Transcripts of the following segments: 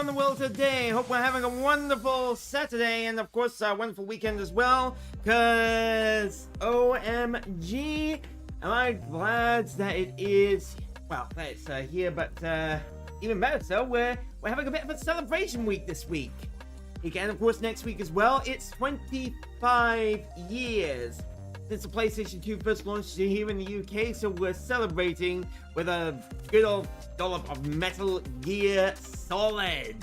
around the world today. Hope we're having a wonderful Saturday and, of course, a wonderful weekend as well. Because, OMG, am I glad that it is, well, that it's here, but even better so, we're having a bit of a celebration week this week. Again, of course, next week as well, it's 25 years since the PlayStation 2 first launched here in the UK, so we're celebrating with a good old dollop of Metal Gear Solid.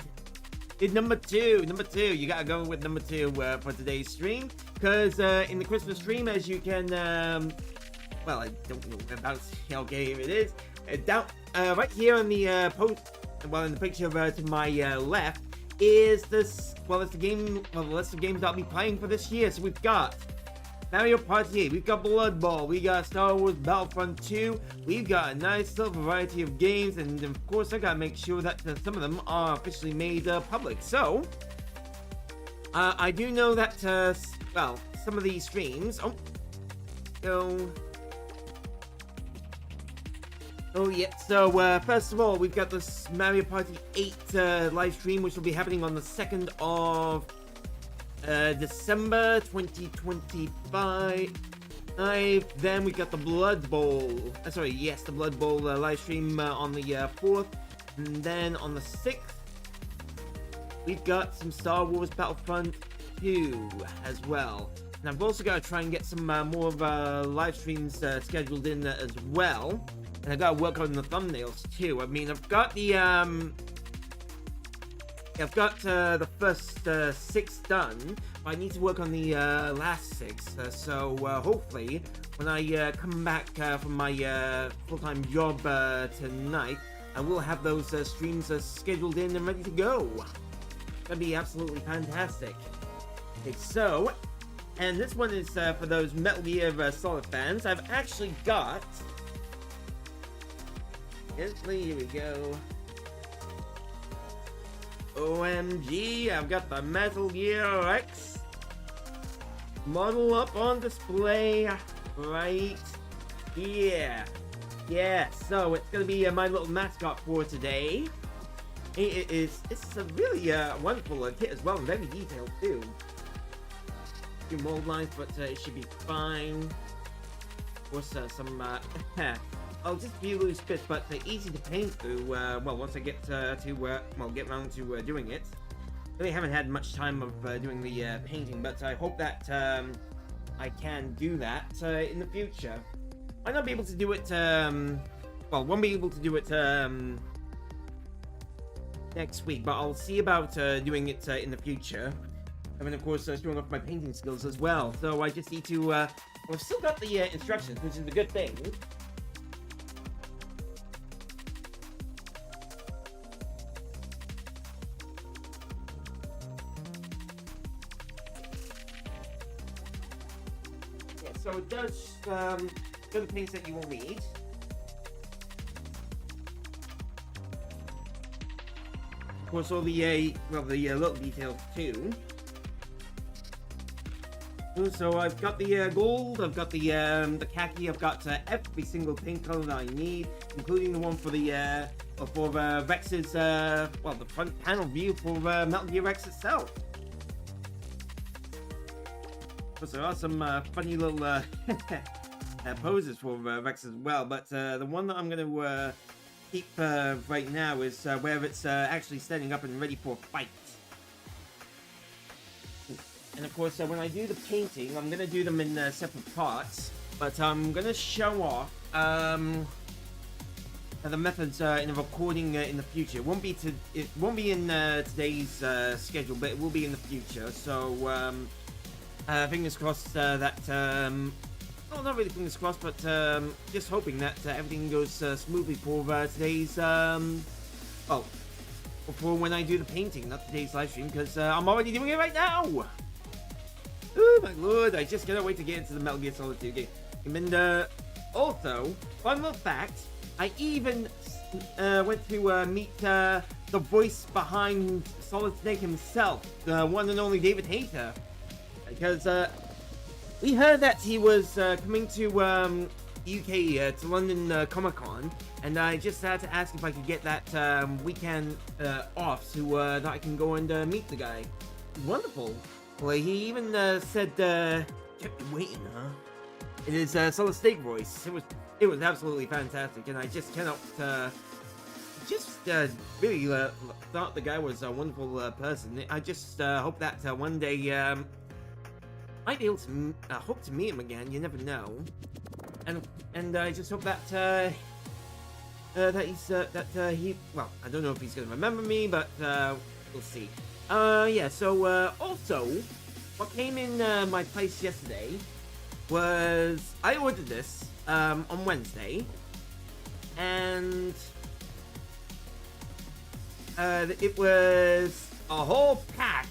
It's number two, you gotta go with number 2 for today's stream, because in the Christmas stream, as you can, well, I don't know about, okay, here it is, down, right here on the post, well, in the picture to my left, is this, well, it's the game, well, the list of games that I'll be playing for this year. So we've got Mario Party 8, we've got Blood Bowl, we got Star Wars Battlefront 2, we've got a nice little variety of games, and of course I gotta make sure that some of them are officially made public. So, I do know that, well, some of these streams, oh yeah, so first of all, we've got this Mario Party 8 live stream, which will be happening on the 2nd of December 2025. Then we got the Blood Bowl, the Blood Bowl live stream on the 4th. And then on the 6th, we've got some Star Wars Battlefront 2 as well. And I've also got to try and get some more of live streams scheduled in as well. And I gotta work on the thumbnails too. I mean, I've got the first 6 done, but I need to work on the last 6. So hopefully, when I come back from my full-time job tonight, I will have those streams scheduled in and ready to go. That'd be absolutely fantastic. Okay, so, and this one is for those Metal Gear Solid fans. I've actually got. Here we go. OMG, I've got the Metal Gear X model up on display right here. Yeah, so it's gonna be my little mascot for today. It's a really wonderful kit as well, and very detailed too. A few mold lines, but it should be fine. Of course, some I'll just be loose bits, but they're easy to paint through, well, once I get get around to doing it. Really haven't had much time of doing the painting, but I hope that I can do that in the future. Might not be able to do it, well, won't be able to do it next week, but I'll see about doing it in the future. I mean, of course, showing off my painting skills as well, so I just need to, well, I've still got the instructions, which is a good thing. So it does go the paints that you will need. Of course, all the little details too. So I've got the gold, I've got the khaki, I've got every single paint color that I need, including the one for the for Rex's well, the front panel view for Metal Gear Rex itself. There are some funny little poses for Rex as well, but the one that I'm going to keep right now is where it's actually standing up and ready for a fight. And of course, when I do the painting, I'm going to do them in separate parts, but I'm going to show off the methods in the recording in the future. It won't be in today's schedule, but it will be in the future. So. Fingers crossed that, well, not really fingers crossed, but just hoping that everything goes smoothly for today's, well, for when I do the painting, not today's live stream, because I'm already doing it right now! Oh my lord, I just cannot wait to get into the Metal Gear Solid 2 game. And also, fun little fact, I even went to meet the voice behind Solid Snake himself, the one and only David Hayter. Because we heard that he was coming to UK to London Comic Con, and I just had to ask if I could get that weekend off so that I can go and meet the guy. Wonderful. Well, he even said, "Kept you waiting, huh?" In his Solid Snake voice. It was absolutely fantastic, and I just cannot really thought the guy was a wonderful person. I just hope that one day might be able to hope to meet him again. You never know. And I just hope that he, well, I don't know if he's gonna remember me, but we'll see. Yeah. So also, what came in my place yesterday was I ordered this on Wednesday, and it was a whole pack.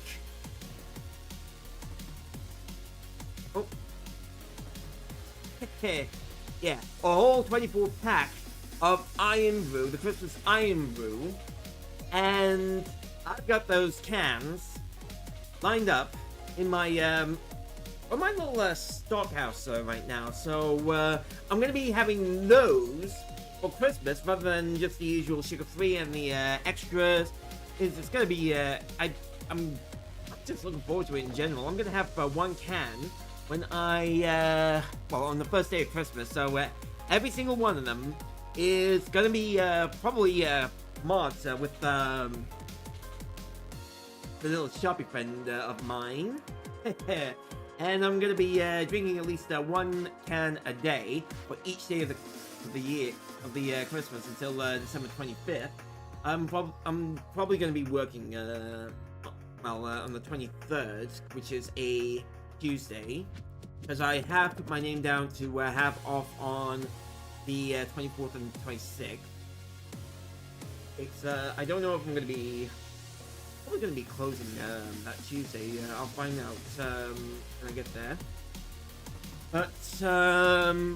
Oh. Yeah, a whole 24 pack of Iron Brew, the Christmas Iron Brew, and I've got those cans lined up in my little stockhouse right now. So I'm gonna be having those for Christmas rather than just the usual sugar-free and the extras. It's gonna be I'm just looking forward to it in general. I'm gonna have one can when I well, on the first day of Christmas. So every single one of them is gonna be probably mods with the little shopping friend of mine. And I'm gonna be drinking at least one can a day for each day of the year of the Christmas until December 25th. I'm probably gonna be working on the 23rd, which is a Tuesday, because I have put my name down to have off on the 24th and 26th. It's I don't know if I'm gonna be probably gonna be closing that Tuesday. I'll find out when I get there. But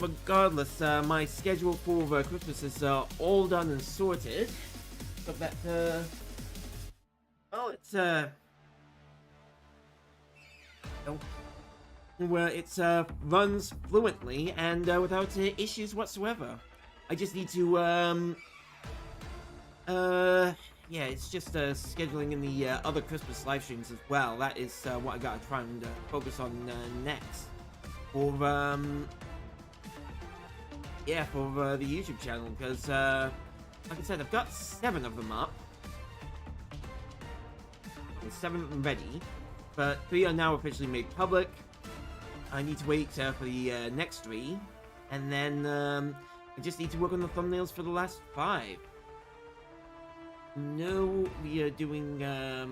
regardless, my schedule for Christmas is all done and sorted. So that well, it's where it runs fluently and without issues whatsoever. I just need to yeah, it's just scheduling in the other Christmas live streams as well. That is what I gotta try and focus on next. For yeah, for the YouTube channel, because like I said, I've got 7 of them up. Okay, 7 of them ready, but 3 are now officially made public. I need to wait for the next 3, and then I just need to work on the thumbnails for the last 5. No, we are doing yeah,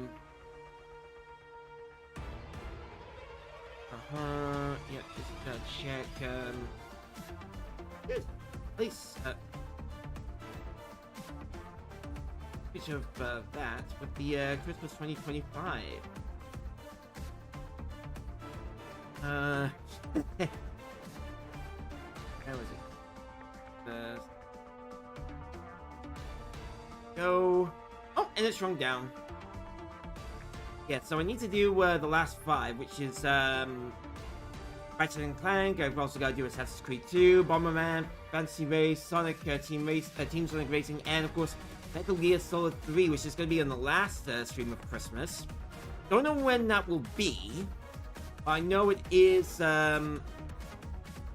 just check good, please picture of that with the Christmas 2025. Where was it? Go. Oh, and it shrunk down. Yeah, so I need to do the last 5, which is Ratchet and Clank. I've also got to do Assassin's Creed 2, Bomberman, Fantasy Race, Sonic Team Sonic Racing, and of course Metal Gear Solid 3, which is going to be on the last stream of Christmas. Don't know when that will be. I know it is going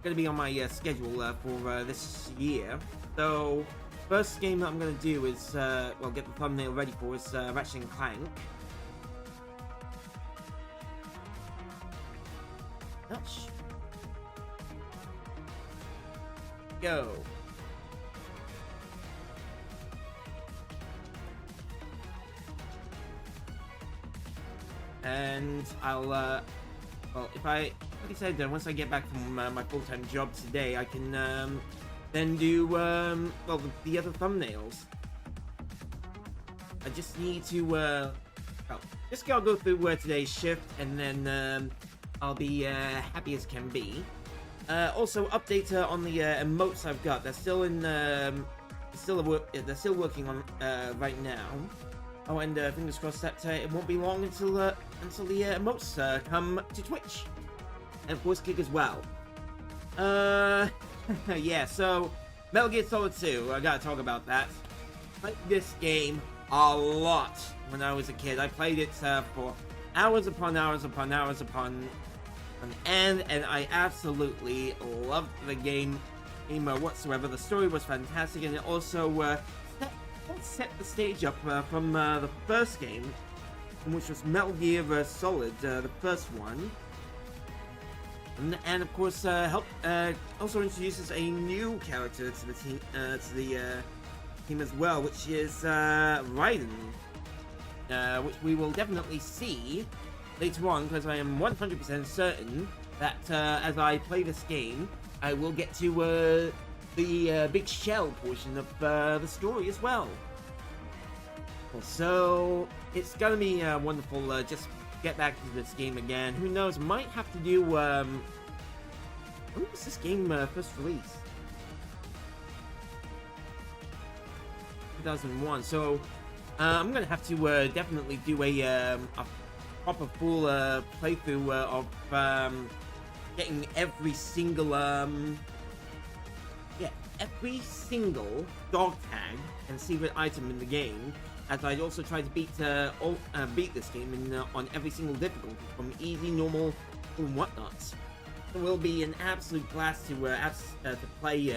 to be on my schedule for this year. So first game that I'm going to do is well, get the thumbnail ready for is Ratchet and Clank. Ouch. Go. And I'll well, if I, like I said, once I get back from my full-time job today, I can then do well, the other thumbnails. I just need to well, just gotta go through today's shift, and then I'll be happy as can be. Also, update on the emotes I've got. They're still in they're still working on right now. Oh, and fingers crossed that it won't be long until the emotes come to Twitch, and of course Kick as well. Yeah, so Metal Gear Solid 2, I gotta talk about that. Played this game a lot when I was a kid. I played it for hours upon hours upon hours upon an end, and I absolutely loved the game whatsoever. The story was fantastic, and it also set the stage up from the first game, which was Metal Gear Solid, the first one. And of course, also introduces a new character to the team as well, which is Raiden, which we will definitely see later on, because I am 100% certain that as I play this game, I will get to the big shell portion of the story as well. So it's gonna be wonderful. Just get back to this game again. Who knows? Might have to do. When was this game first released? 2001. So I'm gonna have to definitely do a proper full playthrough of getting every single every single dog tag and secret item in the game. As I'd also try to beat this game on every single difficulty, from easy, normal, and whatnot. It will be an absolute blast to play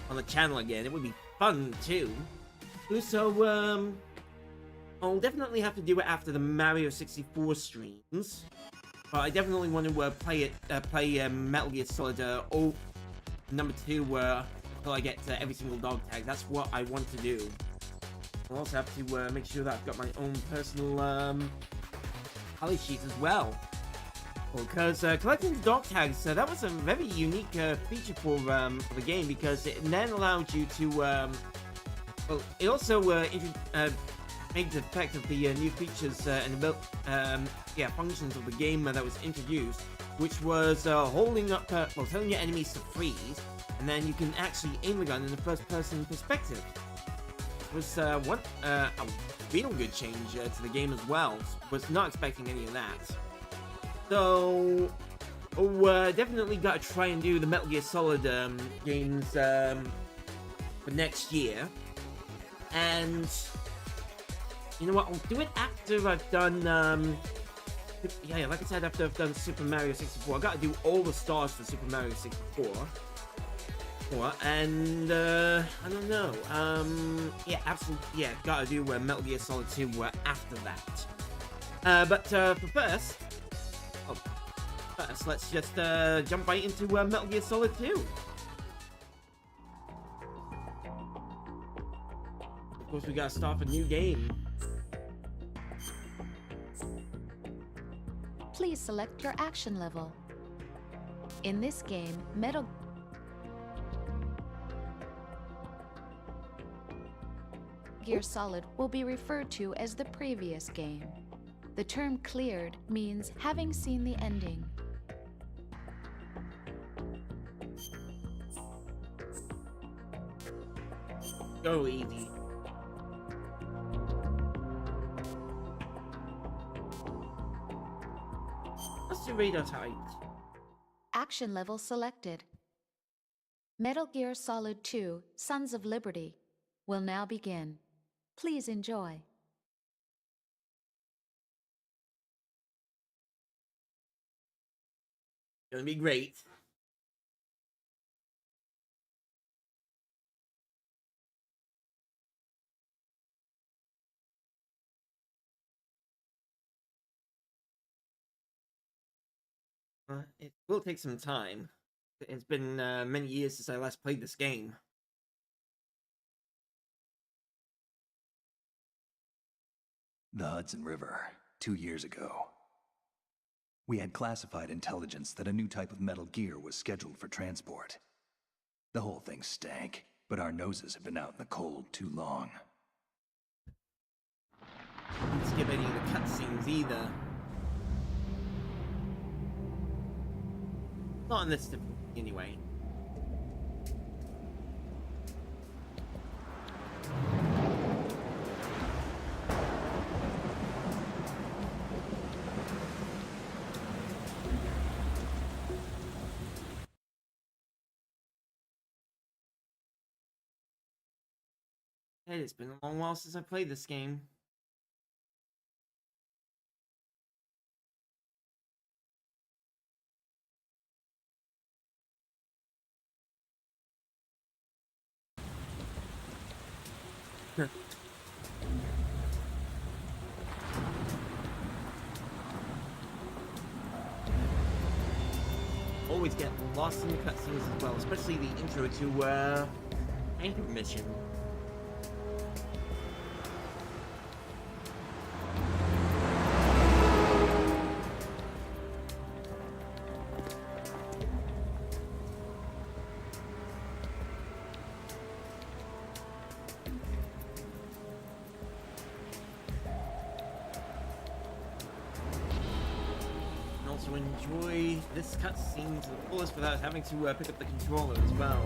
on the channel again. It would be fun too. So I'll definitely have to do it after the Mario 64 streams. But I definitely want to play Metal Gear Solid number 2 until I get every single dog tag. That's what I want to do. I'll also have to make sure that I've got my own personal tally sheet as well. Because collecting the dog tags, that was a very unique feature for the game, because it then allowed you to... well, it also made the effect of the new features and functions of the game that was introduced, which was telling your enemies to freeze, and then you can actually aim the gun in the first-person perspective. Was a real good change to the game as well. Was not expecting any of that. So, definitely gotta try and do the Metal Gear Solid games for next year. And you know what? I'll do it after I've done like I said, after I've done Super Mario 64. I gotta do all the stars for Super Mario 64. And I don't know. Gotta do Metal Gear Solid 2 after that. But first, let's just jump right into Metal Gear Solid 2. Of course, we gotta start a new game. Please select your action level. In this game, Metal Gear Solid will be referred to as the previous game. The term cleared means having seen the ending. Go easy. What's the radar height? Action level selected. Metal Gear Solid 2: Sons of Liberty will now begin. Please enjoy. Gonna be great. It will take some time. It's been many years since I last played this game. The Hudson River, 2 years ago. We had classified intelligence that a new type of Metal Gear was scheduled for transport. The whole thing stank, but our noses had been out in the cold too long. Didn't skip any of the cutscenes either. Not in this anyway. Hey, it's been a long while since I played this game. Always get lost in the cutscenes as well, especially the intro to Anchor Mission. To enjoy this cutscene to the fullest without having to pick up the controller as well.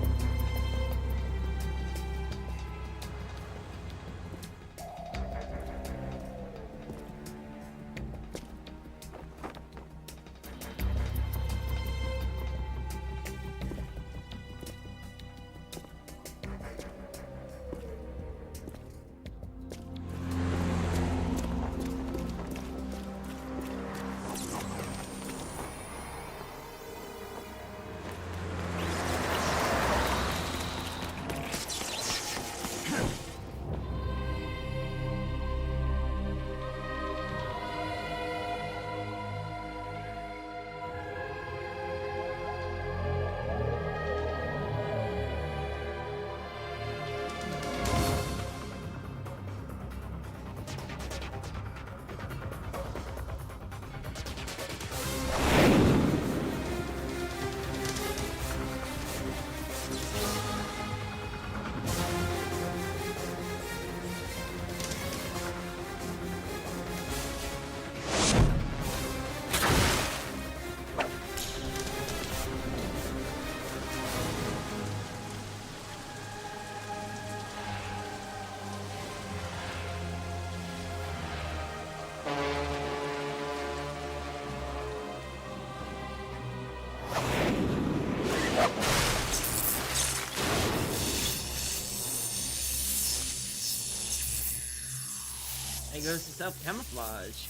There goes the self-camouflage.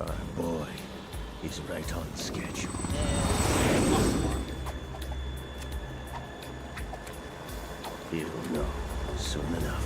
Our boy is right on schedule. He'll know soon enough.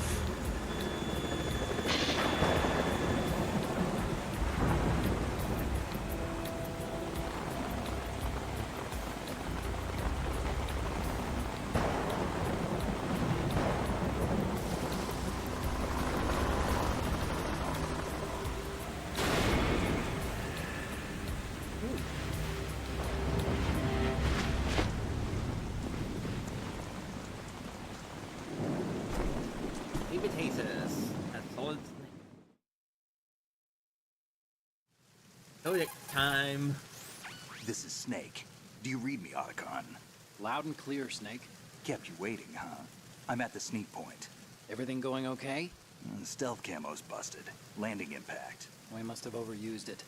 Solid Snake. Time. This is Snake. Do you read me, Otacon? Loud and clear, Snake. Kept you waiting, huh? I'm at the sneak point. Everything going okay? Stealth camo's busted. Landing impact. We must have overused it.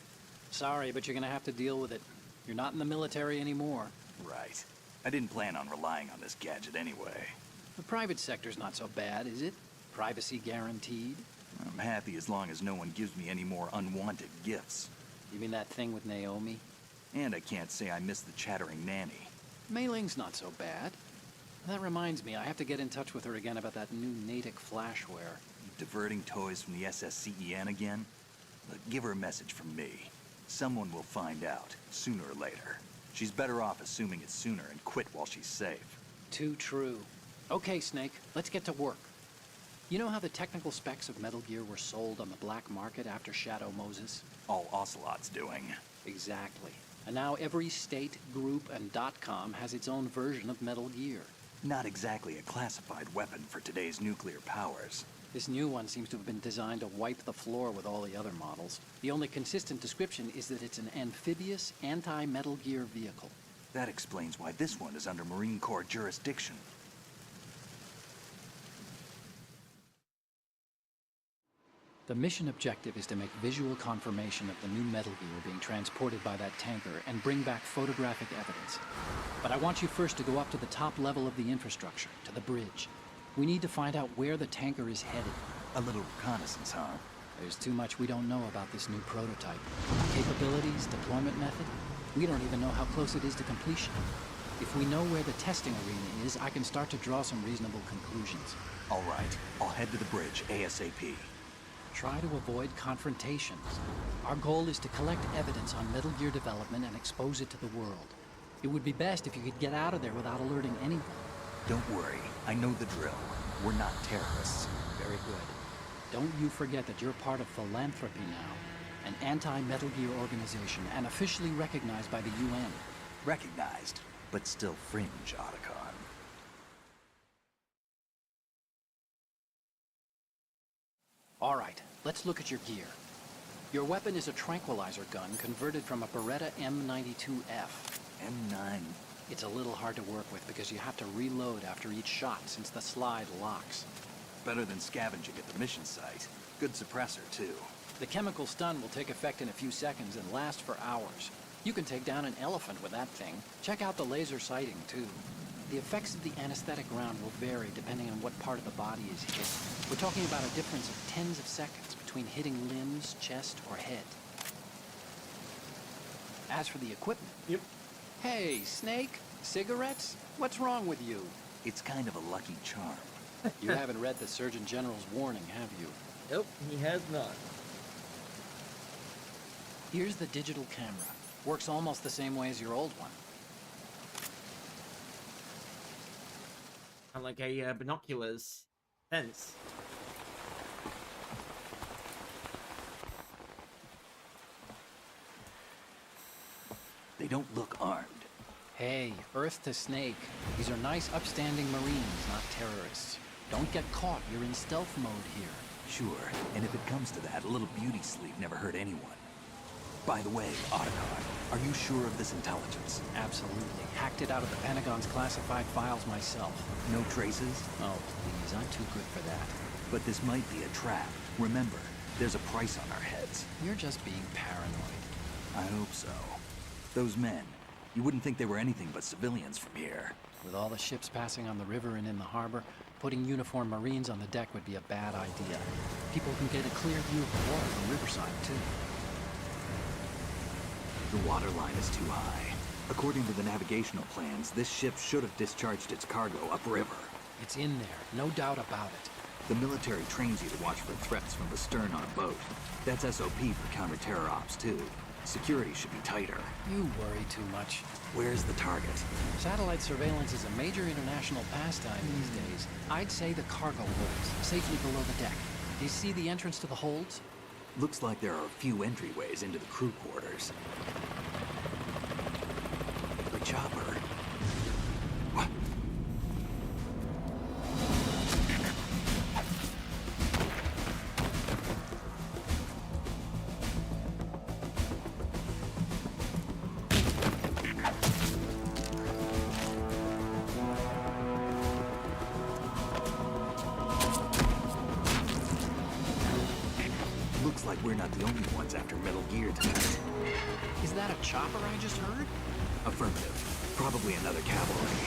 Sorry, but you're gonna have to deal with it. You're not in the military anymore. Right. I didn't plan on relying on this gadget anyway. The private sector's not so bad, is it? Privacy guaranteed? I'm happy as long as no one gives me any more unwanted gifts. You mean that thing with Naomi? And I can't say I miss the chattering nanny. Mei Ling's not so bad. That reminds me, I have to get in touch with her again about that new Natick flashware. Diverting toys from the SSCEN again? Look, give her a message from me. Someone will find out, sooner or later. She's better off assuming it sooner and quit while she's safe. Too true. Okay, Snake, let's get to work. You know how the technical specs of Metal Gear were sold on the black market after Shadow Moses? All Ocelot's doing. Exactly. And now every state, group, and .com has its own version of Metal Gear. Not exactly a classified weapon for today's nuclear powers. This new one seems to have been designed to wipe the floor with all the other models. The only consistent description is that it's an amphibious, anti-Metal Gear vehicle. That explains why this one is under Marine Corps jurisdiction. The mission objective is to make visual confirmation of the new Metal Gear being transported by that tanker and bring back photographic evidence. But I want you first to go up to the top level of the infrastructure, to the bridge. We need to find out where the tanker is headed. A little reconnaissance, huh? There's too much we don't know about this new prototype. Capabilities, deployment method. We don't even know how close it is to completion. If we know where the testing arena is, I can start to draw some reasonable conclusions. All right, I'll head to the bridge ASAP. Try to avoid confrontations. Our goal is to collect evidence on Metal Gear development and expose it to the world. It would be best if you could get out of there without alerting anyone. Don't worry, I know the drill. We're not terrorists. Very good. Don't you forget that you're part of Philanthropy now, an anti-Metal Gear organization and officially recognized by the UN. Recognized, but still fringe, Otacon. All right, let's look at your gear. Your weapon is a tranquilizer gun converted from a Beretta M92F. M9. It's a little hard to work with because you have to reload after each shot since the slide locks. Better than scavenging at the mission site. Good suppressor, too. The chemical stun will take effect in a few seconds and last for hours. You can take down an elephant with that thing. Check out the laser sighting, too. The effects of the anesthetic round will vary depending on what part of the body is hit. We're talking about a difference of tens of seconds between hitting limbs, chest, or head. As for the equipment... Yep. Hey, Snake? Cigarettes? What's wrong with you? It's kind of a lucky charm. You haven't read the Surgeon General's warning, have you? Nope, he has not. Here's the digital camera. Works almost the same way as your old one. Kind of like a binoculars lens. They don't look armed. Hey, Earth to Snake. These are nice, upstanding Marines, not terrorists. Don't get caught. You're in stealth mode here. Sure, and if it comes to that, a little beauty sleep never hurt anyone. By the way, Otacon, are you sure of this intelligence? Absolutely. Hacked it out of the Pentagon's classified files myself. No traces? Oh, please. I'm too good for that. But this might be a trap. Remember, there's a price on our heads. You're just being paranoid. I hope so. Those men, you wouldn't think they were anything but civilians from here. With all the ships passing on the river and in the harbor, putting uniformed Marines on the deck would be a bad idea. People can get a clear view of the water from Riverside, too. The water line is too high. According to the navigational plans, this ship should have discharged its cargo upriver. It's in there, no doubt about it. The military trains you to watch for threats from the stern on a boat. That's SOP for counter-terror ops, too. Security should be tighter. You worry too much. Where's the target? Satellite surveillance is a major international pastime these days. I'd say the cargo holds, safely below the deck. Do you see the entrance to the holds? Looks like there are a few entryways into the crew quarters. The chopper. What? Looks like we're not the only ones after Metal Gear tonight. Is that a chopper I just heard? Affirmative. Probably another cavalry.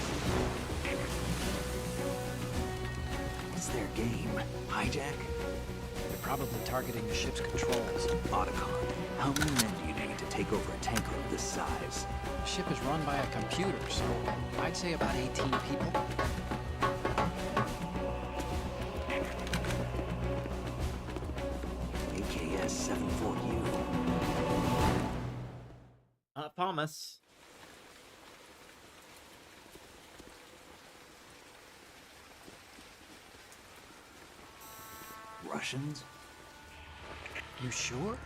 What's their game? Hijack? They're probably targeting the ship's controls. Otacon, how many men do you need to take over a tanker of this size? The ship is run by a computer, so I'd say about 18 people. AKS 74U. Thomas. Russians? You sure?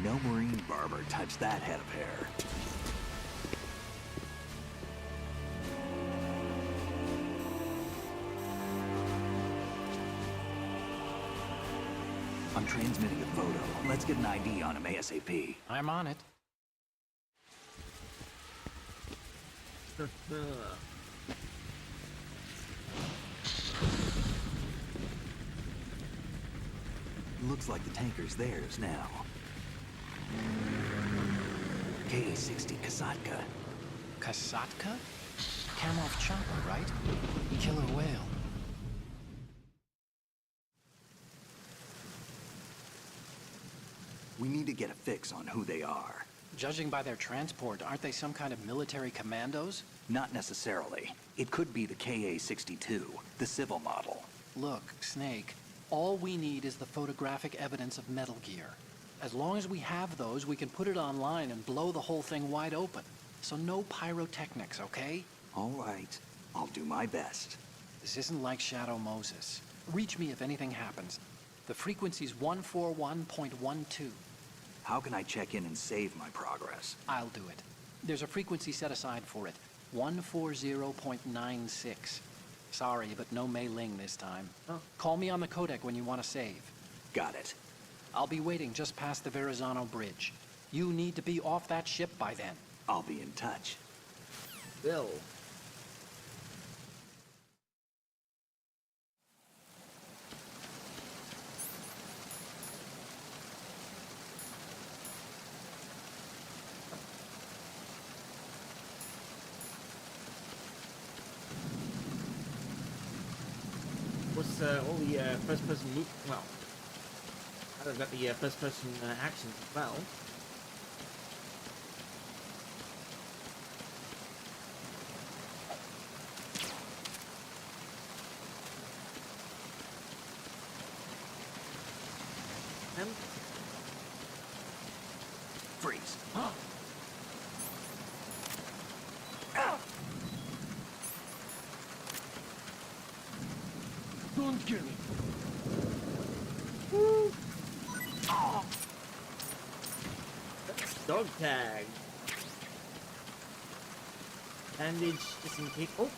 No Marine barber touched that head of hair. I'm transmitting a photo. Let's get an ID on him ASAP. I'm on it. Looks like the tanker's theirs now. Ka-60 Kasatka. Kasatka? Kamarov chopper, right? Killer whale. We need to get a fix on who they are. Judging by their transport, aren't they some kind of military commandos? Not necessarily. It could be the Ka-62, the civil model. Look, Snake, all we need is the photographic evidence of Metal Gear. As long as we have those, we can put it online and blow the whole thing wide open. So no pyrotechnics, okay? All right. I'll do my best. This isn't like Shadow Moses. Reach me if anything happens. The frequency's 141.12. How can I check in and save my progress? I'll do it. There's a frequency set aside for it. 140.96. Sorry, but no Mei Ling this time. Oh. Call me on the codec when you want to save. Got it. I'll be waiting just past the Verrazano Bridge. You need to be off that ship by then. I'll be in touch. Bill. What's all the first-person move? Well, I've got the first-person actions as well. Freeze. Don't kill me. Woo. Oh. Dog tag. Bandage just in case. Oh.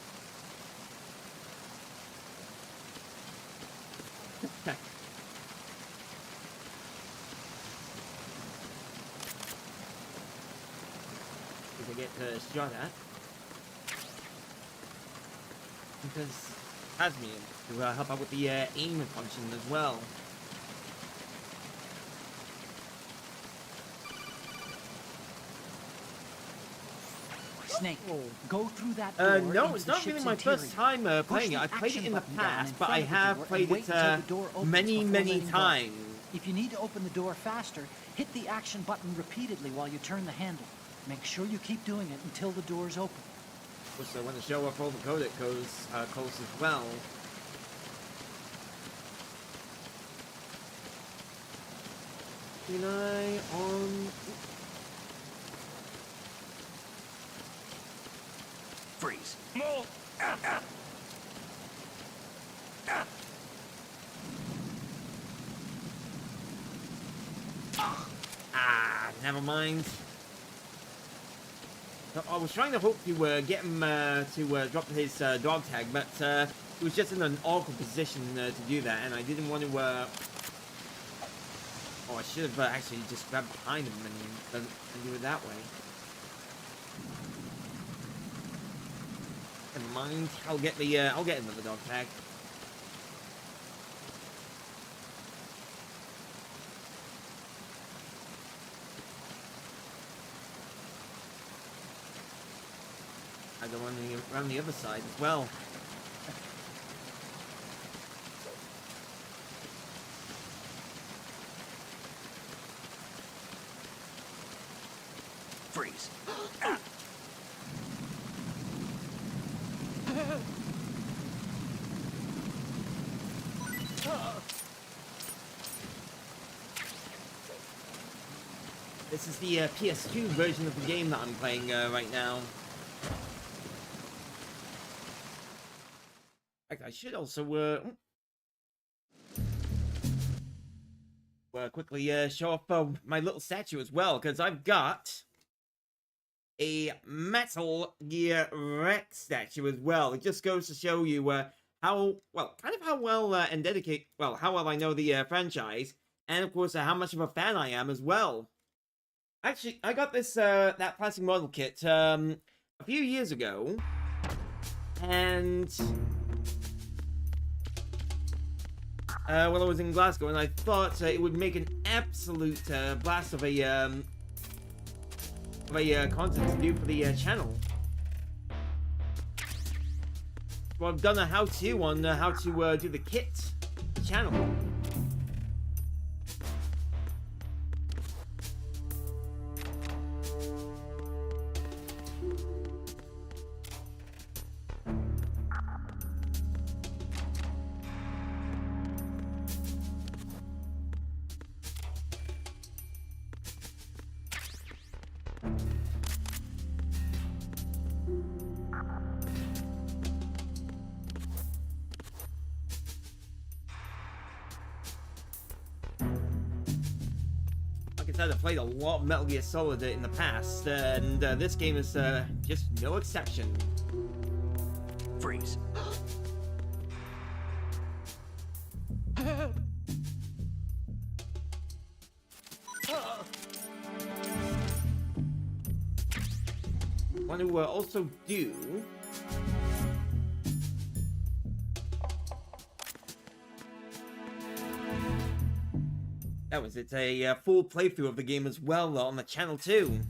If I get shot at. Because it has me to help out with the aim function as well. Snake, go through that door. No, it's not really my first time playing it. I've played it in the past, but I have played it many times. If you need to open the door faster, hit the action button repeatedly while you turn the handle. Make sure you keep doing it until the door's open. So when the show off all the codec goes close as well. Keep an eye on. Freeze. Never mind. I was trying to hope to get him to drop his dog tag, but he was just in an awkward position to do that, and I didn't want to. Oh, I should have actually just grabbed behind him and do it that way. Never mind. I'll get another dog tag. I go around the other side as well. Freeze. This is the PS2 version of the game that I'm playing right now. In fact, I should also quickly show off my little statue as well, because I've got a Metal Gear Rex statue as well. It just goes to show you how well I know the franchise, and of course how much of a fan I am as well. Actually, I got this that plastic model kit a few years ago, while I was in Glasgow, and I thought it would make an absolute blast of a content to do for the channel. Well, I've done a how-to on how to do the kit channel. I've played a lot of Metal Gear Solid in the past, and this game is just no exception. Freeze. Want to also do... That was it, a full playthrough of the game as well on the channel too.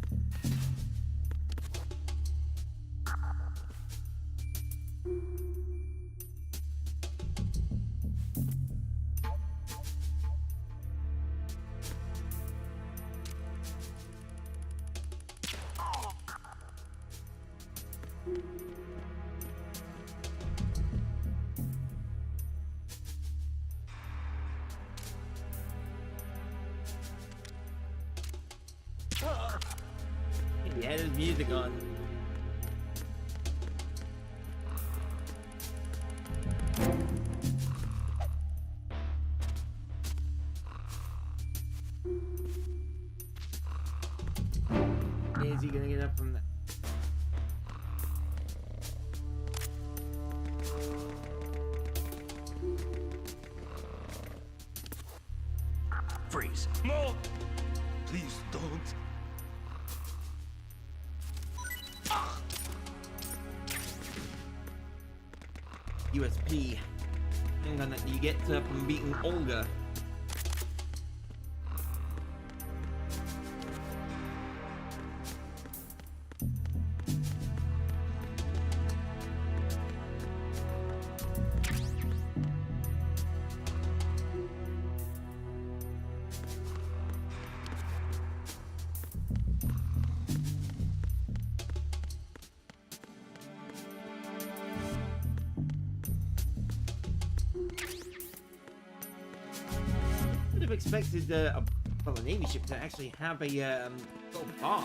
He had his music on. Is he gonna get up from that? Freeze. No! Please don't. USP. Hang on, that you get from beating Olga. Would have expected a Navy ship to actually have a little bar.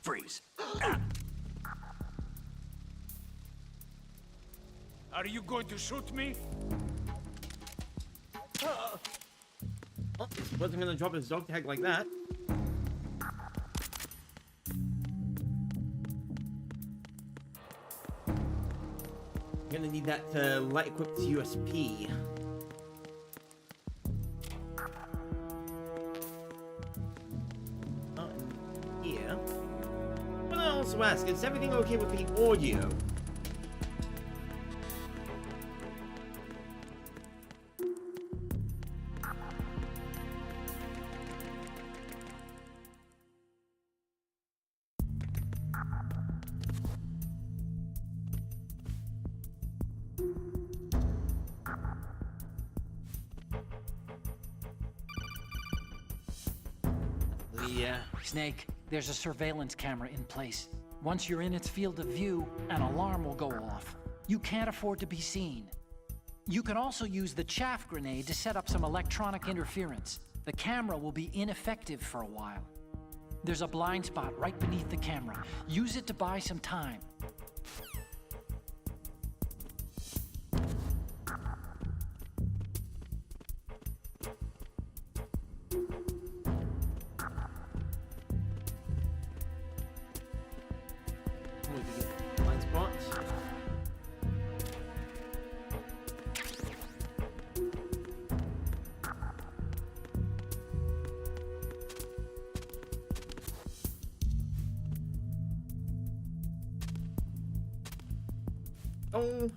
Freeze. Are you going to shoot me? Oh, wasn't gonna drop his dog tag like that. Gonna need that light equipped USP. Oh, and here. But I also ask, is everything okay with the audio? Snake, there's a surveillance camera in place. Once you're in its field of view, an alarm will go off. You can't afford to be seen. You can also use the chaff grenade to set up some electronic interference. The camera will be ineffective for a while. There's a blind spot right beneath the camera. Use it to buy some time. Blind spot. Oh.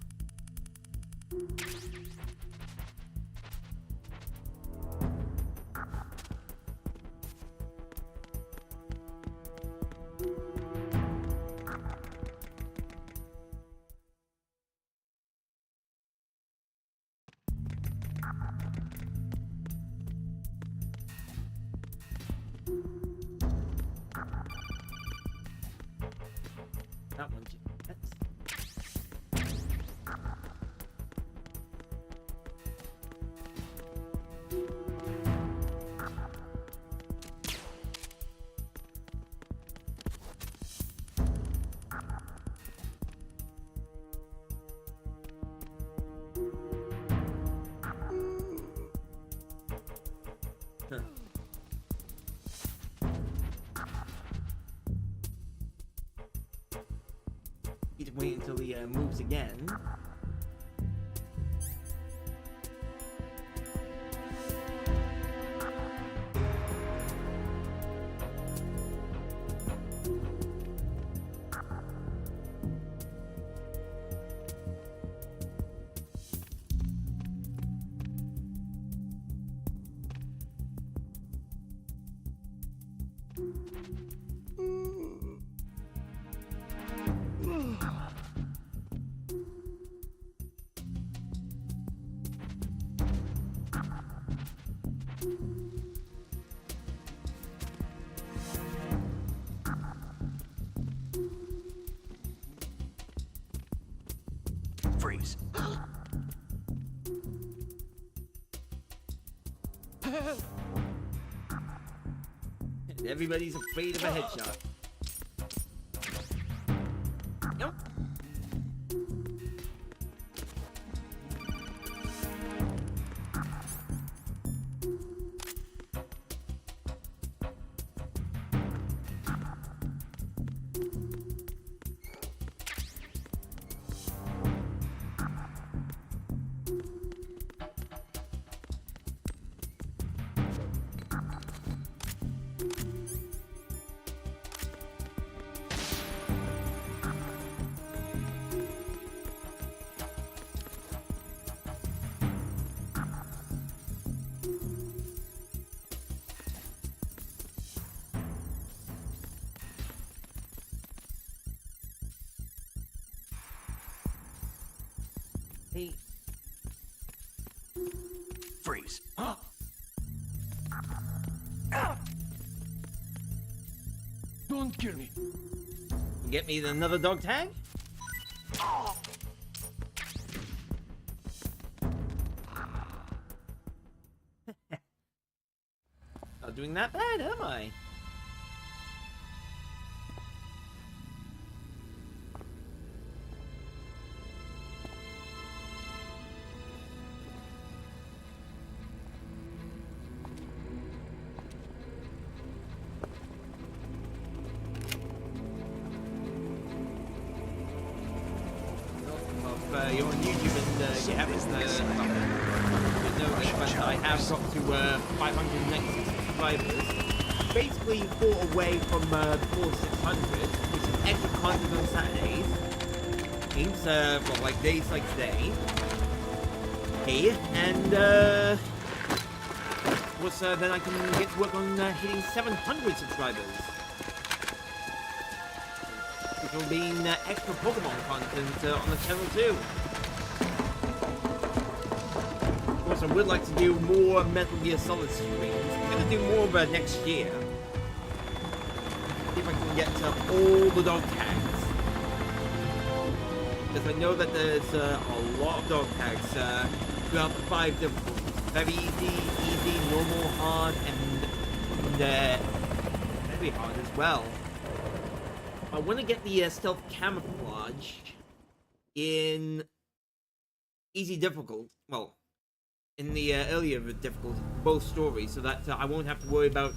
That one. Need to wait until he moves again. Freeze. Everybody's afraid of a headshot. Nope. Hey. Freeze. Don't kill me. Get me another dog tag? Not doing that bad, am I? You're on YouTube and you haven't know this, but I have got to 596 subscribers. Basically, fought away from the 600, which is extra content on Saturdays. Means, well, like days like today. Hey, and of course, then I can get to work on hitting 700 subscribers. Which will mean extra Pokemon content on the channel too. Of course, I would like to do more Metal Gear Solid streams. I'm going to do more of next year. See if I can get all the dog tags. Because I know that there's a lot of dog tags throughout the 5 difficulties. Very easy, normal, hard, and very hard as well. I want to get the stealth camouflage in easy difficult, well, in the earlier difficult, both stories, so that I won't have to worry about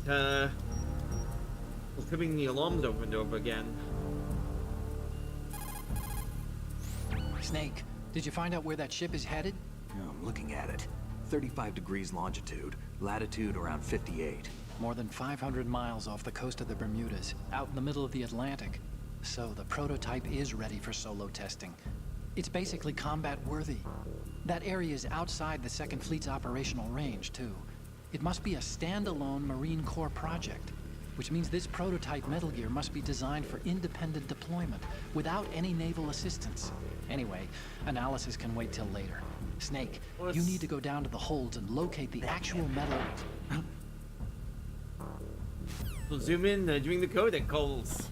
tripping the alarms over and over again. Snake, did you find out where that ship is headed? Yeah, I'm looking at it. 35 degrees longitude, latitude around 58. More than 500 miles off the coast of the Bermudas, out in the middle of the Atlantic. So the prototype is ready for solo testing. It's basically combat-worthy. That area is outside the Second Fleet's operational range, too. It must be a standalone Marine Corps project, which means this prototype Metal Gear must be designed for independent deployment, without any naval assistance. Anyway, analysis can wait till later. Snake, you need to go down to the holds and locate the actual metal... We'll zoom in during the codec calls.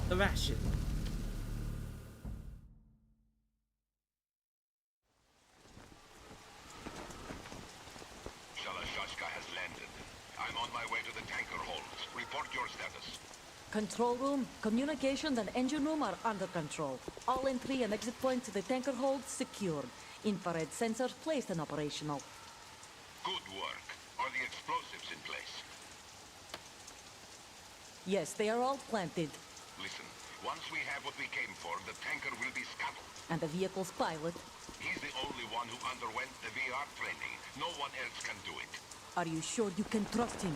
The ration. Shalashashka has landed. I'm on my way to the tanker holds. Report your status. Control room, communications, and engine room are under control. All entry and exit points to the tanker hold secured. Infrared sensors placed and operational. Good work. Are the explosives in place? Yes, they are all planted. Listen, once we have what we came for, the tanker will be scuttled. And the vehicle's pilot. He's the only one who underwent the VR training. No one else can do it. Are you sure you can trust him?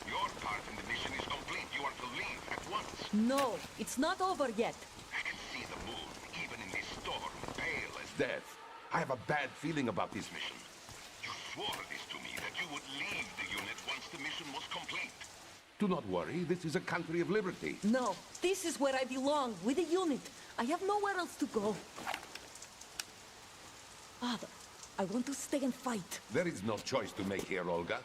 Your part in the mission is complete. You are to leave at once. No, it's not over yet. I can see the moon, even in this storm, pale as death. I have a bad feeling about this mission. You swore this to me, that you would leave the unit once the mission was complete. Do not worry, this is a country of liberty. No, this is where I belong, with the unit. I have nowhere else to go. Father, I want to stay and fight. There is no choice to make here, Olga.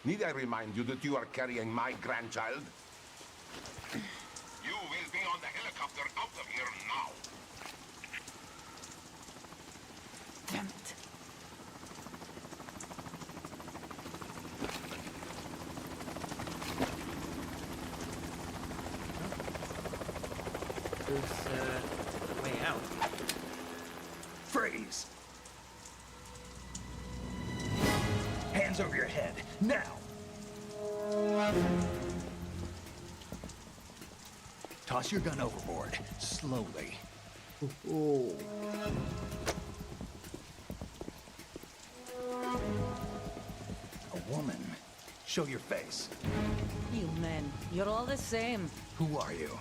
Need I remind you that you are carrying my grandchild? You will be on the helicopter out of here now. Damn it. There's way out. Freeze! Hands over your head, now! Toss your gun overboard, slowly. Oh. A woman. Show your face. You men, you're all the same. Who are you?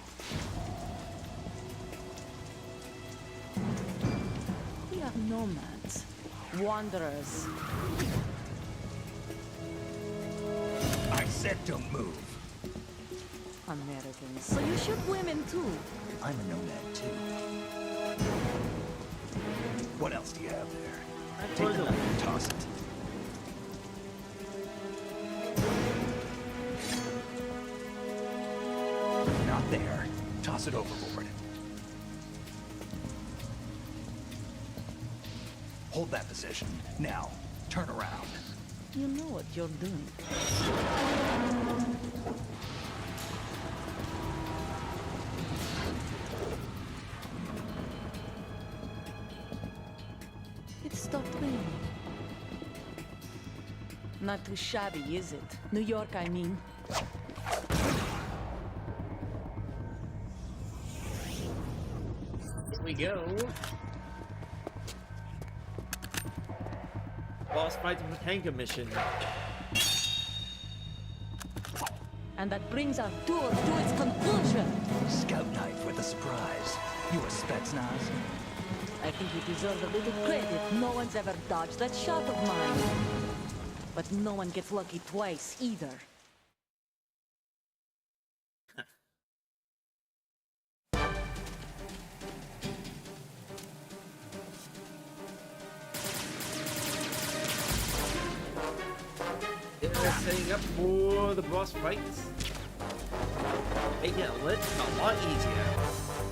We are nomads. Wanderers. I said don't move. Americans. So you shoot women too. I'm a nomad too. What else do you have there? Take the knife and toss it. Not there. Toss it overboard. Hold that position. Now, turn around. You know what you're doing. It stopped raining. Not too shabby, is it? New York, I mean. Here we go. Boss fight of the tanker mission. And that brings our tour to its conclusion. Scout knife with a surprise. You a Spetsnaz? I think you deserve a little credit. No one's ever dodged that shot of mine. But no one gets lucky twice, either. They're setting up for the boss fights. Make it a lot easier.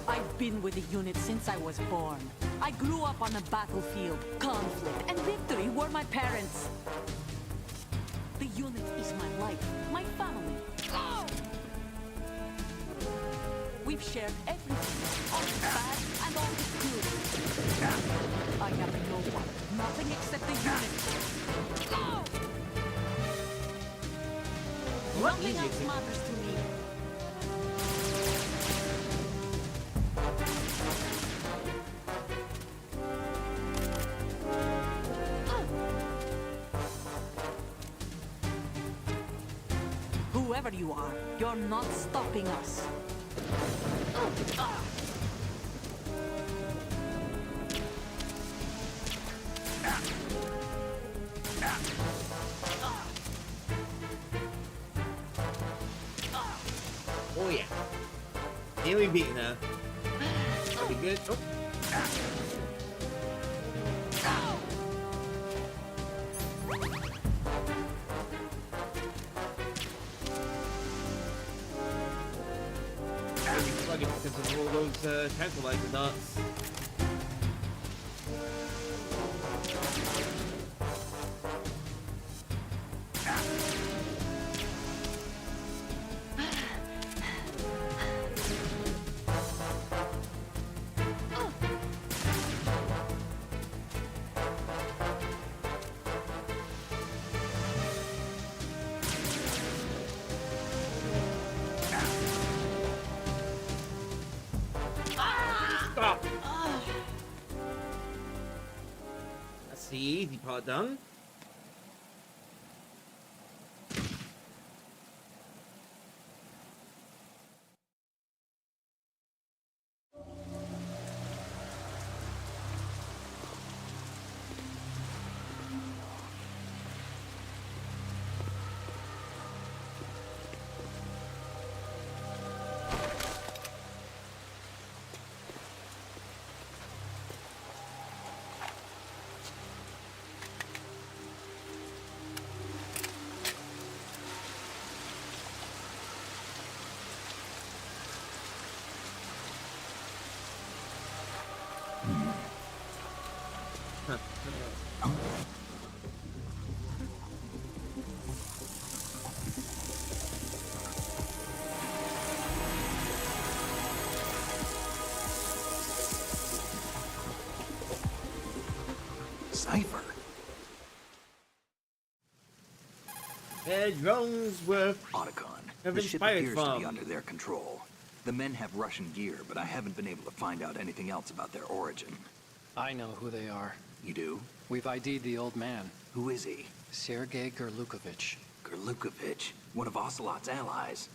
I've been with the unit since I was born. I grew up on the battlefield. Conflict and victory were my parents. The unit is my life, my family. We've shared everything, all the bad and all the good. I have no one, nothing except the unit. Go! Nothing else matters to me. Whoever you are, you're not stopping us. Oh yeah. Nearly beaten her. That'll be good. Oh. Because of all those tranquilizer darts. That's the easy part done. Cipher. Their drones were Otacon. Have The ship inspired appears to from. be under their control. The men have Russian gear, but I haven't been able to find out anything else about their origin. I know who they are. You do? We've ID'd the old man, Who is he? Sergei Gerlukovich. Gerlukovich, one of Ocelot's allies.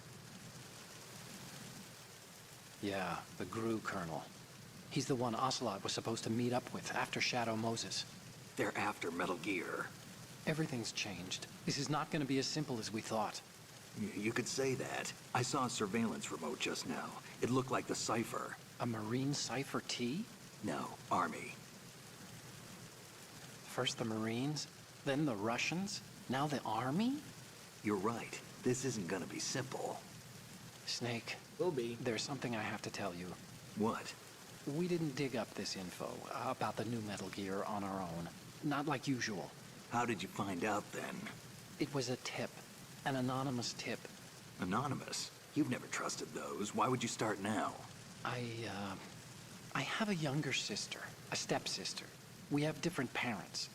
Yeah, the GRU colonel. He's the one Ocelot was supposed to meet up with after Shadow Moses. They're after Metal Gear. Everything's changed. This is not going to be as simple as we thought. You could say that. I saw a surveillance remote just now. It looked like the Cipher. A Marine Cipher T? No, Army. First the Marines, then the Russians, now the Army? You're right. This isn't gonna be simple. Snake, will be. there's something I have to tell you. What? We didn't dig up this info about the new Metal Gear on our own. Not like usual. How did you find out then? It was a tip. An anonymous tip. Anonymous? You've never trusted those. Why would you start now? I have a younger sister, a stepsister. We have different parents.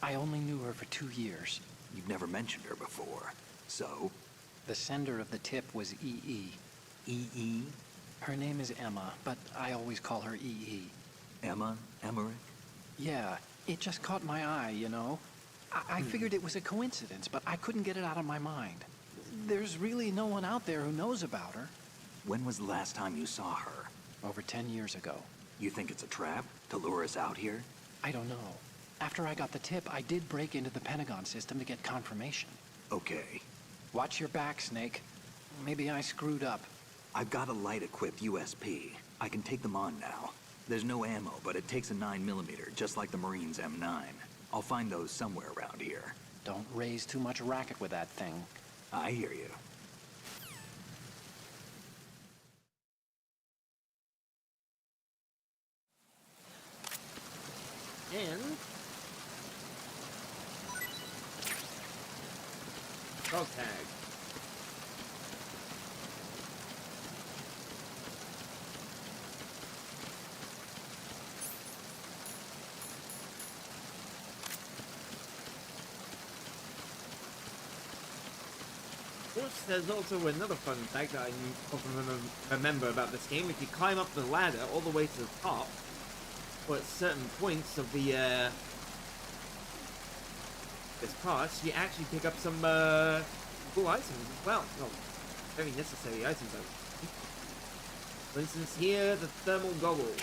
I only knew her for 2 years. You've never mentioned her before. So? The sender of the tip was EE. EE? Her name is Emma, but I always call her EE. Emma? Emmerich? Yeah, it just caught my eye, you know? I figured it was a coincidence, but I couldn't get it out of my mind. There's really no one out there who knows about her. When was the last time you saw her? Over 10 years ago. You think it's a trap to lure us out here? I don't know. After I got the tip, I did break into the Pentagon system to get confirmation. Okay. Watch your back, Snake. Maybe I screwed up. I've got a light-equipped USP. I can take them on now. There's no ammo, but it takes a 9mm, just like the Marines' M9. I'll find those somewhere around here. Don't raise too much racket with that thing. I hear you. And dog tag. course, there's also another fun fact that I often remember about this game. If you climb up the ladder all the way to the top, or at certain points of the this part, you actually pick up some cool items as well. No, very necessary items, I think. For instance, here, the thermal goggles.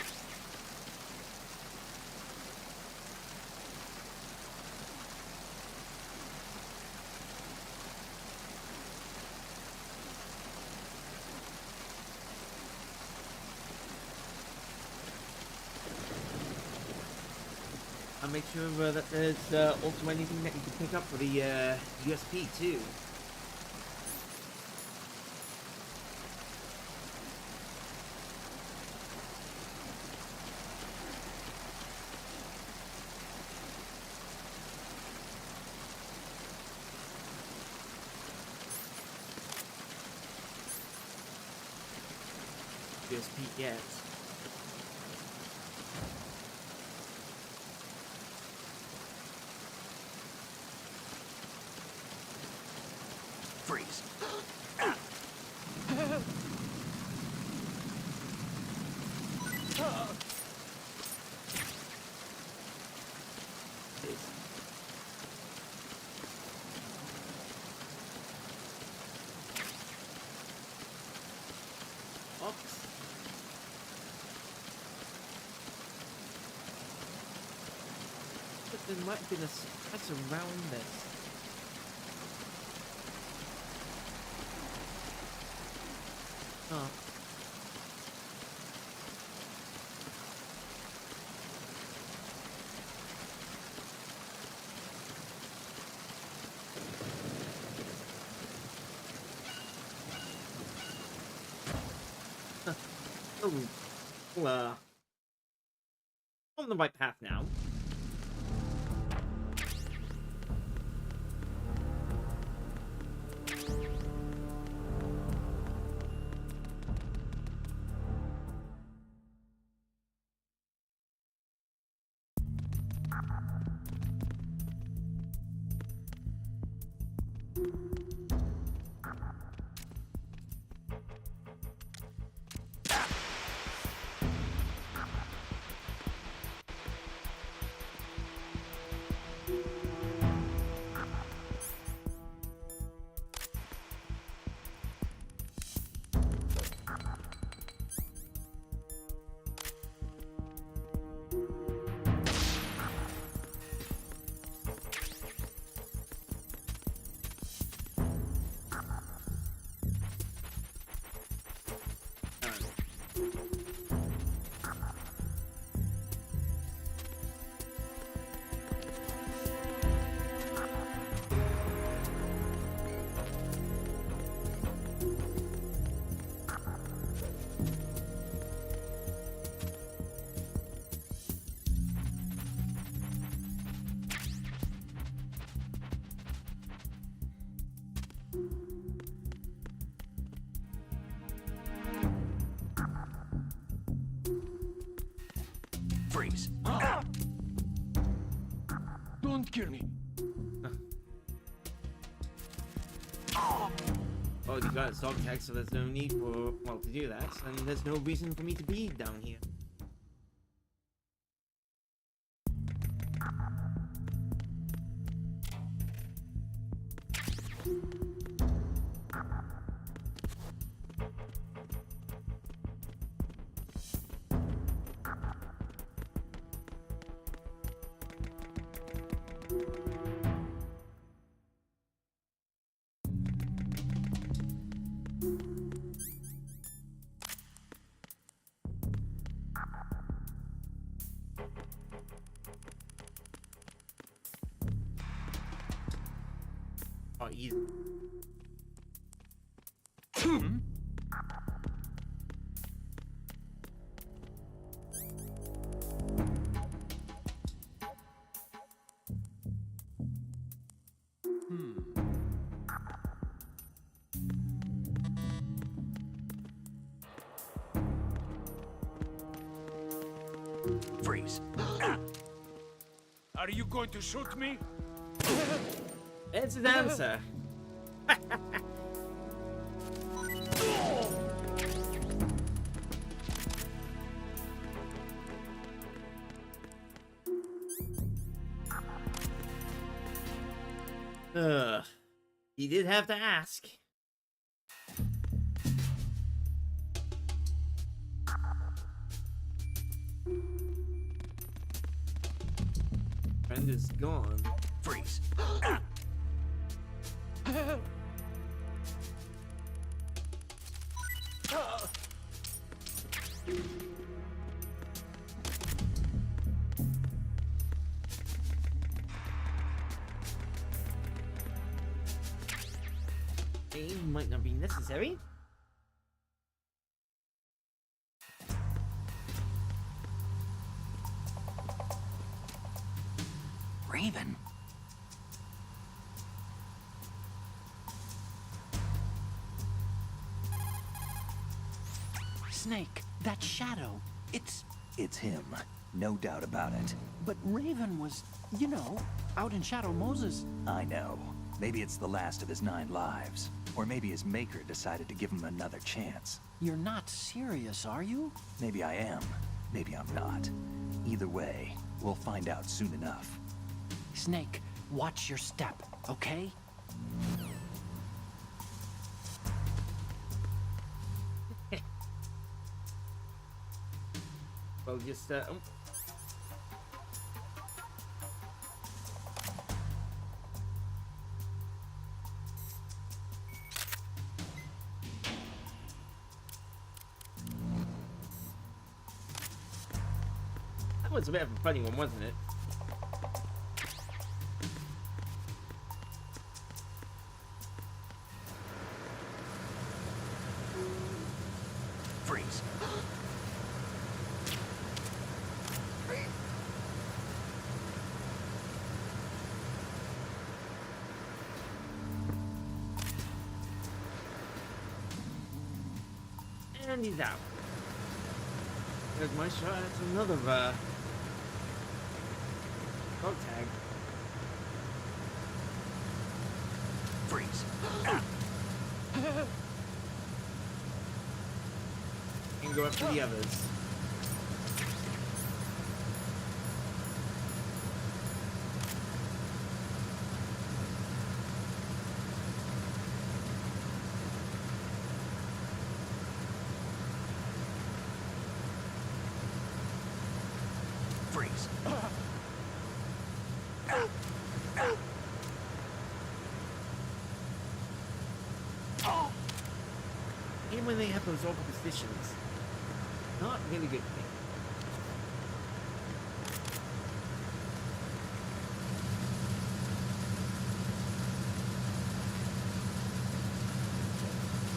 I'll make sure that there's also anything that you can pick up for the USP too. USP gets. Freeze. Oops. But there might have been a space around this. Oh. Oh, well, on the right path now. Freeze. Don't kill me. Oh, you got a song tag, so there's no need for, well, to do that, and there's no reason for me to be down here. Oh, easy. Freeze. Are you going to shoot me? It's an answer. Ugh. He did have to ask. Friend is gone. Freeze. Aim might not be necessary. Raven? Snake, that shadow, It's him. No doubt about it. But Raven was, you know, out in Shadow Moses. I know. Maybe it's the last of his 9 lives. Or maybe his maker decided to give him another chance. You're not serious, are you? Maybe I am. Maybe I'm not. Either way, we'll find out soon enough. Snake, watch your step, okay? Well, just oh. That was a bit of a funny one, wasn't it? Freeze. And he's out. There's my shot. That's another dog tag. Freeze. And go after the others. Freeze. Even when they have those awkward positions, not really good thing.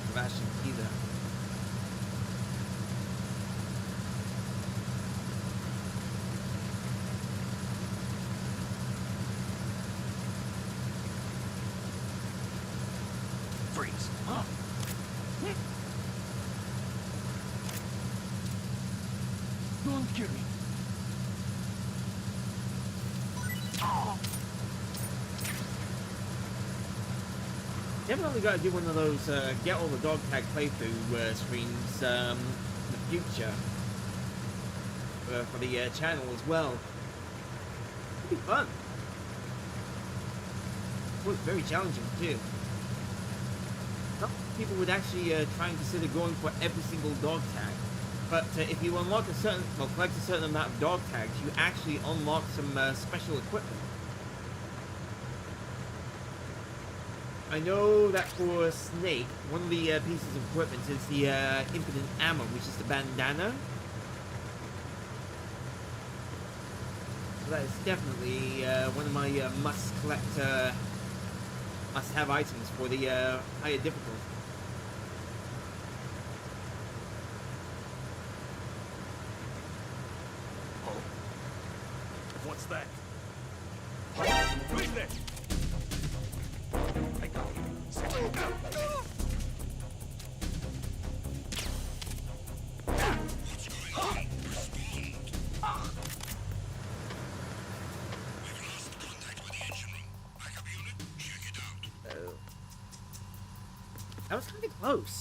Sebastian either. Freeze. Don't kill me. Definitely got to do one of those get all the dog tag playthrough streams in the future for the channel as well. It'd be fun. It was very challenging too. Some people would actually try and consider going for every single dog tag. But if you unlock a certain, well, collect a certain amount of dog tags, you actually unlock some special equipment. I know that for Snake, one of the pieces of equipment is the infinite ammo, which is the bandana. So that is definitely one of my must-collect, must-have items for the higher difficulty. What's that? Who's there? I got him. That was kind of close.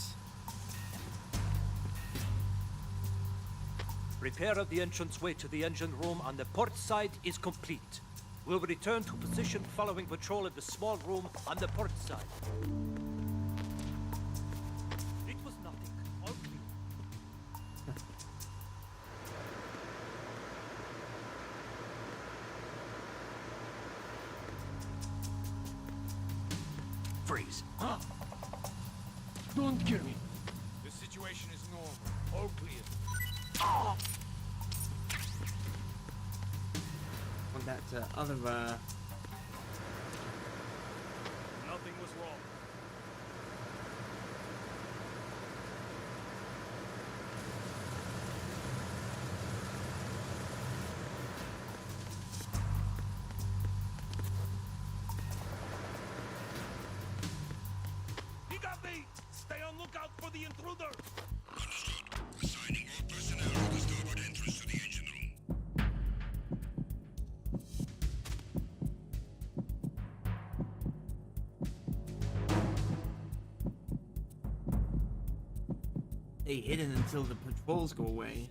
Repair of the entranceway to the engine room on the port side is complete. We'll return to position following patrol of the small room on the port side. It was nothing. All clear. Freeze. Don't kill me. The situation is normal. All clear. On that other Nothing was wrong. He got me! Stay on lookout for the intruder! Assigning all personnel to the starboard entrance to the engine room. stay hidden until the patrols go away.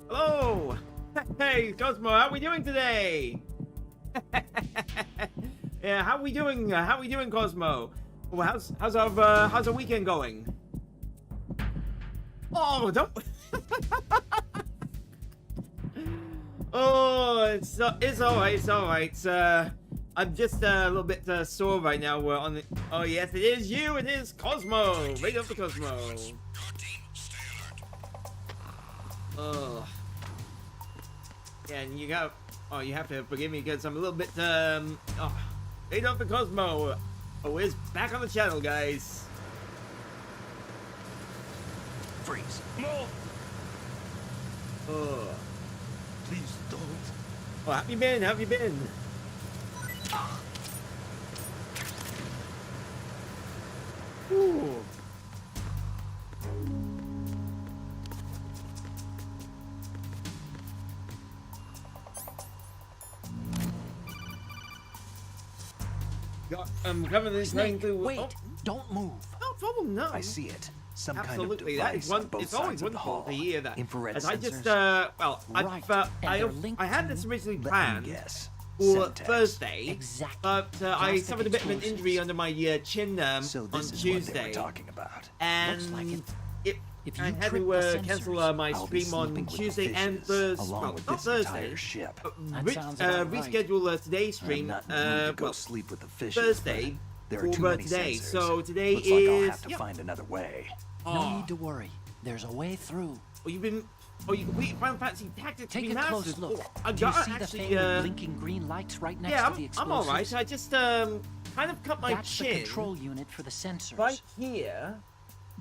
Hello! Hey, Cosmo, how we doing today? Yeah, how we doing? How we doing, Cosmo? Well, how's our weekend going? Oh, don't. Oh, it's all right. It's all right. I'm just a little bit sore right now. We're on the. Oh yes, it is you. It is Cosmo. Right up the Cosmo. Your team, stay alert. Oh. Yeah, and you got. Oh, you have to forgive me because I'm a little bit. Oh, right up the Cosmo. Oh, it's back on the channel, guys. Freeze. No! Oh. Please don't. Oh, how have you been? How have you been? Ooh. I'm coming this Snake, through. wait! Oh, Don't move. no problem, no. I see it. Some Absolutely, kind that of is device on one. both It's always sides of the wonderful hull. to hear that. Infrared As I just, sensors? well, Right, and I they're linked had to- this originally Let me planned guess. for Semtex. Thursday, Exactly. but I Plastic suffered a bit of an explosives. injury under my chin So on this is Tuesday, what they were talking about. and Looks like it. it If I you had trip to the cancel sensors, my I'll be stream on sleeping with the Tuesday and fishes, Thursday. along Well, with not this Thursday. entire ship. That sounds about right. Reschedule today's I'm stream. not in the mood to go Well, sleep with the fishes. Thursday but there are too for many today. sensors. So today Looks like I'll is have to find another way. No need to worry. There's a way through. Oh, you completed Final Fantasy Tactics Take a Remastered. close look. Oh, I Do you got see the actually. thing with blinking green lights right next Yeah, to the I'm explosives? all right. I just kind of cut my That's the chin control unit for the sensors. right here.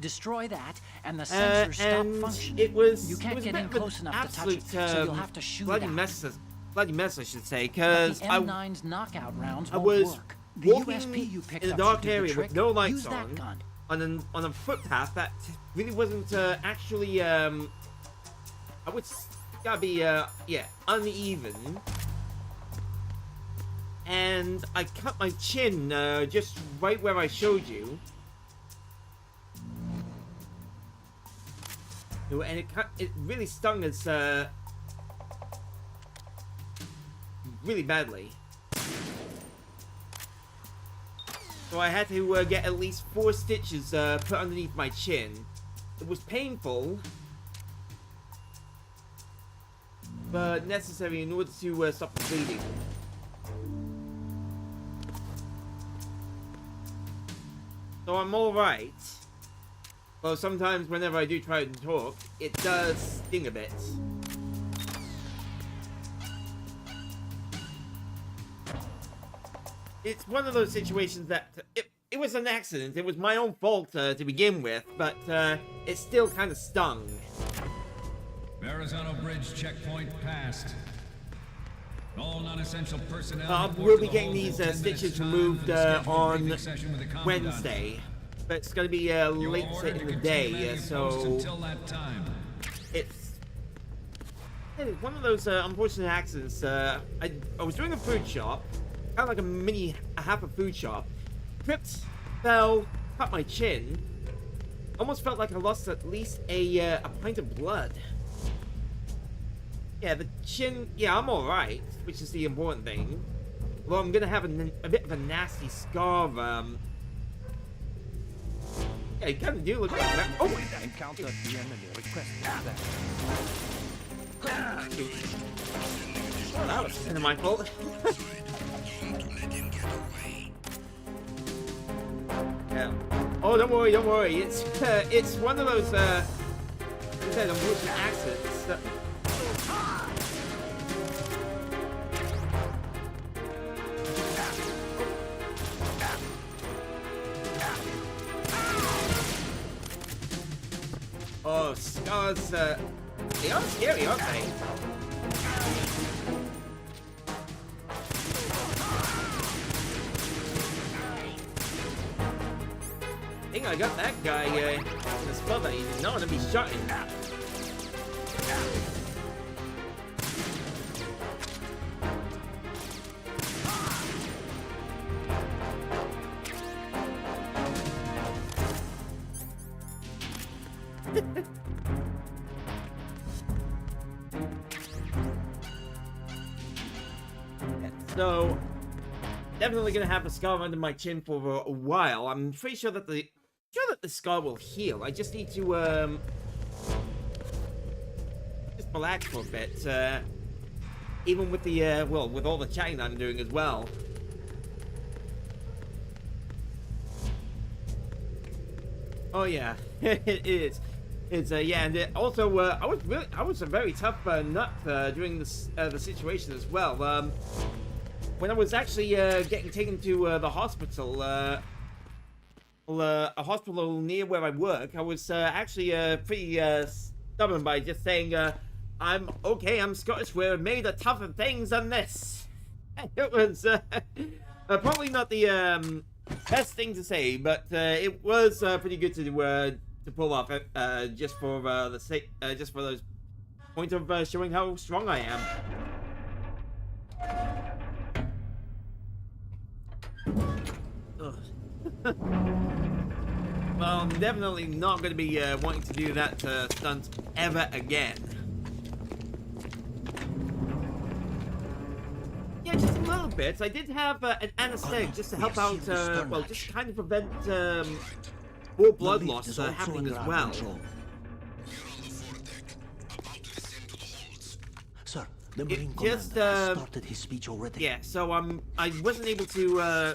Destroy that, and the sensors stop And functioning. it was You can't it was get a in bit of close an enough to touch it, absolute, so you'll have to shoot bloody it out. bloody mess, I should say, But because the I M9's knockout rounds I won't was work. The walking USP you picked in a up dark should do the area trick. with no lights Use that on, gun. on a footpath that really wasn't actually I would gotta be uneven, and I cut my chin just right where I showed you. And it really stung us really badly. So I had to get at least 4 stitches put underneath my chin. It was painful, but necessary in order to stop the bleeding. So I'm alright. Well, sometimes whenever I do try to talk, it does sting a bit. It's one of those situations that it was an accident. It was my own fault to begin with, but it still kind of stung. Verrazano Bridge checkpoint passed. All non-essential personnel. We'll be getting these stitches removed on Wednesday, but it's going to be late in the day, so until that time. it's It's one of those unfortunate accidents. I was doing a food shop, kind of like a half a food shop. Tripped, fell, cut my chin. Almost felt like I lost at least a pint of blood. Yeah, the chin. Yeah, I'm all right, which is the important thing. Well, I'm gonna have a bit of a nasty scar. Yeah, you kind of do look like that. Oh, Encountered the enemy. Request that. well, that was kind of my fault. Yeah. Oh, don't worry. It's one of those unfortunate accidents. That... Oh, scars, they are scary, aren't they? I think I got that guy in a spot that he did not want to be shot in. So, definitely gonna have a scar under my chin for a while. I'm pretty sure that the scar will heal. I just need to just relax for a bit. Even with the well, with all the chatting that I'm doing as well. Oh yeah, it is. It's yeah, and also I was a very tough nut during this the situation as well. When I was actually getting taken to the hospital, a hospital near where I work, I was actually pretty stubborn by just saying, I'm okay, I'm Scottish, we're made of tougher things than this. It was probably not the best thing to say, but it was pretty good to pull off, just for the sake, just for those point of showing how strong I am. Well, I'm definitely not going to be wanting to do that stunt ever again. Yeah, just a little bit. I did have an anesthetic just to help out, well, just kind of prevent more blood loss happening as well. Sir, the Marine just started his speech already. Yeah, so I wasn't able to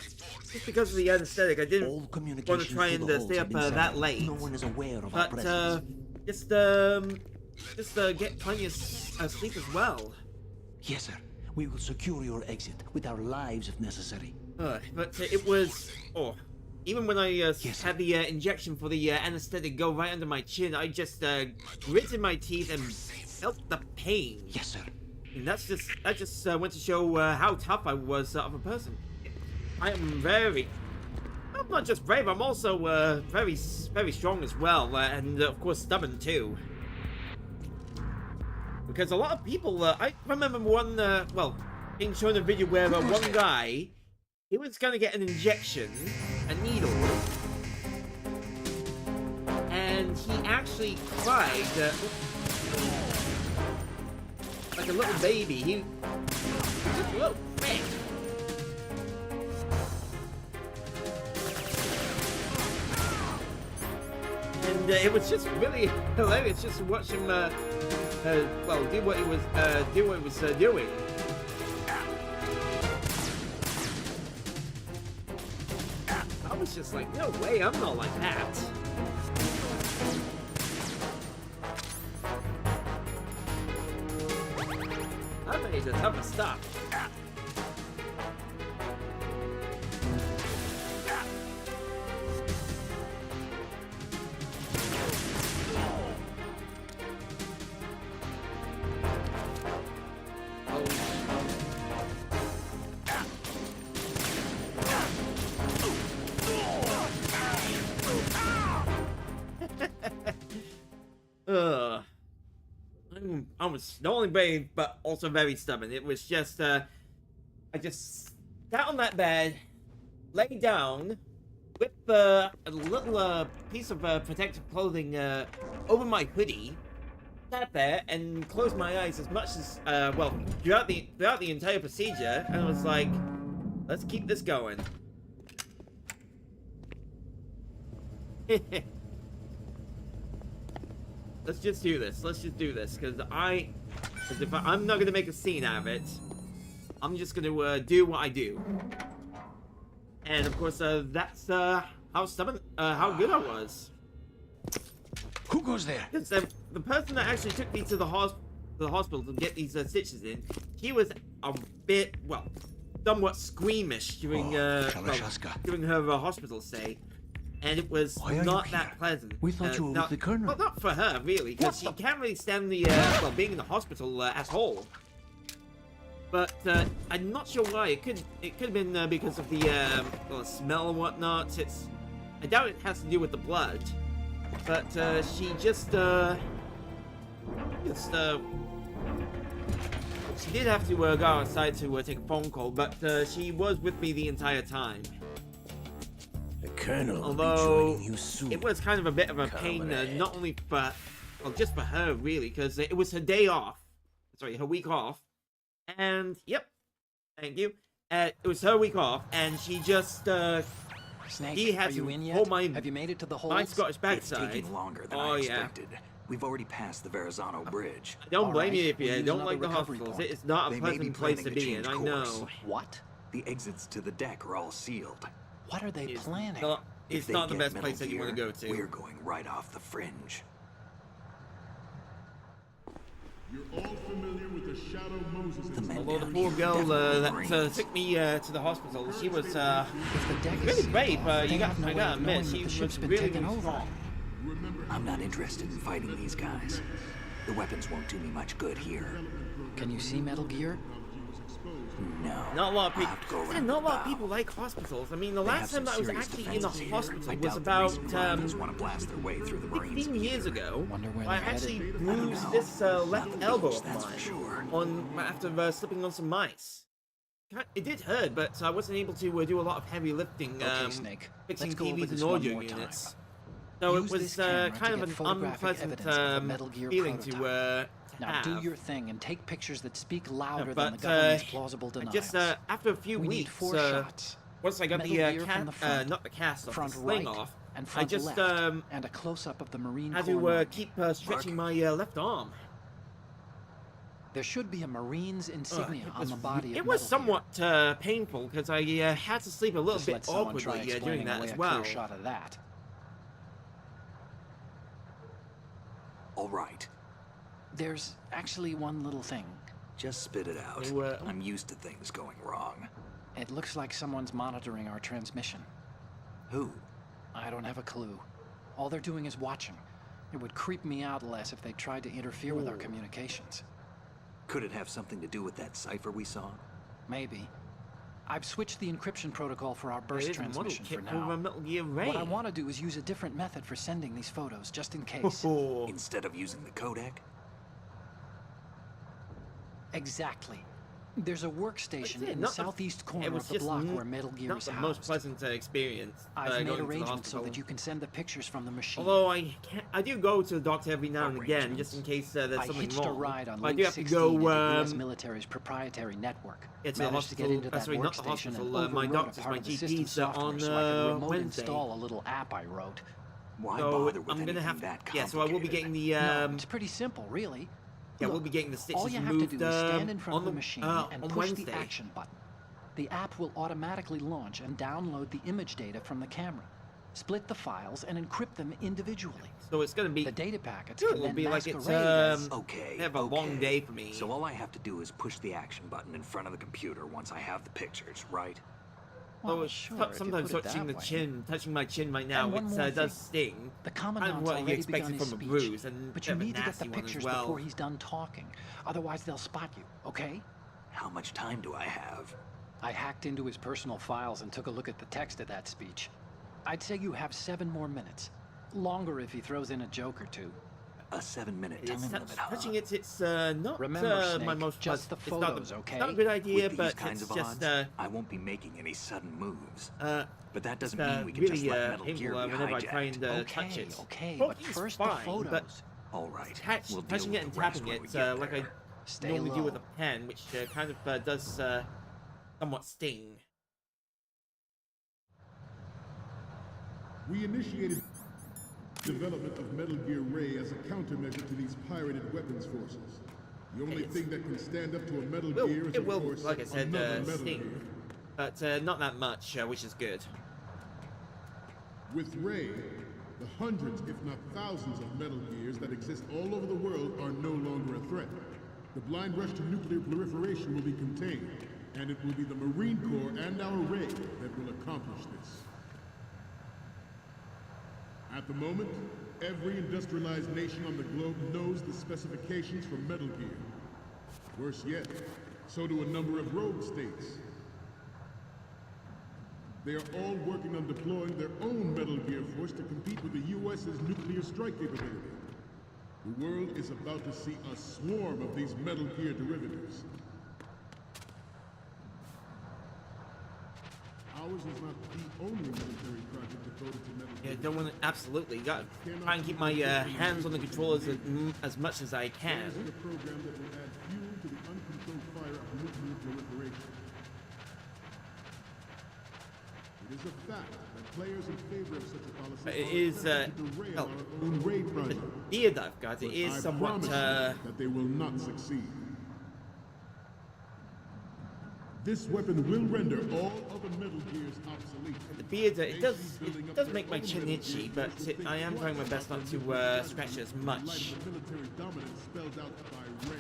just because of the anesthetic. I didn't want to try and stay up that late. No one is aware of but our presence. just get plenty of sleep as well. Yes, sir. We will secure your exit with our lives if necessary. But it was even when I had the injection for the anesthetic go right under my chin, I just gritted my teeth and felt the pain. Yes, sir. And that just went to show how tough I was of a person. I'm not just brave, I'm also very strong as well, and of course stubborn too. Because a lot of people, I remember one, well, being shown a video where one guy, he was gonna get an injection, a needle, and he actually cried like a little baby. He was just a little prick. And it was just really hilarious just to watch him, well, do what he was doing. I was just like, no way, I'm not like that. I made the toughest stuff. was not only brave, but also very stubborn. It was just, I just sat on that bed, lay down, with a little piece of protective clothing over my hoodie, sat there and closed my eyes as much as, well, throughout the entire procedure, and I was like, let's keep this going. Let's just do this. Let's just do this, because if I'm not gonna make a scene out of it, I'm just gonna do what I do. And of course, that's how stubborn, how good I was. Who goes there? Because the person that actually took me to the hospital to get these stitches in, he was a bit, well, somewhat squeamish during during her hospital stay. And it was not that pleasant. We thought you were with the colonel. Well, not for her, really, because she can't really stand the, well, being in the hospital at whole. But, I'm not sure why. It could have been because of the, well, smell and whatnot. I doubt it has to do with the blood. But, she just, she did have to, go outside to, take a phone call, but, she was with me the entire time. The colonel Although, will be joining you soon. it was kind of a bit of a pain, not only for, well, just for her, really, because it was her day off. Sorry, her week off. And, yep, thank you. It was her week off, and she just, Snake, he had are you to in yet? hold my, Have you made it to the my holds? Scottish It's backside. taking longer than I expected. We've already passed the Verrazano Bridge. I don't blame Alright, you if you we'll use don't another like the recovery hospitals. point. It's not a They may be pleasant place to planning to be in, I change course. know. What? The exits to the deck are all sealed. What are they It's planning? not, If it's they not the get best Metal place that you want to Gear, go to. We're going right off the fringe. You're all familiar with the Shadow Moses The men Although the down poor here girl definitely that took me to the hospital, she was If the deck is really sealed brave. off, I they have no way gotta of admit, knowing that she the ship's was been really taken over. strong. I'm not interested in fighting these guys. The weapons won't do me much good here. Can you see Metal Gear? No. Not a lot of I'll people. have to go Yeah, around not a the lot of bow. people like hospitals. I mean, the They last have time that I was some serious actually in a defenses here. hospital I was doubt the about recent Romans want to blast their way through the Marines 15 years either. ago. Wonder where I they're actually headed. bruised this left Nothing elbow goes, of that's for mine sure. after slipping on some mice. It did hurt, but I wasn't able to do a lot of heavy lifting, Okay, Snake. fixing Let's go over TVs this and one audio more time. units. So Use it was this camera kind to of get an photographic unpleasant evidence of the Metal Gear feeling prototype. to Now do have. your thing and take pictures that speak louder than But the government's plausible denials. just after a few we need weeks, 4 shots. once I got Metal the Gear from the front, not the cast off, front the sling right, off, and I front just left, and a close-up of the Marine had Corps to logo. keep stretching my left arm. There should be a Marine's insignia It on was, the body of it was Metal Gear. somewhat painful because I had to sleep a little Just bit let someone try awkwardly explaining during that away as a well. clear shot of that. All right. There's actually one little thing. Just spit it out. So, I'm used to things going wrong. It looks like someone's monitoring our transmission. Who? I don't have a clue. All they're doing is watching. It would creep me out less if they tried to interfere with our communications. Could it have something to do with that cipher we saw? Maybe. I've switched the encryption protocol for our burst There is a model transmission for kit for now. Metal Gear Raiden. What I want to do is use a different method for sending these photos, just in case. Instead of using the codec? Exactly. There's a workstation in the Not the- southeast it corner was of the just block where Metal Gear not is the housed. most pleasant experience. I've going made to the arrangements so hospital. that you can send the pictures from the machine. Although I do go to the doctor every now and again, just in case there's I something hitched wrong. a ride on But I Link do have to 16 go. into US military's proprietary network. It's a Managed to get hospital. into that Sorry, not the workstation and hospital. My overrode a doctor's, part my of the system GP's software on so I could remote Wednesday. install a little app I wrote. Why So bother with I'm gonna anything have that yeah. So I will be complicated? getting the No, it's pretty simple, really. yeah, we'll Look, be getting the stitches all you have removed to do is stand in front on of the machine and on push Wednesday. the action button. The app will automatically launch and download the image data from the camera, split the files, and encrypt them individually. So it's gonna be. The data packets It can will then be like it's masquerade as... Okay, They have a long okay. day for me. So all I have to do is push the action button in front of the computer once I have the pictures, right? Well, it's sure, if you sometimes put it touching that the way. chin, touching my chin right now, And one it more does thing. sting. The Kind of commandant's what you already expected begun his from a speech, bruise, and but you bit of a need to get nasty the one as pictures well. before he's done talking. Otherwise, they'll spot you, okay? How much time do I have? I hacked into his personal files and took a look at the text of that speech. I'd say you have 7 more minutes. Longer if he throws in a joke or two. a 7-minute It's time limit. touching it. It's not Remember, my Snake, most just the it's not photos, okay? It's not a good idea, With these but kinds it's of just odds, I won't be making any sudden moves. But that doesn't it's, mean we can really just let Metal Gear painful be whenever I try hijacked. and touch it. Okay, but Talking's first fine, the photos. but All right, we'll deal touching it with and the rest tapping when we it, get like there. I Stay normally do low. with a pen, which kind of does somewhat sting. We initiated development of Metal Gear Ray as a countermeasure to these pirated weapons forces. The only thing that can stand up to a Metal Gear is, It will, of course, like I said, another Metal sting, Gear. but not that much, which is good. With Ray, the hundreds, if not thousands, of Metal Gears that exist all over the world are no longer a threat. The blind rush to nuclear proliferation will be contained, and it will be the Marine Corps and our Ray that will accomplish this. At the moment, every industrialized nation on the globe knows the specifications for Metal Gear. Worse yet, so do a number of rogue states. They are all working on deploying their own Metal Gear force to compete with the U.S.'s nuclear strike capability. The world is about to see a swarm of these Metal Gear derivatives. Ours is not the only military project devoted to Metal Gear. Yeah, don't want to, absolutely. Got to try and keep my hands on the controllers as much as I can. This is a program that will add fuel to the uncontrolled fire of nuclear proliferation. It is a fact that players in favor of such a policy It is, to derail our own Ray project. The beard that I've got, it But is I somewhat, promise you that they will not succeed. This weapon will render all other Metal Gears obsolete. the beard, it does make my chin itchy, but I am trying my best not to scratch it as much. Military dominance spelled out by Ray.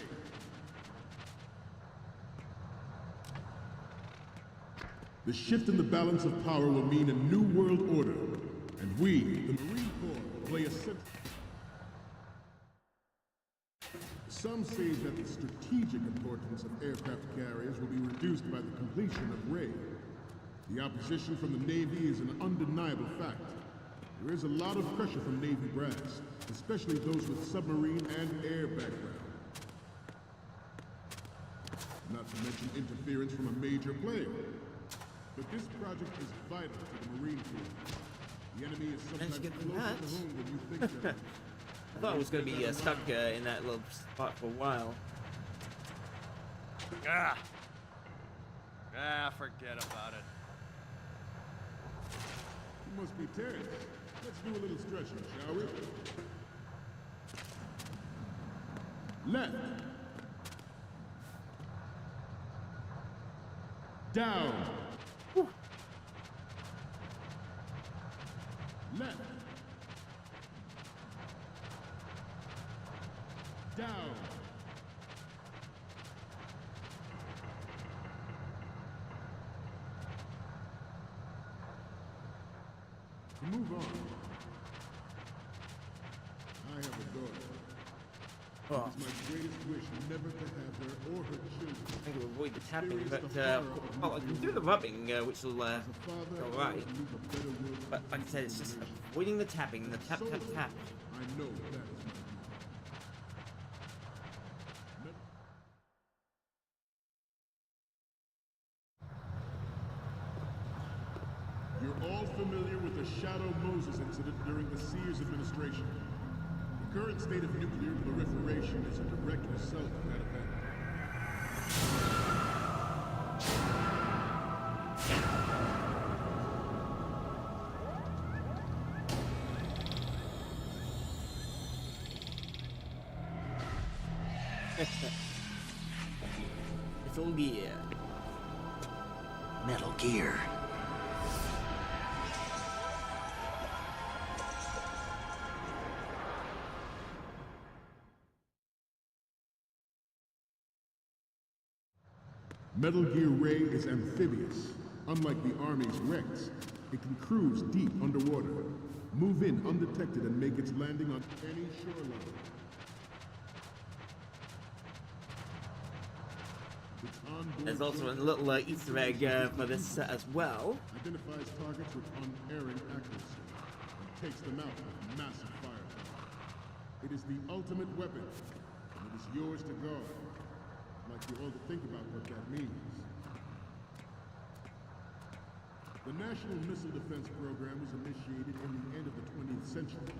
The shift in the balance of power will mean a new world order, and we, the Marine Corps, will play a central. Some say that the strategic importance of aircraft carriers will be reduced by the completion of Ray. The opposition from the Navy is an undeniable fact. There is a lot of pressure from Navy brass, especially those with submarine and air background. Not to mention interference from a major player. But this project is vital to the Marine Corps. The enemy is sometimes closer to home than you think they are. I thought I was going to be stuck in that little spot for a while. Forget about it. You must be Terrence. Let's do a little stretching, shall we? Left. Down. Left. Down. To move on, I have a daughter. Oh. It is my greatest wish never to have her or her children. I think we'll avoid the tapping, but well, I can do the rubbing, which will alright. But like I said, it's just avoiding the tapping, the tap, tap, tap. I know that is my duty. You're all familiar with the Shadow Moses incident during the Sears administration. The current state of nuclear proliferation is a direct result of that event. Metal Gear. Metal Gear. Metal Gear Ray is amphibious. Unlike the Army's Rex, it can cruise deep underwater, move in undetected, and make its landing on any shoreline. There's also a little Easter egg for this as well. Identifies targets with unerring accuracy and takes them out with massive firepower. It is the ultimate weapon, and it is yours to guard. I'd like you all to think about what that means. The National Missile Defense Program was initiated in the end of the 20th century.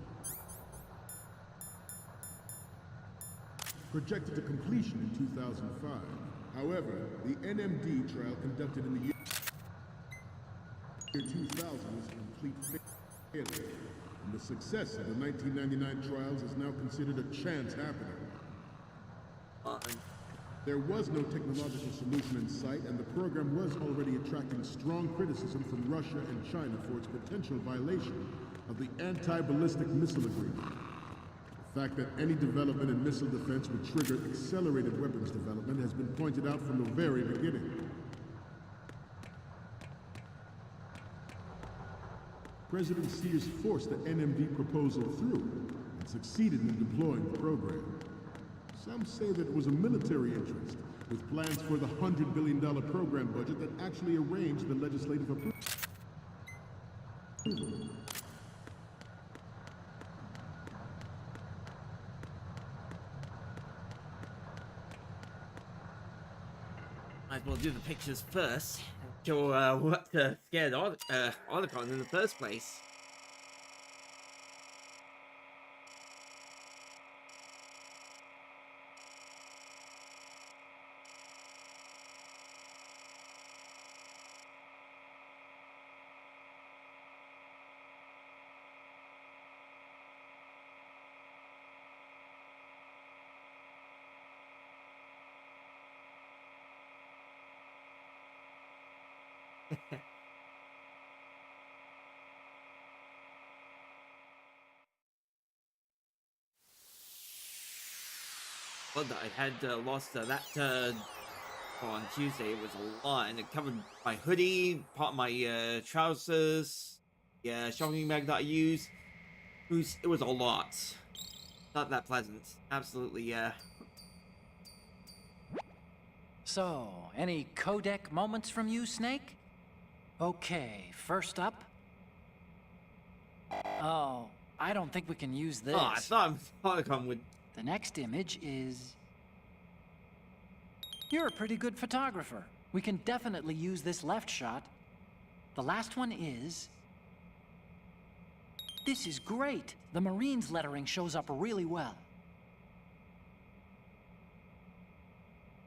Projected to completion in 2005. However, the NMD trial conducted in the year 2000 was a complete failure. And the success of the 1999 trials is now considered a chance happening. There was no technological solution in sight, and the program was already attracting strong criticism from Russia and China for its potential violation of the Anti-Ballistic Missile Agreement. The fact that any development in missile defense would trigger accelerated weapons development has been pointed out from the very beginning. President Sears forced the NMD proposal through and succeeded in deploying the program. Some say that it was a military interest, with plans for the $100 billion program budget that actually arranged the legislative approval. Might as well do the pictures first. Show what scared Otacon in the first place. Well, I had lost that on Tuesday. It was a lot, and it covered my hoodie, part of my trousers, shopping bag that I use. It was a lot. Not that pleasant. Absolutely, yeah. So, any codec moments from you, Snake? Okay, first up. Oh, I don't think we can use this. Oh, I thought Otacon would. The next image is... You're a pretty good photographer. We can definitely use this left shot. The last one is... This is great. The Marines lettering shows up really well.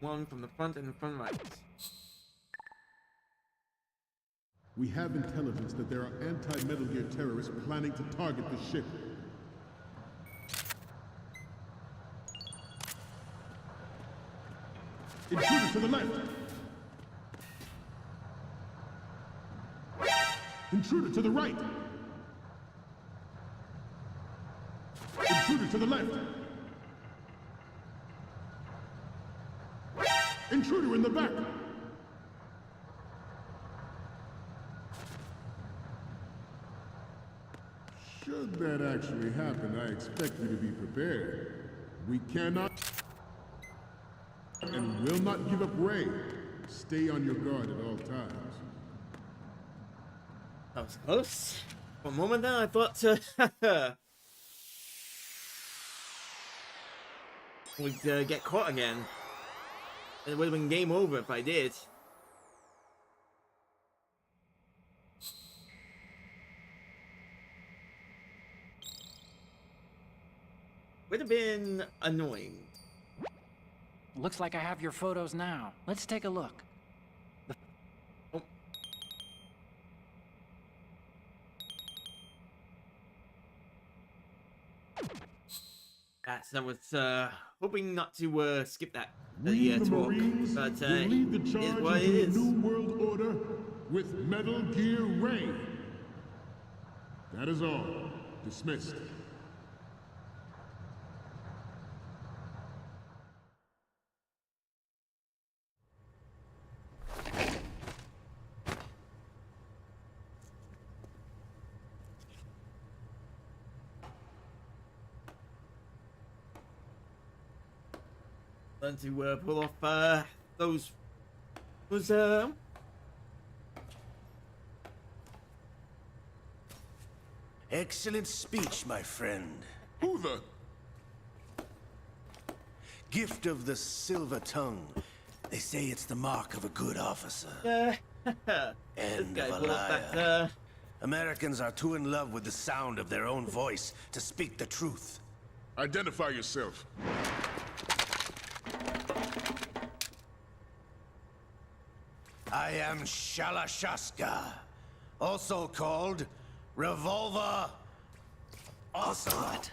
One from the front and the front right. We have intelligence that there are anti-Metal Gear terrorists planning to target the ship. Intruder to the left! Intruder to the right! Intruder to the left! Intruder in the back! Should that actually happen, I expect you to be prepared. We cannot and will not give up Ray. Stay on your guard at all times. That was close. For a moment there, I thought we'd get caught again. It would have been game over if I did. Would have been annoying. Looks like I have your photos now. Let's take a look. Oh. I was hoping not to skip that We, the talk, Marines, but will lead the charge is what it into is. the New World Order with Metal Gear Ray. That is all. Dismissed. Learn to pull off those Excellent speech, my friend. Who the? Gift of the silver tongue. They say it's the mark of a good officer. This End guy of a pulled up that, liar. Americans are too in love with the sound of their own voice to speak the truth. Identify yourself. I am Shalashaska, also called Revolver Ocelot.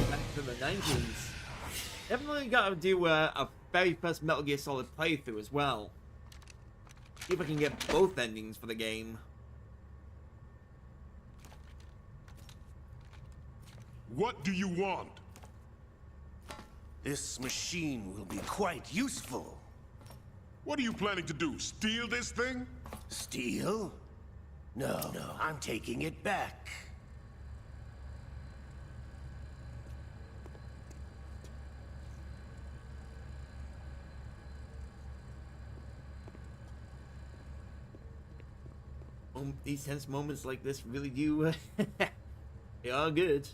back to the 90s. Definitely gotta do a very first Metal Gear Solid playthrough as well. See if I can get both endings for the game. What do you want? This machine will be quite useful. What are you planning to do? Steal this thing? Steal? No, I'm taking it back. These tense moments like this really do, they are good.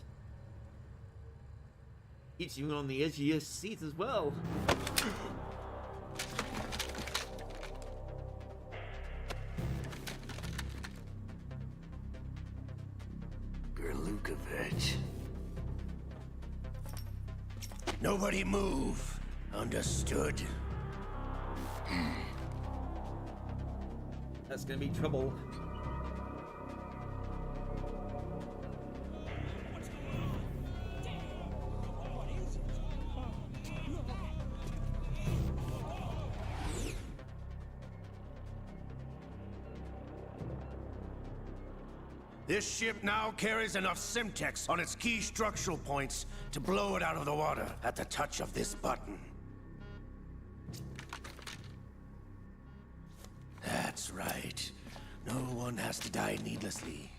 Keeps you on the edge of your seat as well. Gerlukovich. Nobody move. Understood? That's gonna be trouble. This ship now carries enough Simtex on its key structural points to blow it out of the water at the touch of this button. That's right. No one has to die needlessly.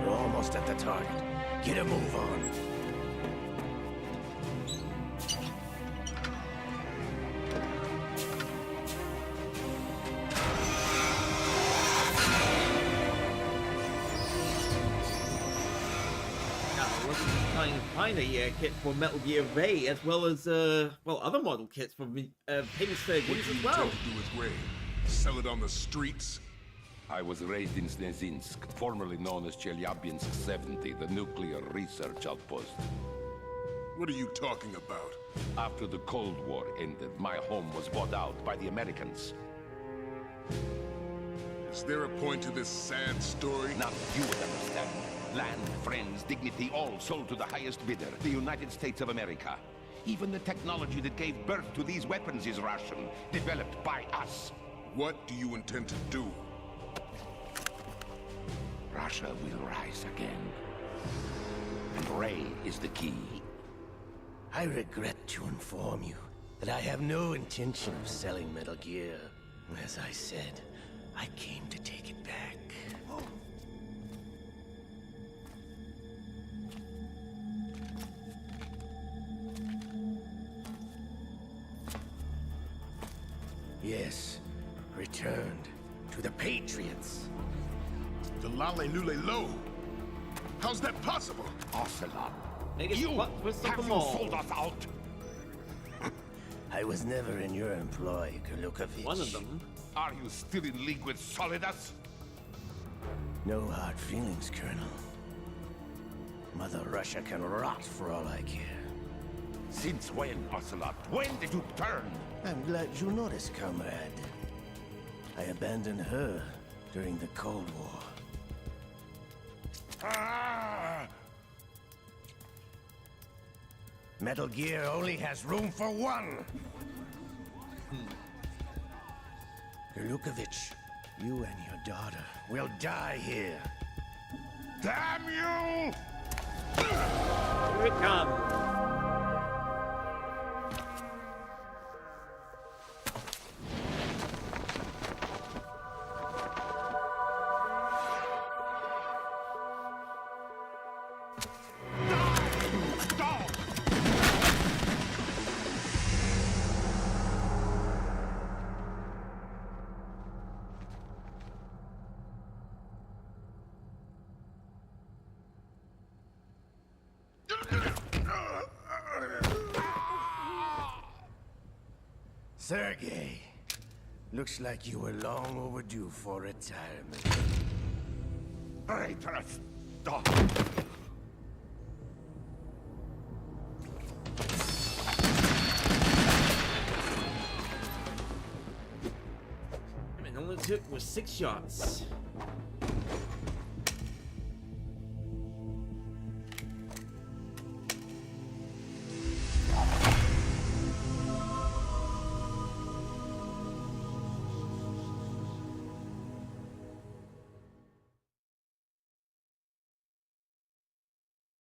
We're almost at the target. Get a move on. Trying to find a kit for Metal Gear Ray, as well as well, other model kits for famous What games do as you well. intend to do with Ray? Sell it on the streets? I was raised in Snezinsk, formerly known as Chelyabinsk 70, the nuclear research outpost. What are you talking about? After the Cold War ended, my home was bought out by the Americans. Is there a point to this sad story? Now you would understand. Land, friends, dignity, all sold to the highest bidder, the United States of America. Even the technology that gave birth to these weapons is Russian, developed by us. What do you intend to do? Russia will rise again. And Ray is the key. I regret to inform you that I have no intention of selling Metal Gear. As I said, I came to take it back. Yes, returned to the Patriots. The Lale Lule Lo? How's that possible? Ocelot, Biggest you plot twist of have them you all. sold us out? I was never in your employ, Gerlukovich. One of them. Are you still in league with Solidus? No hard feelings, Colonel. Mother Russia can rot for all I care. Since when, Ocelot? When did you turn? I'm glad you noticed, comrade. I abandoned her during the Cold War. Ah! Metal Gear only has room for one! Gerlukovich, you and your daughter will die here. Damn you! Here it comes. Sergei, looks like you were long overdue for retirement. Traitor, stop! And all it took was 6 shots.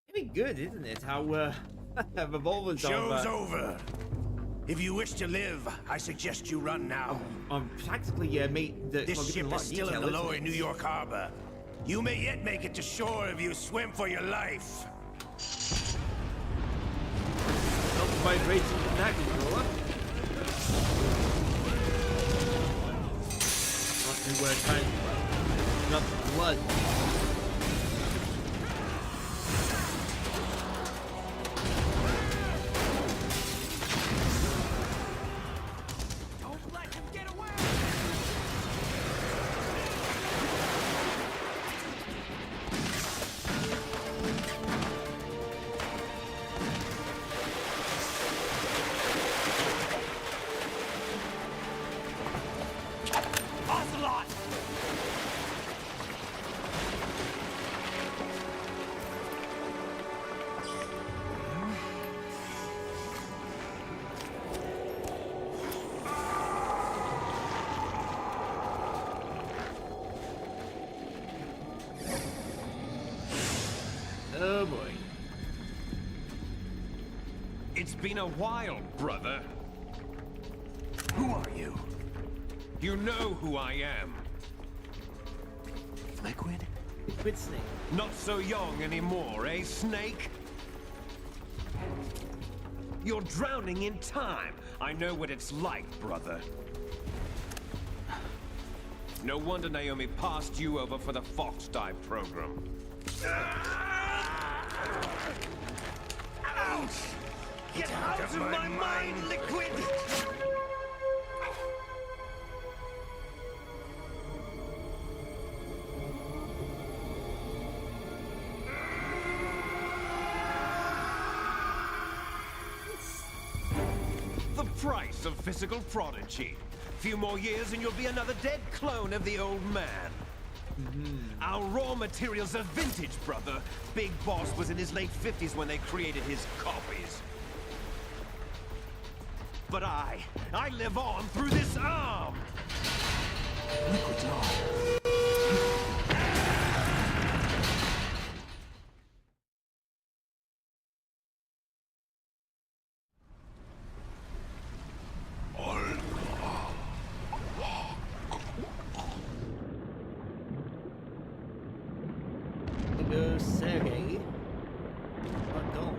Pretty good, isn't it? How Revolver's Show's over. If you wish to live, I suggest you run now. Practically made the. This ship is still in the lower New York harbor. You may yet make it to shore if you swim for your life. Vibrations from that controller. Not where trying not blood. Oh boy. It's been a while, brother. Who are you? You know who I am. Liquid? Liquid Snake. Not so young anymore, eh, Snake? You're drowning in time. I know what it's like, brother. No wonder Naomi passed you over for the Fox Dive program. Ouch! Get out of my mind, Liquid! The price of physical prodigy. Few more years and you'll be another dead clone of the old man. Our raw materials are vintage, brother. Big Boss was in his late 50s when they created his copies. But I live on through this arm! Liquid's on. Go Sergei. Or Dolph.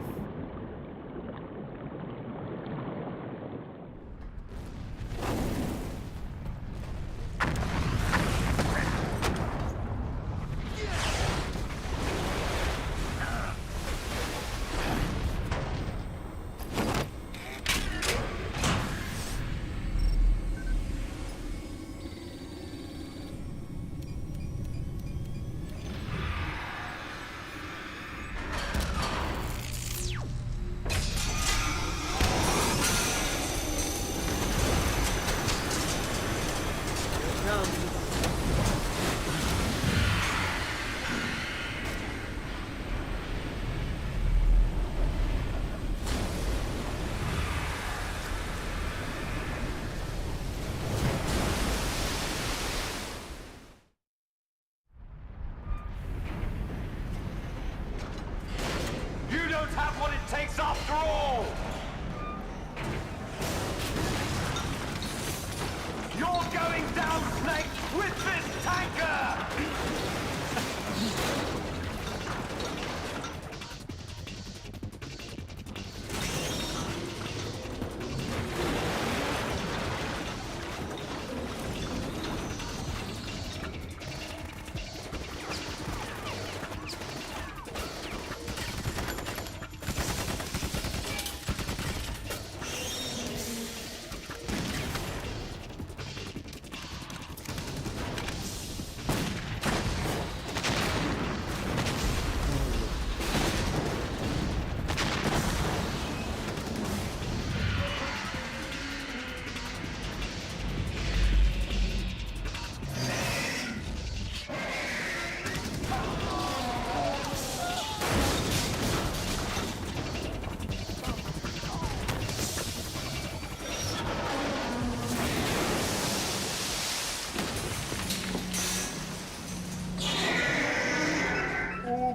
You don't have what it takes after all! You're going down, Snake, with this tanker!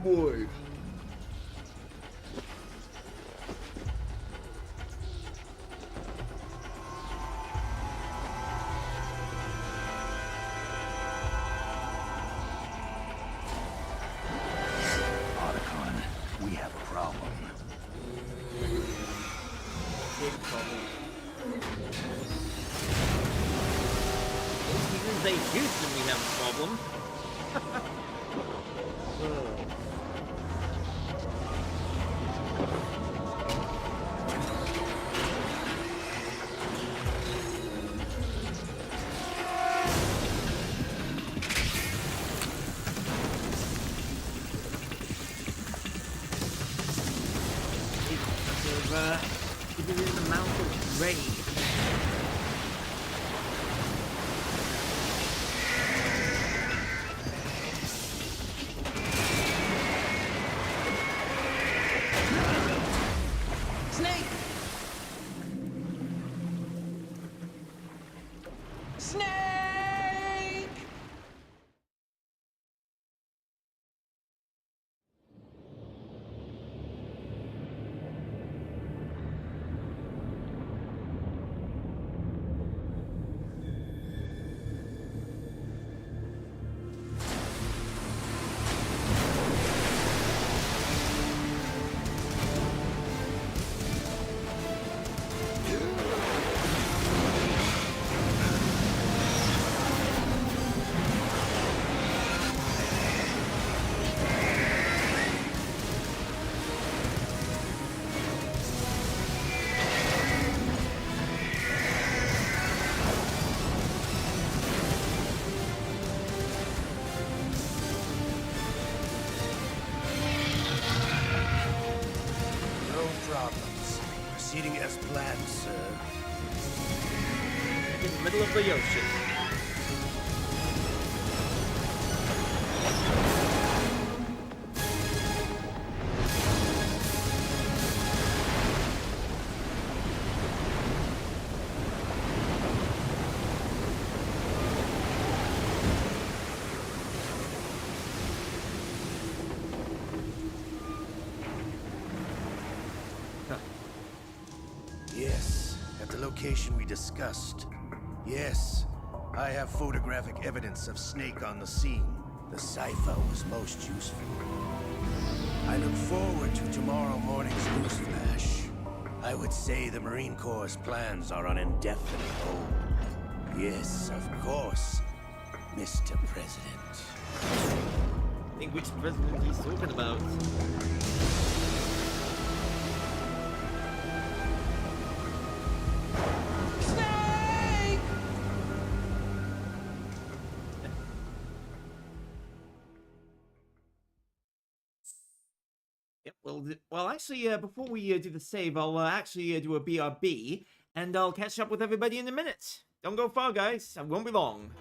boy. Otacon, we have a problem. Big problem. He didn't say Houston, we have a problem. It is in the mouth of rain. Snake! Snake! No problems. Proceeding as planned, sir. In the middle of the ocean. Yes, at the location we discussed. Yes, I have photographic evidence of Snake on the scene. The cipher was most useful. I look forward to tomorrow morning's news flash. I would say the Marine Corps' plans are on indefinite hold. Yes, of course, Mr. President. I think which president he's talking about. Yep, well, actually, before we do the save, I'll actually do a BRB, and I'll catch up with everybody in a minute. Don't go far, guys. I won't be long.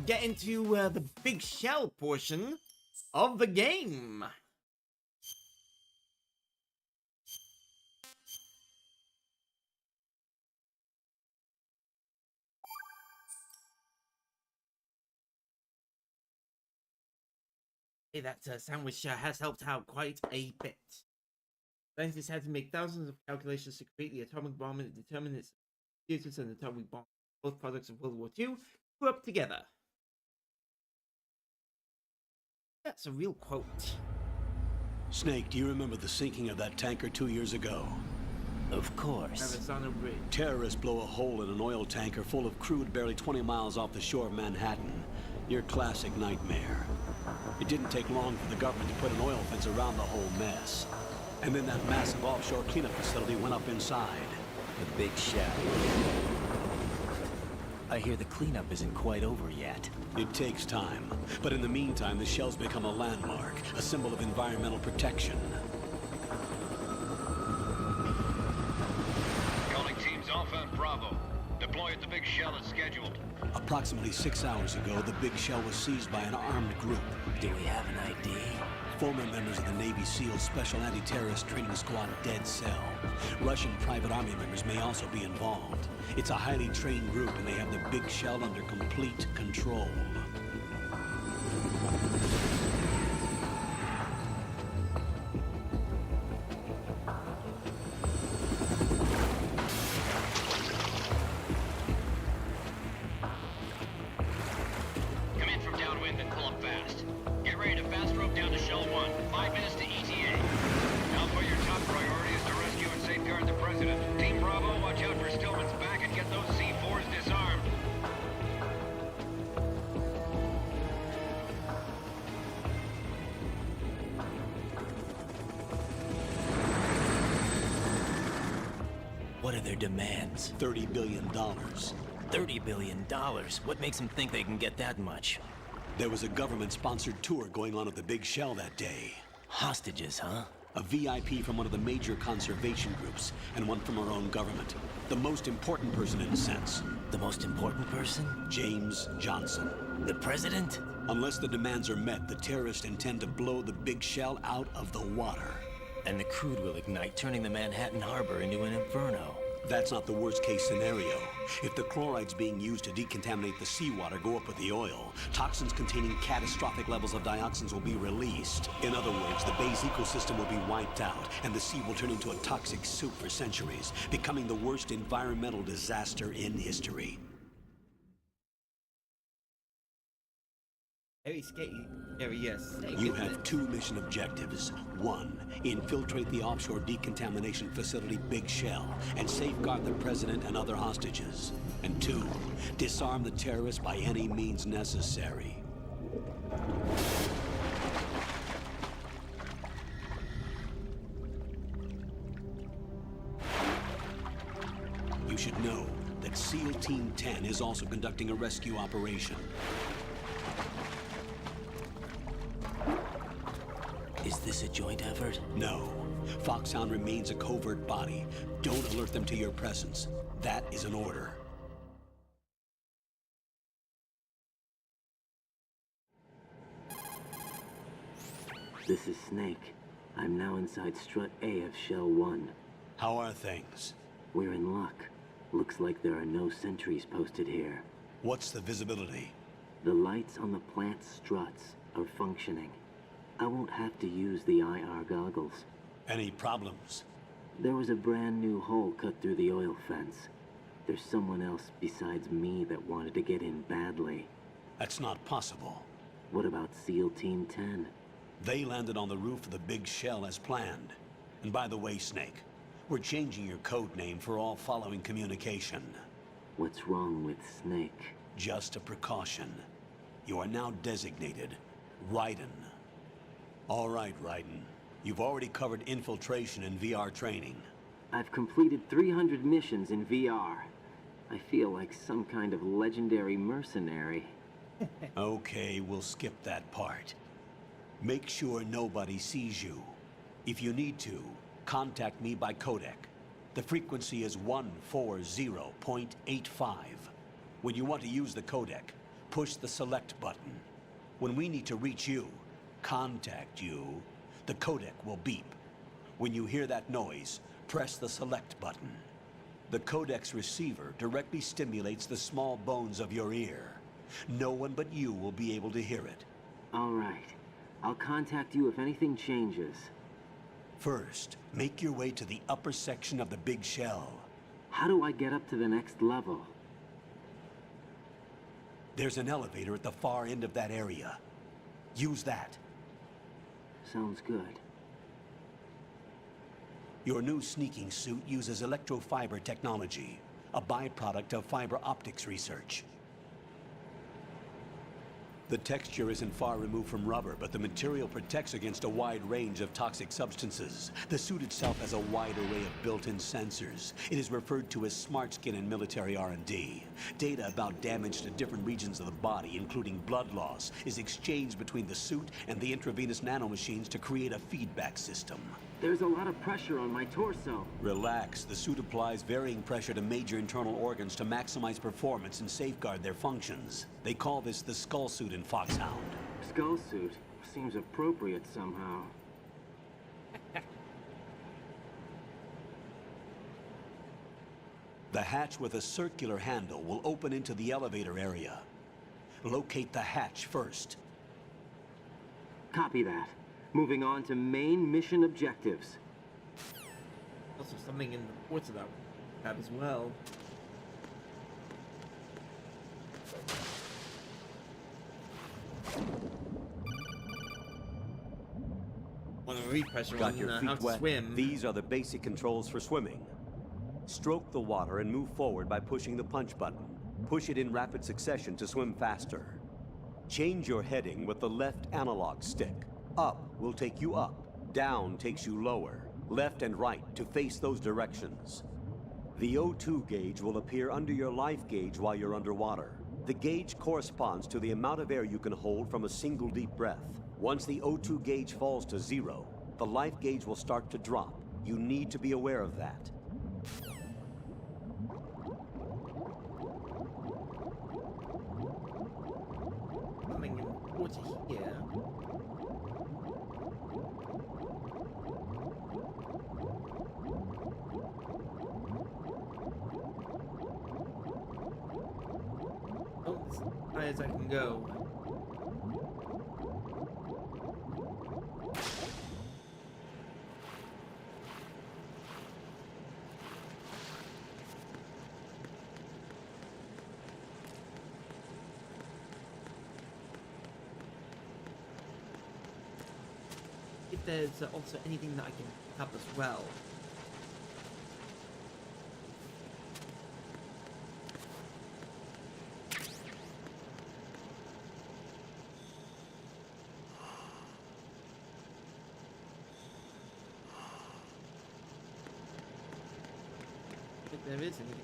get into the big shell portion of the game. Hey, that sandwich has helped out quite a bit. Scientists had to make thousands of calculations to create the atomic bomb and determine its uses and atomic bomb. Both products of World War II grew up together. That's a real quote. Snake, do you remember the sinking of that tanker 2 years ago? Of course. Terrorists blow a hole in an oil tanker full of crude barely 20 miles off the shore of Manhattan. Your classic nightmare. It didn't take long for the government to put an oil fence around the whole mess. And then that massive offshore cleanup facility went up inside. The big shell. I hear the cleanup isn't quite over yet. It takes time. But in the meantime, the shell's become a landmark, a symbol of environmental protection. Calling teams Alpha and Bravo. Deploy at the big shell as scheduled. Approximately 6 hours ago, the big shell was seized by an armed group. Do we have an ID? Former members of the Navy SEAL Special Anti-Terrorist Training Squad Dead Cell. Russian private army members may also be involved. It's a highly trained group and they have the big shell under complete control. Come in from downwind and pull up fast. Get ready to fast rope down to Shell 1. 5 minutes to ETA. Alpha, your top priority is to rescue and safeguard the President. Team Bravo, watch out for Stillman's back and get those C4s disarmed. What are their demands? $30 billion. $30 billion? What makes them think they can get that much? There was a government-sponsored tour going on at the big shell that day. Hostages, huh? A VIP from one of the major conservation groups, and one from our own government. The most important person in a sense. The most important person? James Johnson. The president? Unless the demands are met, the terrorists intend to blow the big shell out of the water. And the crude will ignite, turning the Manhattan Harbor into an inferno. That's not the worst-case scenario. If the chlorides being used to decontaminate the seawater go up with the oil, toxins containing catastrophic levels of dioxins will be released. In other words, the bay's ecosystem will be wiped out, and the sea will turn into a toxic soup for centuries, becoming the worst environmental disaster in history. Very scary. Yes. You have 2 mission objectives. 1, infiltrate the offshore decontamination facility Big Shell and safeguard the president and other hostages. And 2, disarm the terrorists by any means necessary. You should know that SEAL Team 10 is also conducting a rescue operation. Is this a joint effort? No. Foxhound remains a covert body. Don't alert them to your presence. That is an order. This is Snake. I'm now inside Strut A of Shell 1. How are things? We're in luck. Looks like there are no sentries posted here. What's the visibility? The lights on the plant's struts are functioning. I won't have to use the IR goggles. Any problems? There was a brand new hole cut through the oil fence. There's someone else besides me that wanted to get in badly. That's not possible. What about SEAL Team 10? They landed on the roof of the big shell as planned. And by the way, Snake, we're changing your code name for all following communication. What's wrong with Snake? Just a precaution. You are now designated Raiden. All right, Raiden. You've already covered infiltration and VR training. I've completed 300 missions in VR. I feel like some kind of legendary mercenary. Okay, we'll skip that part. Make sure nobody sees you. If you need to, contact me by codec. The frequency is 140.85. When you want to use the codec, push the select button. When we need to reach you, contact you, the codec will beep. When you hear that noise, press the select button. The codec's receiver directly stimulates the small bones of your ear. No one but you will be able to hear it. All right. I'll contact you if anything changes. First, make your way to the upper section of the big shell. How do I get up to the next level? There's an elevator at the far end of that area. Use that. Sounds good. Your new sneaking suit uses electrofiber technology, a byproduct of fiber optics research. The texture isn't far removed from rubber, but the material protects against a wide range of toxic substances. The suit itself has a wide array of built-in sensors. It is referred to as smart skin in military R&D. Data about damage to different regions of the body, including blood loss, is exchanged between the suit and the intravenous nanomachines to create a feedback system. There's a lot of pressure on my torso. Relax. The suit applies varying pressure to major internal organs to maximize performance and safeguard their functions. They call this the skull suit in Foxhound. Skull suit? Seems appropriate somehow. The hatch with a circular handle will open into the elevator area. Locate the hatch first. Copy that. Moving on to main mission objectives. Also something in the reports of that tab as well. On a repressure Got on your how feet to wet? swim. These are the basic controls for swimming. Stroke the water and move forward by pushing the punch button. Push it in rapid succession to swim faster. Change your heading with the left analog stick. Up will take you up. Down takes you lower. Left and right to face those directions. The O2 gauge will appear under your life gauge while you're underwater. The gauge corresponds to the amount of air you can hold from a single deep breath. Once the O2 gauge falls to 0, the life gauge will start to drop. You need to be aware of that. Something in the water here. Oh, as high as I can go. If there's also anything that I can pick up as well. If there is anything.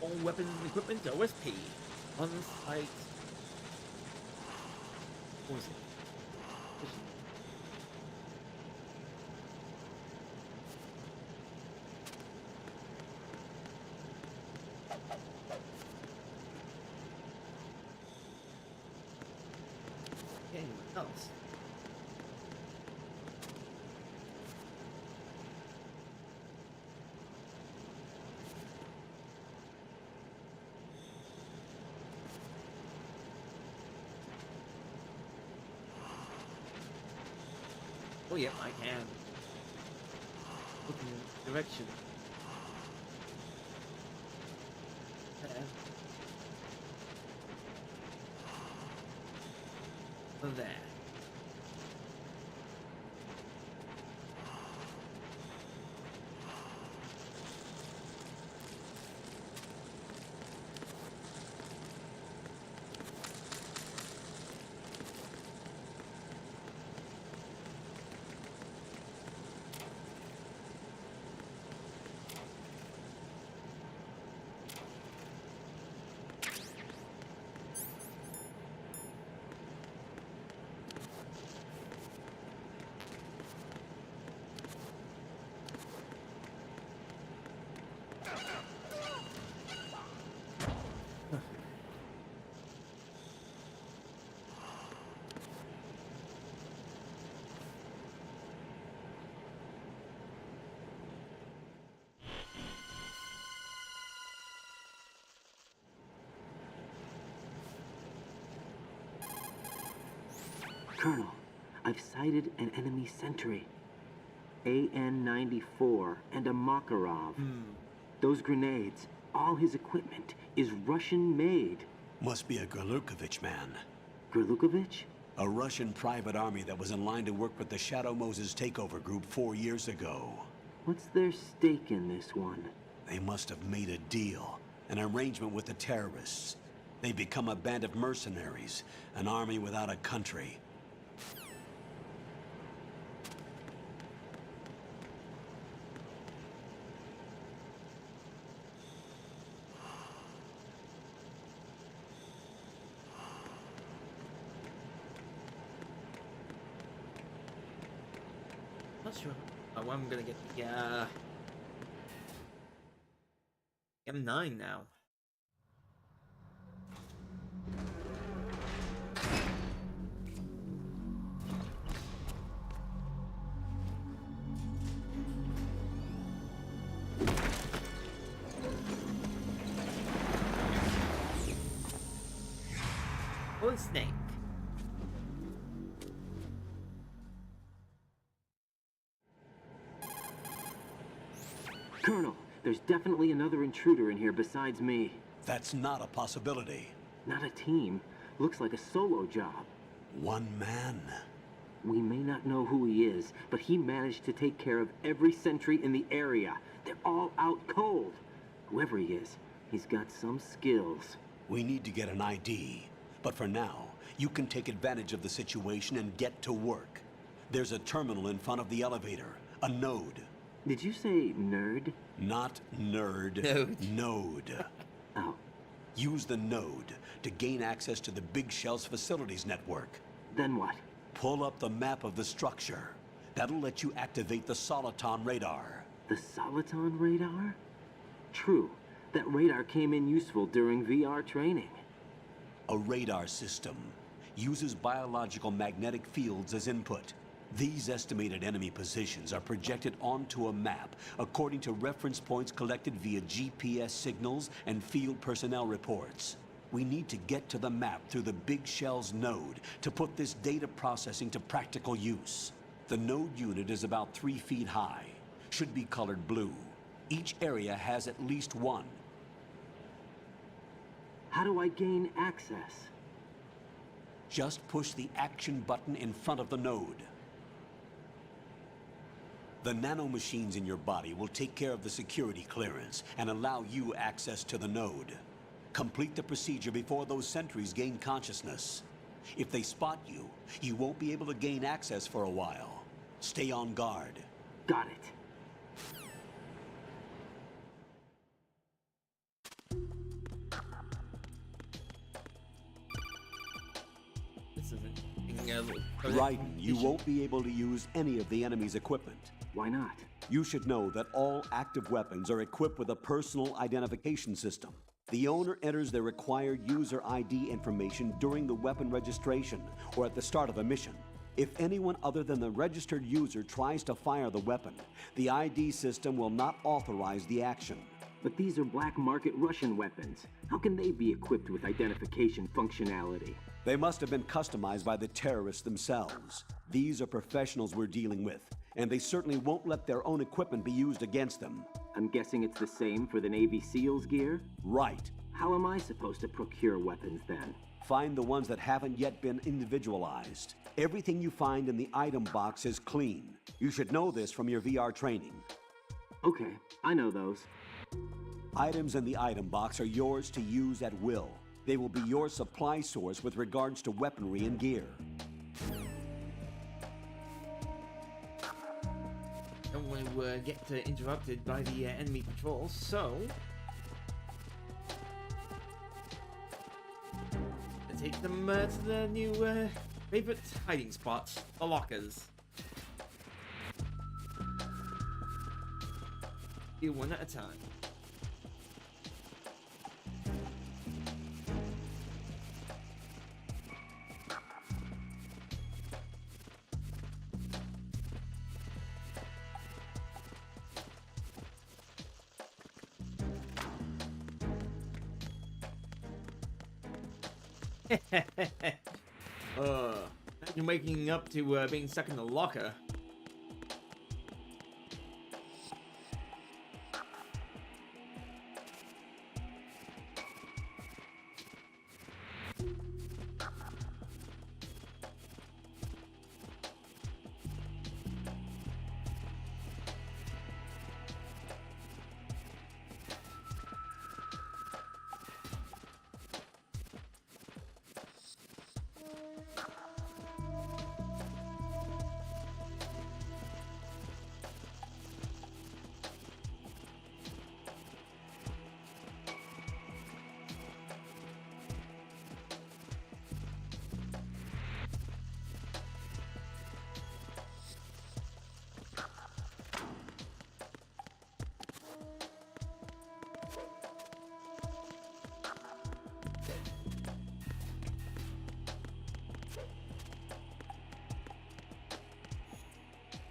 All weapons and equipment OSP on site. What was it? Anyone else? Oh yeah, I can. Look in the direction. There. There. Colonel, I've sighted an enemy sentry. AN-94 and a Makarov. Those grenades, all his equipment, is Russian-made. Must be a Gerlukovich man. Gerlukovich? A Russian private army that was in line to work with the Shadow Moses takeover group 4 years ago. What's their stake in this one? They must have made a deal, an arrangement with the terrorists. They become a band of mercenaries, an army without a country. Not sure. Oh, I'm gonna get the M9 now. Solid Snake. Colonel, there's definitely another intruder in here besides me. That's not a possibility. Not a team. Looks like a solo job. One man. We may not know who he is, but he managed to take care of every sentry in the area. They're all out cold. Whoever he is, he's got some skills. We need to get an ID. But for now, you can take advantage of the situation and get to work. There's a terminal in front of the elevator. A node. Did you say nerd? Not nerd. Node. Oh. Use the node to gain access to the Big Shell's facilities network. Then what? Pull up the map of the structure. That'll let you activate the Soliton radar. The Soliton radar? True. That radar came in useful during VR training. A radar system uses biological magnetic fields as input. These estimated enemy positions are projected onto a map according to reference points collected via GPS signals and field personnel reports. We need to get to the map through the Big Shell's node to put this data processing to practical use. The node unit is about 3 feet high, should be colored blue. Each area has at least one. How do I gain access? Just push the action button in front of the node. The nanomachines in your body will take care of the security clearance and allow you access to the node. Complete the procedure before those sentries gain consciousness. If they spot you, you won't be able to gain access for a while. Stay on guard. Got it. This isn't... Raiden, you won't be able to use any of the enemy's equipment. Why not? You should know that all active weapons are equipped with a personal identification system. The owner enters their required user ID information during the weapon registration or at the start of a mission. If anyone other than the registered user tries to fire the weapon, the ID system will not authorize the action. But these are black market Russian weapons. How can they be equipped with identification functionality? They must have been customized by the terrorists themselves. These are professionals we're dealing with, and they certainly won't let their own equipment be used against them. I'm guessing it's the same for the Navy SEALs gear? Right. How am I supposed to procure weapons then? Find the ones that haven't yet been individualized. Everything you find in the item box is clean. You should know this from your VR training. Okay, I know those. Items in the item box are yours to use at will. They will be your supply source with regards to weaponry and gear. Don't want to get interrupted by the enemy patrol, so... let's take them to the new favorite hiding spots, the lockers. Do one at a time. You're waking up to being stuck in the locker.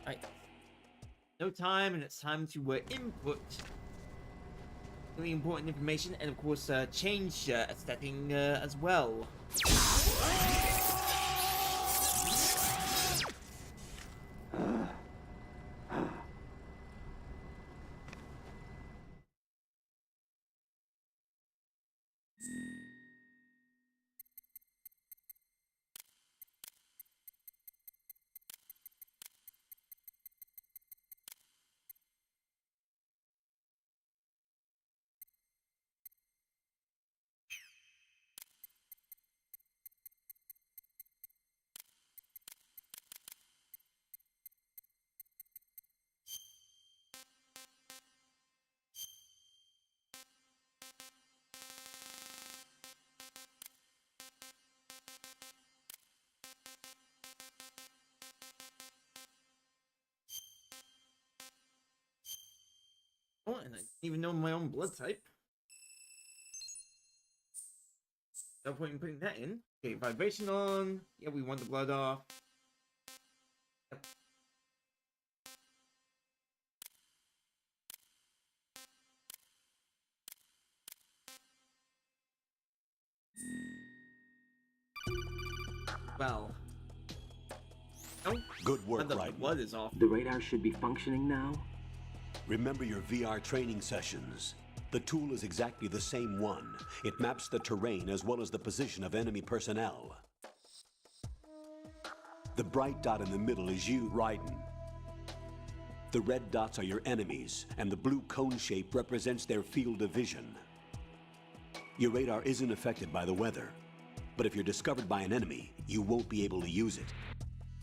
Right. No time, and it's time to input really important information, and of course change a setting as well. Oh, and I didn't even know my own blood type. No point in putting that in. Okay, vibration on. Yeah, we want the blood off. Yep. Well. Oh, good work, the Raiden. blood is off. The radar should be functioning now. Remember your VR training sessions. The tool is exactly the same one. It maps the terrain as well as the position of enemy personnel. The bright dot in the middle is you, Raiden. The red dots are your enemies, and the blue cone shape represents their field of vision. Your radar isn't affected by the weather, but if you're discovered by an enemy, you won't be able to use it.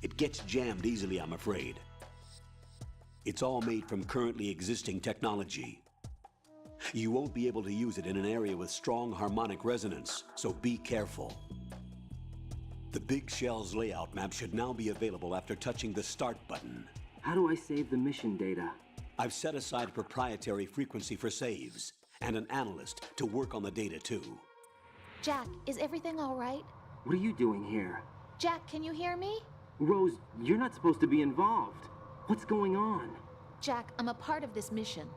It gets jammed easily, I'm afraid. It's all made from currently existing technology. You won't be able to use it in an area with strong harmonic resonance, so be careful. The Big Shell's layout map should now be available after touching the Start button. How do I save the mission data? I've set aside a proprietary frequency for saves, and an analyst to work on the data too. Jack, is everything all right? What are you doing here? Jack, can you hear me? Rose, you're not supposed to be involved. What's going on? Jack, I'm a part of this mission.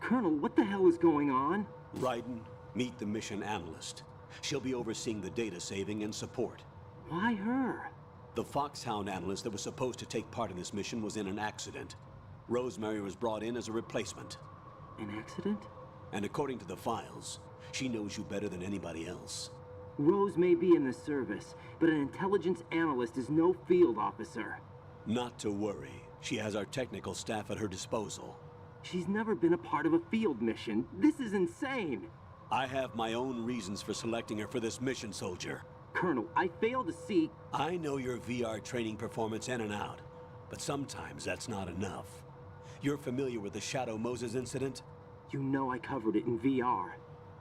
Colonel, what the hell is going on? Raiden, meet the mission analyst. She'll be overseeing the data saving and support. Why her? The Foxhound analyst that was supposed to take part in this mission was in an accident. Rosemary was brought in as a replacement. An accident? And according to the files, she knows you better than anybody else. Rose may be in the service, but an intelligence analyst is no field officer. Not to worry. She has our technical staff at her disposal. She's never been a part of a field mission. This is insane. I have my own reasons for selecting her for this mission, soldier. Colonel, I fail to see... I know your VR training performance in and out, but sometimes that's not enough. You're familiar with the Shadow Moses incident? You know I covered it in VR.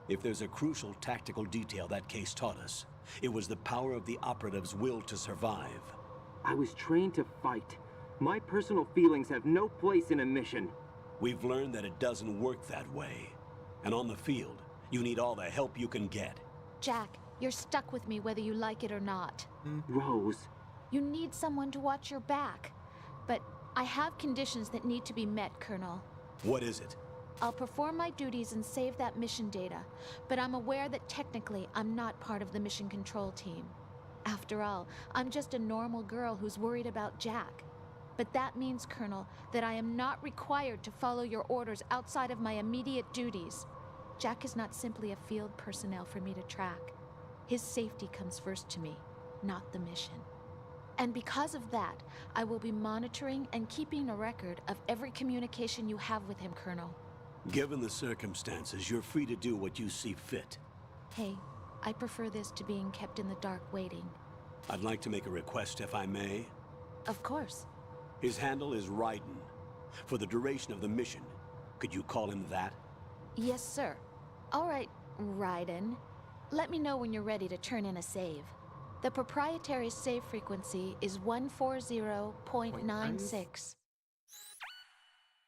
If there's a crucial tactical detail that case taught us, it was the power of the operative's will to survive. I was trained to fight. My personal feelings have no place in a mission. We've learned that it doesn't work that way. And on the field, you need all the help you can get. Jack, you're stuck with me whether you like it or not. Rose. You need someone to watch your back. But I have conditions that need to be met, Colonel. What is it? I'll perform my duties and save that mission data, but I'm aware that technically I'm not part of the mission control team. After all, I'm just a normal girl who's worried about Jack. But that means, Colonel, that I am not required to follow your orders outside of my immediate duties. Jack is not simply a field personnel for me to track. His safety comes first to me, not the mission. And because of that, I will be monitoring and keeping a record of every communication you have with him, Colonel. Given the circumstances, you're free to do what you see fit. Hey, I prefer this to being kept in the dark waiting. I'd like to make a request, if I may. Of course. His handle is Raiden. For the duration of the mission, could you call him that? Yes, sir. All right, Raiden. Let me know when you're ready to turn in a save. The proprietary save frequency is 140.96.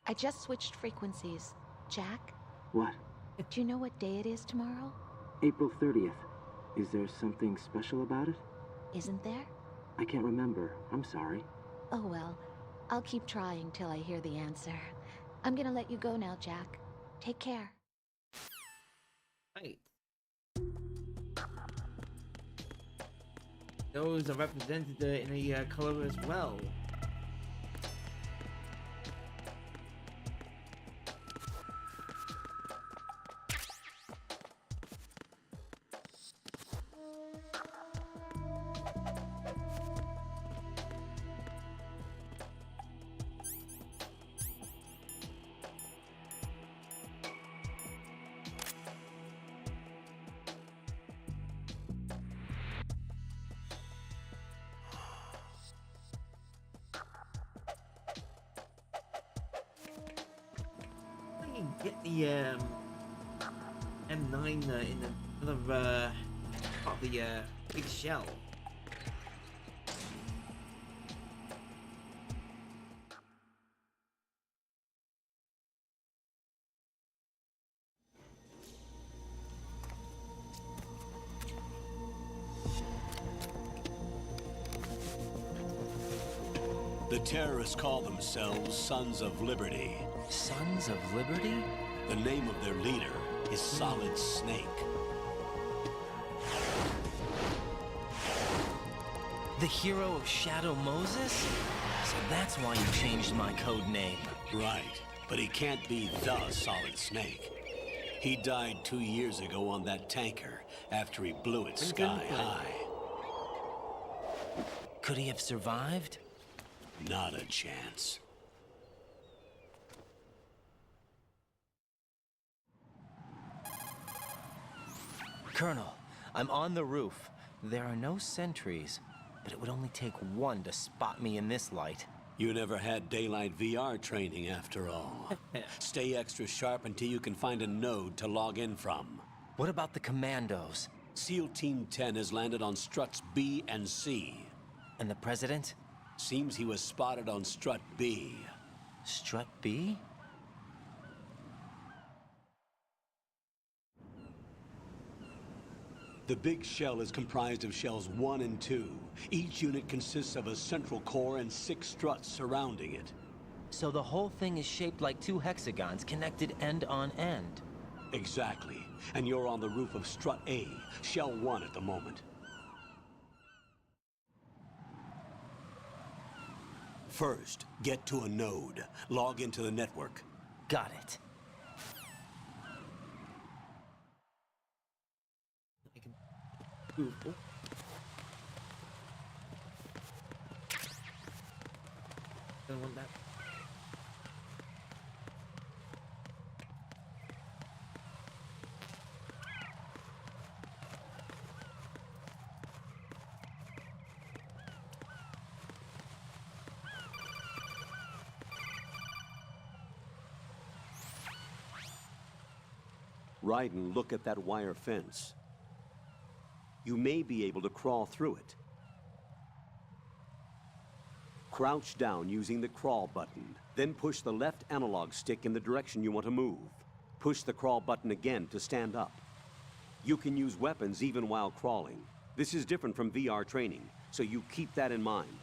I just switched frequencies. Jack? What? Do you know what day it is tomorrow? April 30th. Is there something special about it? Isn't there? I can't remember. I'm sorry. Oh well. I'll keep trying till I hear the answer. I'm gonna let you go now, Jack. Take care. Right. Those are represented in a color as well. Get the M9 in the part of the big shell. The terrorists call themselves Sons of Liberty. Sons of Liberty? The name of their leader is Solid Snake. The hero of Shadow Moses? So that's why you changed my code name. Right, but he can't be the Solid Snake. He died 2 years ago on that tanker after he blew it sky high. Could he have survived? Not a chance. Colonel, I'm on the roof. There are no sentries, but it would only take one to spot me in this light. You never had daylight VR training after all. Stay extra sharp until you can find a node to log in from. What about the commandos? SEAL Team 10 has landed on struts B and C. And the President? Seems he was spotted on strut B. Strut B? The big shell is comprised of shells 1 and 2. Each unit consists of a central core and 6 struts surrounding it. So the whole thing is shaped like 2 hexagons connected end on end. Exactly. And you're on the roof of strut A, shell 1 at the moment. First, get to a node. Log into the network. Got it. Google. Don't want that. Raiden, look at that wire fence. You may be able to crawl through it. Crouch down using the crawl button, then push the left analog stick in the direction you want to move. Push the crawl button again to stand up. You can use weapons even while crawling. This is different from VR training, so you keep that in mind.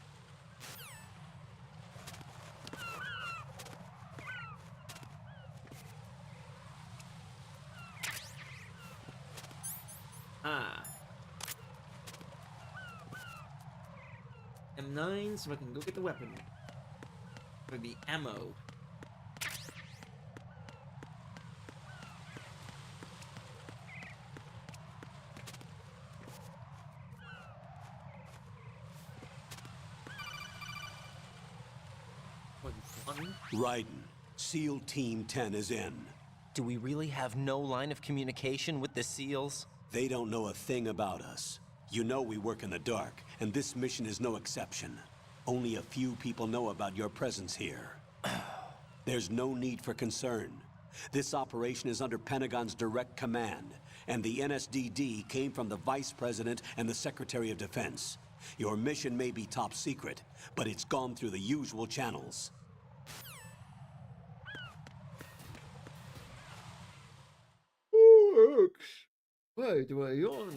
M9 so I can go get the weapon. For the ammo. Raiden, SEAL Team 10 is in. Do we really have no line of communication with the SEALs? They don't know a thing about us. You know we work in the dark, and this mission is no exception. Only a few people know about your presence here. There's no need for concern. This operation is under Pentagon's direct command, and the NSDD came from the Vice President and the Secretary of Defense. Your mission may be top secret, but it's gone through the usual channels. Why do I yawn?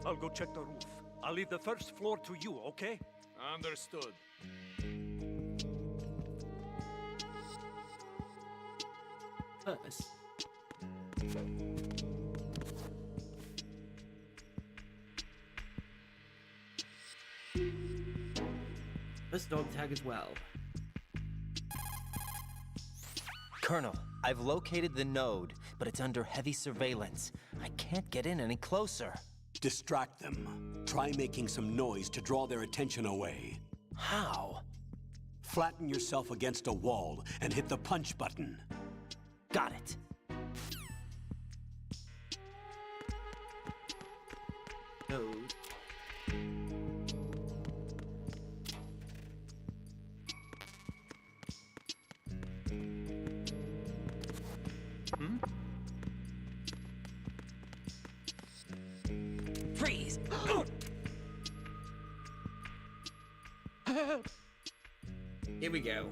I'll go check the roof. I'll leave the first floor to you, okay? Understood. Nice. Let's dog tag as well. Colonel, I've located the node, but it's under heavy surveillance. I can't get in any closer. Distract them. Try making some noise to draw their attention away. How? Flatten yourself against a wall and hit the punch button. Got it. Node. Freeze! Here we go.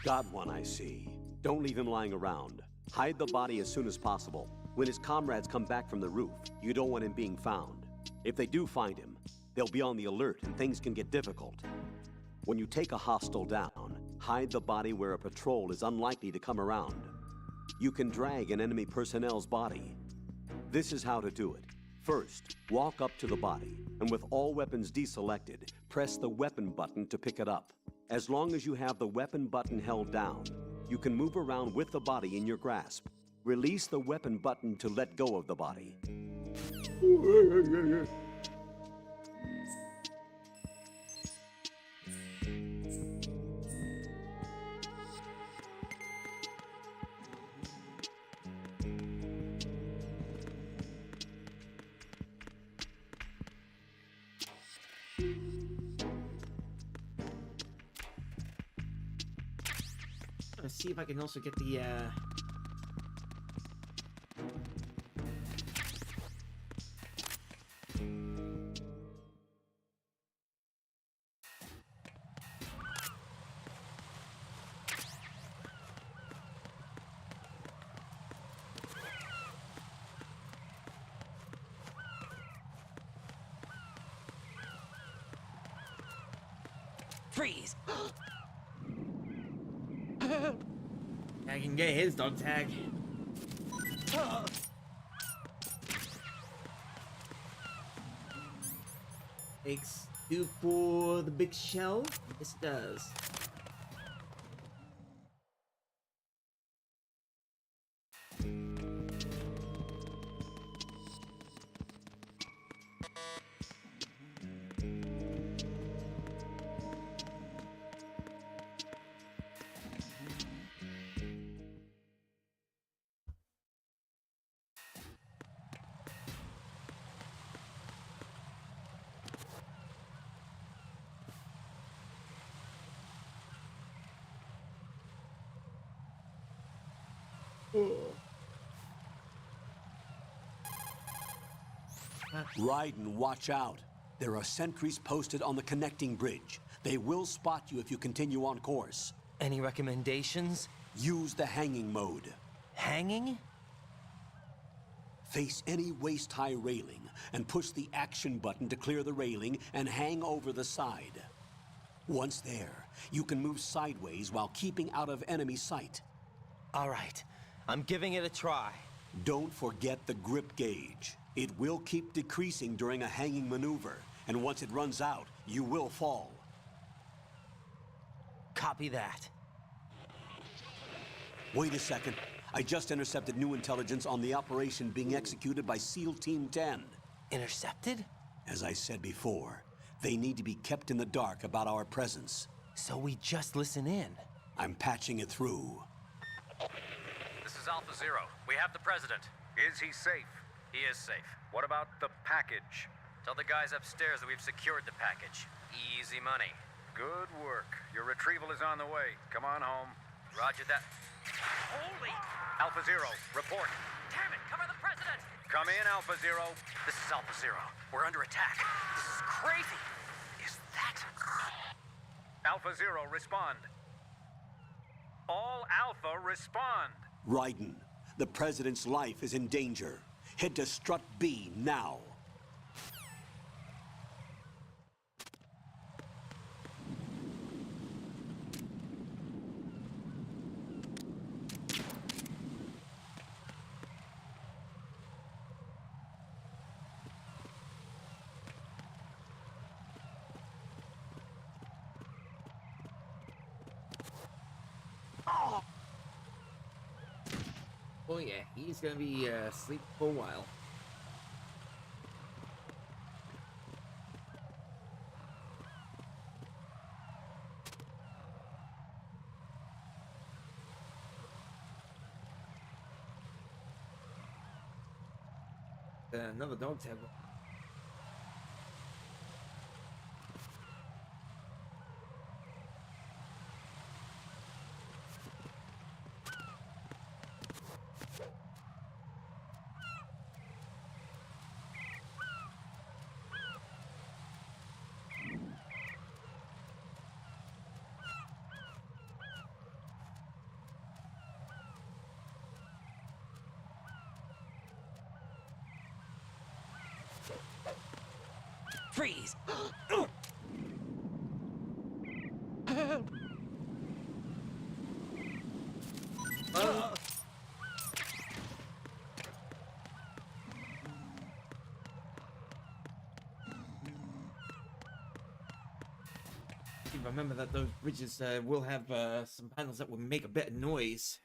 Got one, I see. Don't leave him lying around. Hide the body as soon as possible. When his comrades come back from the roof, you don't want him being found. If they do find him, they'll be on the alert and things can get difficult. When you take a hostile down, hide the body where a patrol is unlikely to come around. You can drag an enemy personnel's body. This is how to do it. First, walk up to the body, and with all weapons deselected, press the weapon button to pick it up. As long as you have the weapon button held down, you can move around with the body in your grasp. Release the weapon button to let go of the body. Let's see if I can also get the Freeze! I can get his dog tag. Takes two for the big shell. Yes, it does. Raiden, watch out. There are sentries posted on the connecting bridge. They will spot you if you continue on course. Any recommendations? Use the hanging mode. Hanging? Face any waist-high railing and push the action button to clear the railing and hang over the side. Once there, you can move sideways while keeping out of enemy sight. All right, I'm giving it a try. Don't forget the grip gauge. It will keep decreasing during a hanging maneuver, and once it runs out, you will fall. Copy that. Wait a second. I just intercepted new intelligence on the operation being executed by SEAL Team 10. Intercepted? As I said before, they need to be kept in the dark about our presence. So we just listen in. I'm patching it through. This is Alpha Zero. We have the president. Is he safe? He is safe. What about the package? Tell the guys upstairs that we've secured the package. Easy money. Good work. Your retrieval is on the way. Come on home. Roger that. Holy! Alpha Zero, report. Damn it, cover the president! Come in, Alpha Zero. This is Alpha Zero. We're under attack. This is crazy. Is that... Alpha Zero, respond. All Alpha, respond. Raiden, the President's life is in danger. Head to Strut B now. Oh yeah, he's gonna be asleep for a while. Another dog tag. Freeze! Remember that those bridges will have some panels that will make a bit of noise.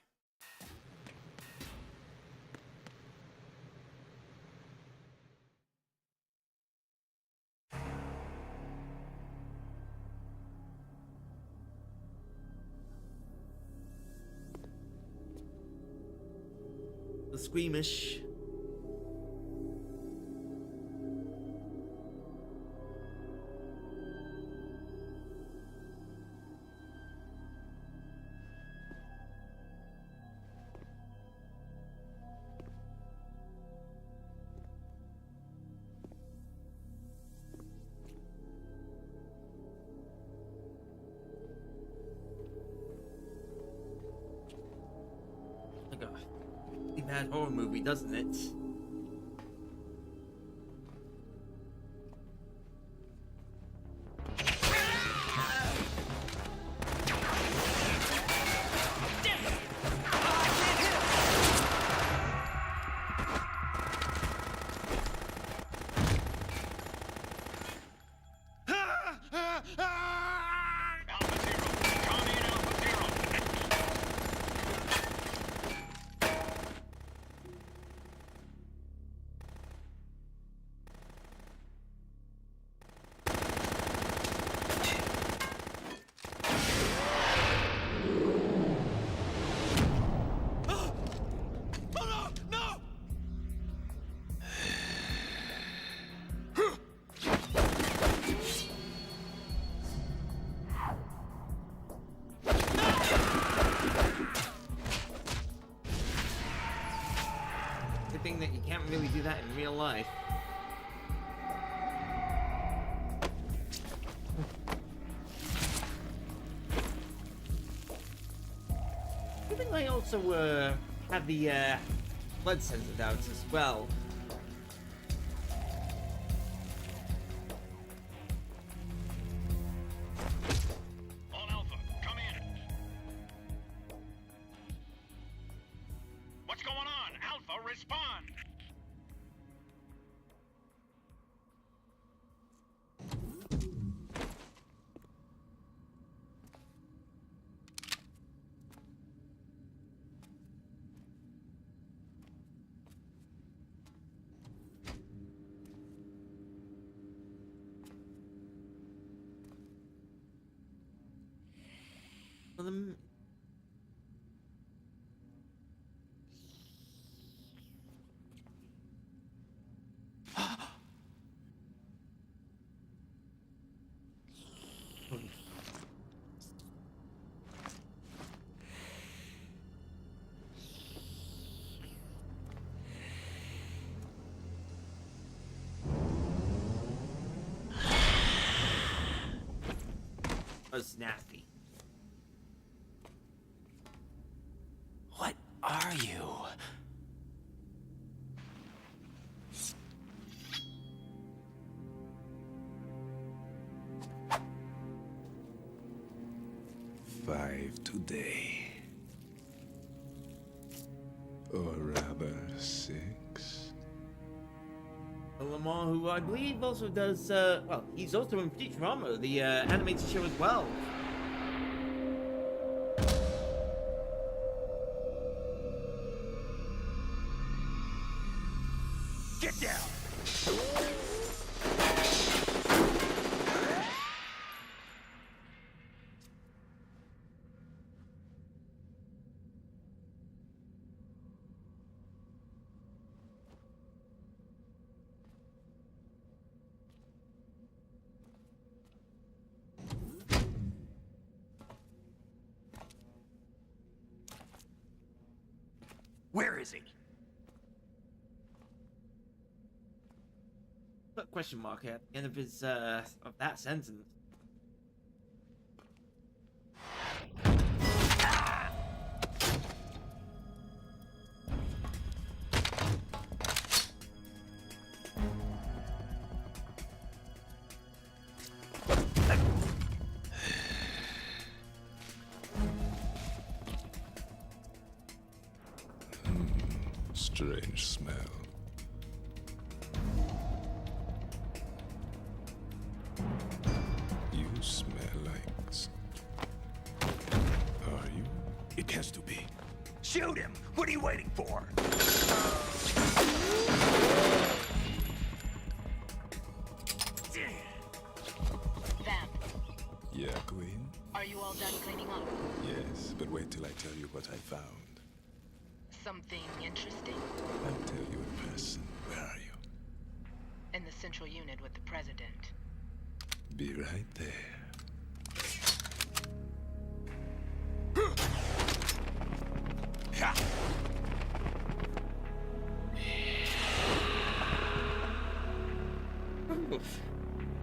The squeamish. Like a really bad horror movie, doesn't it? That you can't really do that in real life. I think I also have the blood sensor out as well. Well, the... That's nasty. What are you? Five today. Or rather, 6. Lamar, who I believe also does, well, he's also in Futurama, the animated show as well. Get down! Where is he? Put question mark at the end of his, of that sentence. Strange smell. You smell like... Are you? It has to be. Shoot him! What are you waiting for? Vamp, Yeah, Queen? are you all done cleaning up? Yes, but wait till I tell you what I found. Something interesting? I'll tell you in person. Where are you? In the central unit with the president. Be right there.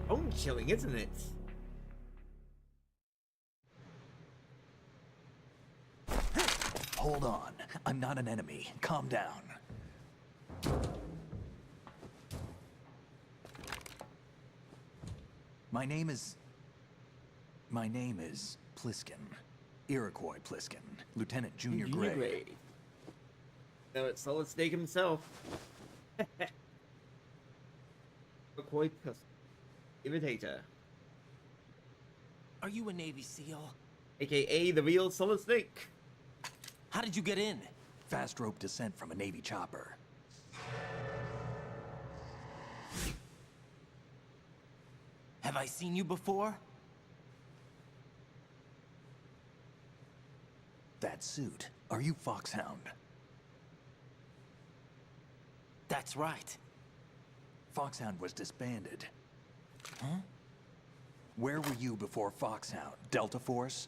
Bone chilling, isn't it? Hold on. I'm not an enemy. Calm down. My name is Pliskin. Iroquois Pliskin. Lieutenant Junior Gray. No, it's Solid Snake himself. Iroquois Pliskin. Imitator. Are you a Navy SEAL? AKA the real Solid Snake. How did you get in? Fast rope descent from a Navy chopper. Have I seen you before? That suit. Are you Foxhound? That's right. Foxhound was disbanded. Huh? Where were you before Foxhound? Delta Force?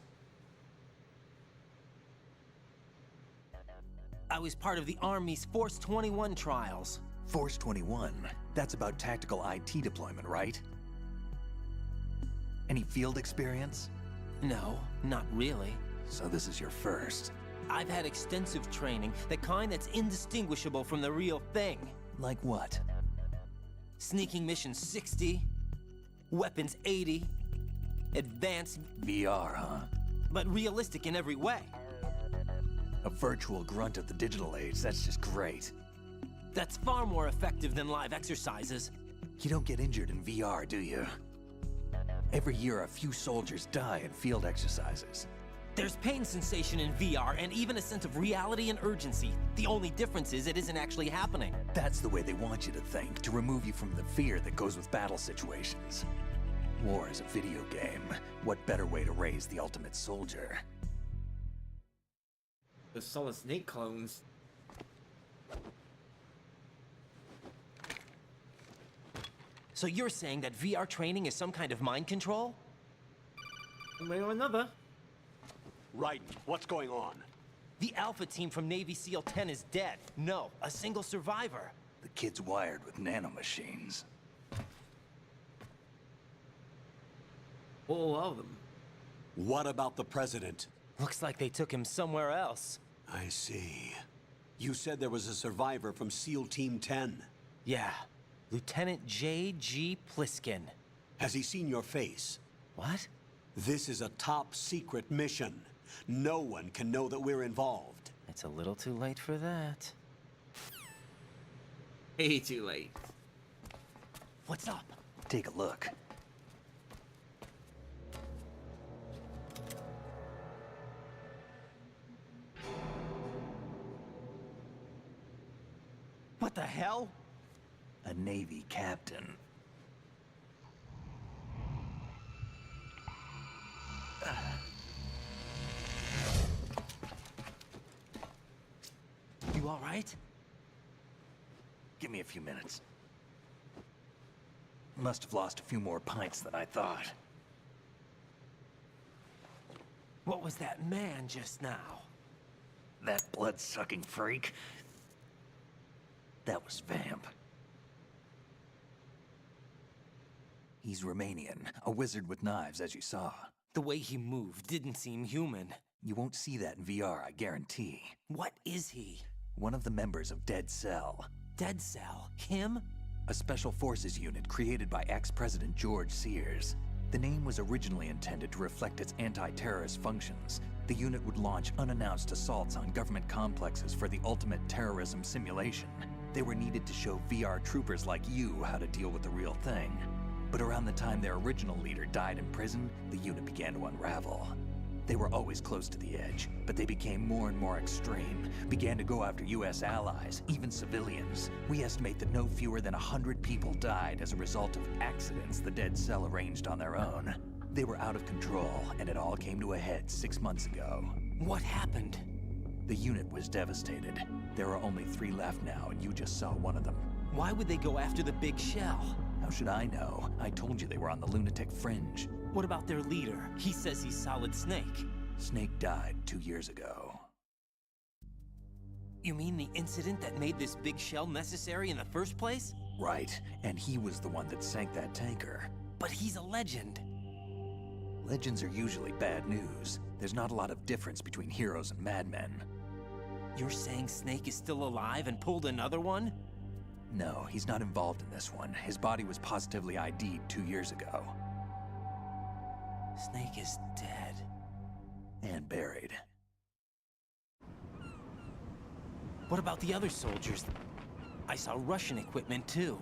I was part of the Army's Force 21 trials. Force 21? That's about tactical IT deployment, right? Any field experience? No, not really. So this is your first. I've had extensive training, the kind that's indistinguishable from the real thing. Like what? Sneaking mission 60, weapons 80, advanced... VR, huh? But realistic in every way. A virtual grunt of the digital age, that's just great. That's far more effective than live exercises. You don't get injured in VR, do you? Every year, a few soldiers die in field exercises. There's pain sensation in VR and even a sense of reality and urgency. The only difference is it isn't actually happening. That's the way they want you to think, to remove you from the fear that goes with battle situations. War is a video game. What better way to raise the ultimate soldier? The Solid Snake clones. So you're saying that VR training is some kind of mind control? One way or another. Raiden, what's going on? The Alpha team from Navy SEAL 10 is dead. No, a single survivor. The kid's wired with nanomachines. All of them. What about the president? Looks like they took him somewhere else. I see. You said there was a survivor from SEAL Team 10. Yeah. Lieutenant J.G. Pliskin. Has he seen your face? What? This is a top secret mission. No one can know that we're involved. It's a little too late for that. Way too late. What's up? Take a look. What the hell? A Navy captain. You all right? Give me a few minutes. Must have lost a few more pints than I thought. What was that man just now? That blood-sucking freak? That was Vamp. He's Romanian, a wizard with knives, as you saw. The way he moved didn't seem human. You won't see that in VR, I guarantee. What is he? One of the members of Dead Cell. Dead Cell? Him? A special forces unit created by ex-President George Sears. The name was originally intended to reflect its anti-terrorist functions. The unit would launch unannounced assaults on government complexes for the ultimate terrorism simulation. They were needed to show VR troopers like you how to deal with the real thing. But around the time their original leader died in prison, the unit began to unravel. They were always close to the edge, but they became more and more extreme, began to go after US allies, even civilians. We estimate that no fewer than 100 people died as a result of accidents the Dead Cell arranged on their own. They were out of control, and it all came to a head 6 months ago. What happened? The unit was devastated. There are only 3 left now, and you just saw one of them. Why would they go after the big shell? How should I know? I told you they were on the lunatic fringe. What about their leader? He says he's Solid Snake. Snake died 2 years ago. You mean the incident that made this big shell necessary in the first place? Right, and he was the one that sank that tanker. But he's a legend. Legends are usually bad news. There's not a lot of difference between heroes and madmen. You're saying Snake is still alive and pulled another one? No, he's not involved in this one. His body was positively ID'd 2 years ago. Snake is dead. And buried. What about the other soldiers? I saw Russian equipment too.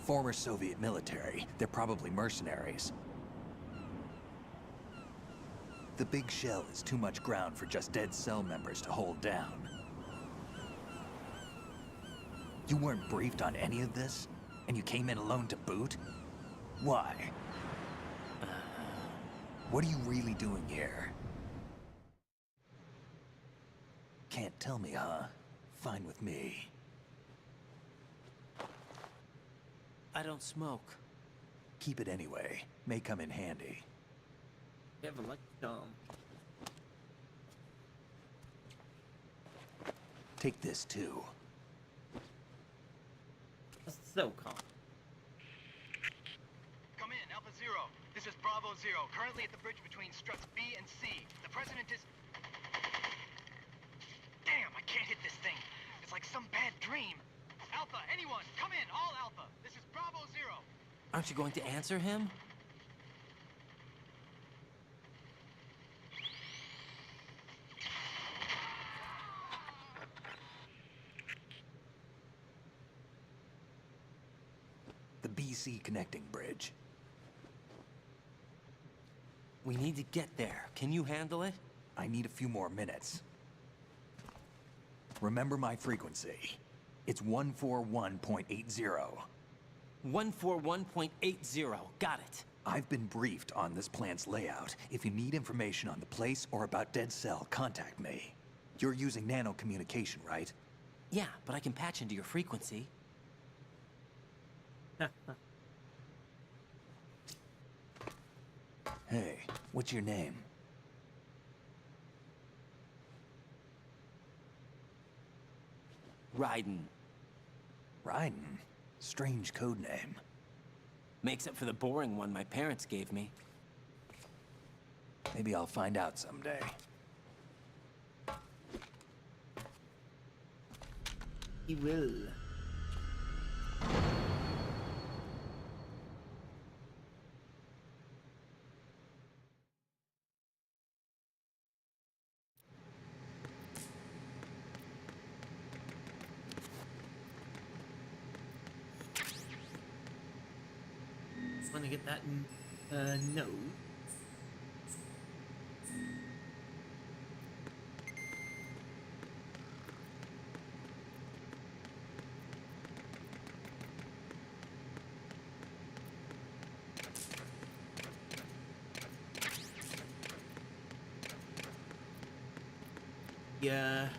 Former Soviet military. They're probably mercenaries. The big shell is too much ground for just Dead Cell members to hold down. You weren't briefed on any of this? And you came in alone to boot? Why? What are you really doing here? Can't tell me, huh? Fine with me. I don't smoke. Keep it anyway. May come in handy. Never like dumb. Take this too. So calm. Come in, Alpha Zero. This is Bravo Zero, currently at the bridge between struts B and C. The president is... Damn, I can't hit this thing. It's like some bad dream. Alpha, anyone, come in, all Alpha. This is Bravo Zero. Aren't you going to answer him? The BC connecting bridge. We need to get there. Can you handle it? I need a few more minutes. Remember my frequency. It's 141.80. 141.80. Got it. I've been briefed on this plant's layout. If you need information on the place or about Dead Cell, contact me. You're using nano communication, right? Yeah, but I can patch into your frequency. Hey, what's your name? Raiden. Raiden? Strange code name. Makes up for the boring one my parents gave me. Maybe I'll find out someday. He will. Just want to get that note. Yeah.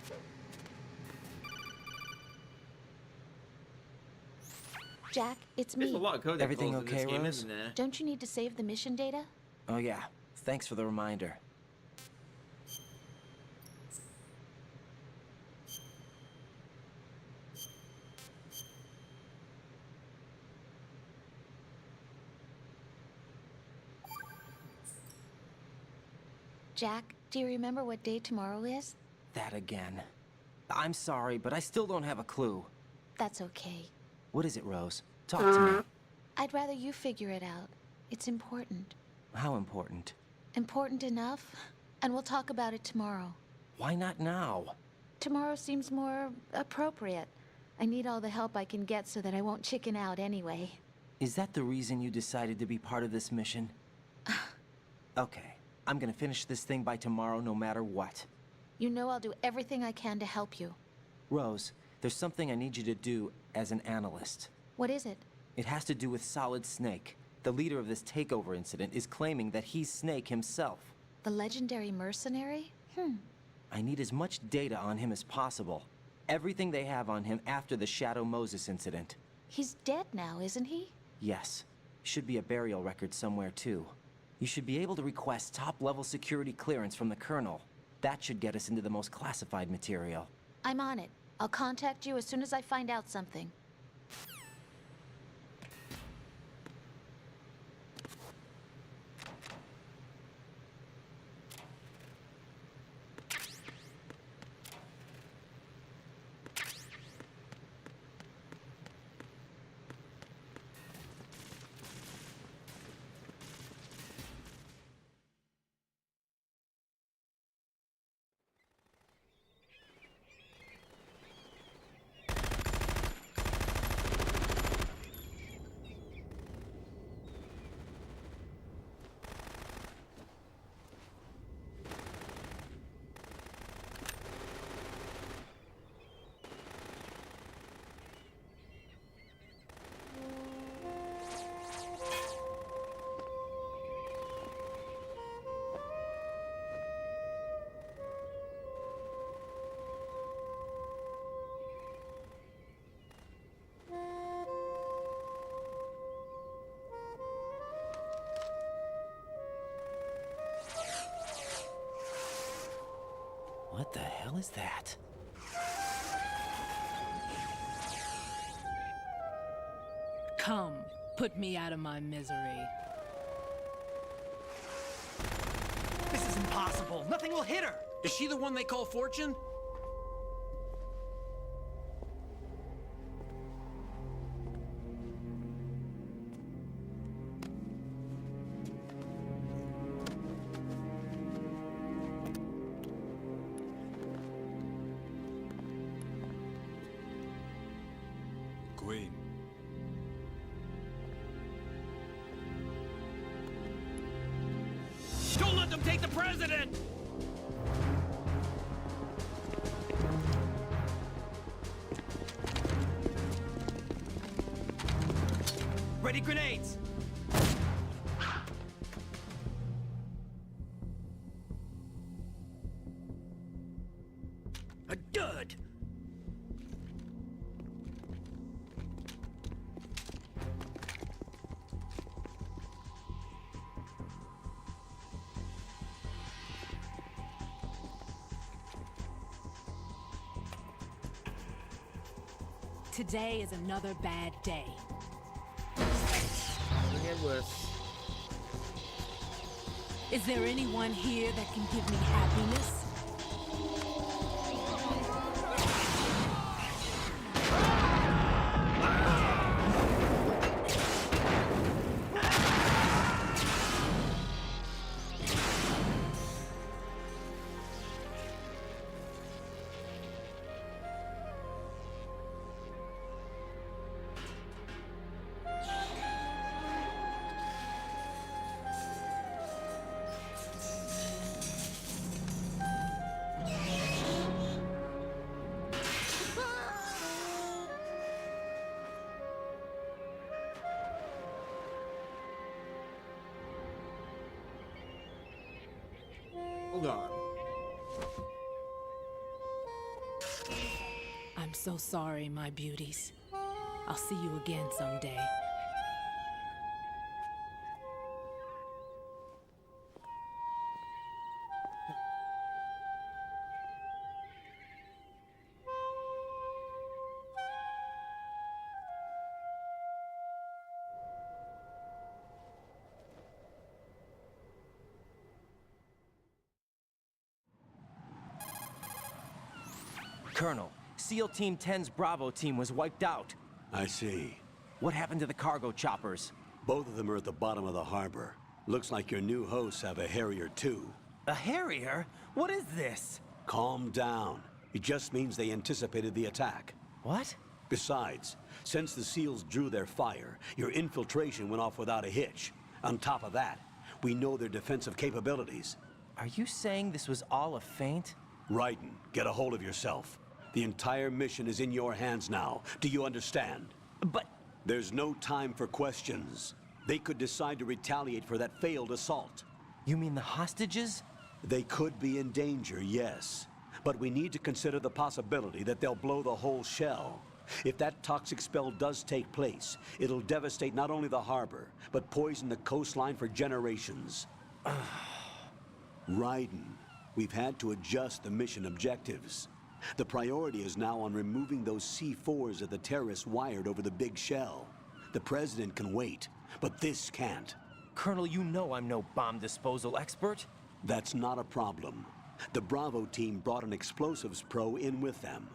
Jack, it's There's me. a lot of code that Everything goes in okay, this game, Rose? isn't there? Don't you need to save the mission data? Oh yeah, thanks for the reminder. Jack, do you remember what day tomorrow is? That again. I'm sorry, but I still don't have a clue. That's okay. What is it, Rose? Talk to me. I'd rather you figure it out. It's important. How important? Important enough, and we'll talk about it tomorrow. Why not now? Tomorrow seems more appropriate. I need all the help I can get so that I won't chicken out anyway. Is that the reason you decided to be part of this mission? Okay, I'm gonna finish this thing by tomorrow no matter what. You know I'll do everything I can to help you. Rose, there's something I need you to do as an analyst. What is it? It has to do with Solid Snake. The leader of this takeover incident is claiming that he's Snake himself. The legendary mercenary? I need as much data on him as possible. Everything they have on him after the Shadow Moses incident. He's dead now, isn't he? Yes. Should be a burial record somewhere, too. You should be able to request top-level security clearance from the Colonel. That should get us into the most classified material. I'm on it. I'll contact you as soon as I find out something. What the hell is that? Come, put me out of my misery. This is impossible. Nothing will hit her. Is she the one they call Fortune? Queen. Don't let them take the president! Ready grenades! A dud! Today is another bad day. It'll get worse. Is there anyone here that can give me happiness? Hold on. I'm so sorry, my beauties. I'll see you again someday. Colonel, SEAL Team 10's Bravo team was wiped out. I see. What happened to the cargo choppers? Both of them are at the bottom of the harbor. Looks like your new hosts have a Harrier too. A Harrier? What is this? Calm down. It just means they anticipated the attack. What? Besides, since the SEALs drew their fire, your infiltration went off without a hitch. On top of that, we know their defensive capabilities. Are you saying this was all a feint? Raiden, get a hold of yourself. The entire mission is in your hands now. Do you understand? But... There's no time for questions. They could decide to retaliate for that failed assault. You mean the hostages? They could be in danger, yes. But we need to consider the possibility that they'll blow the whole shell. If that toxic spell does take place, it'll devastate not only the harbor, but poison the coastline for generations. Raiden, we've had to adjust the mission objectives. The priority is now on removing those C4s that the terrorists wired over the big shell. The President can wait, but this can't. Colonel, you know I'm no bomb disposal expert. That's not a problem. The Bravo team brought an explosives pro in with them.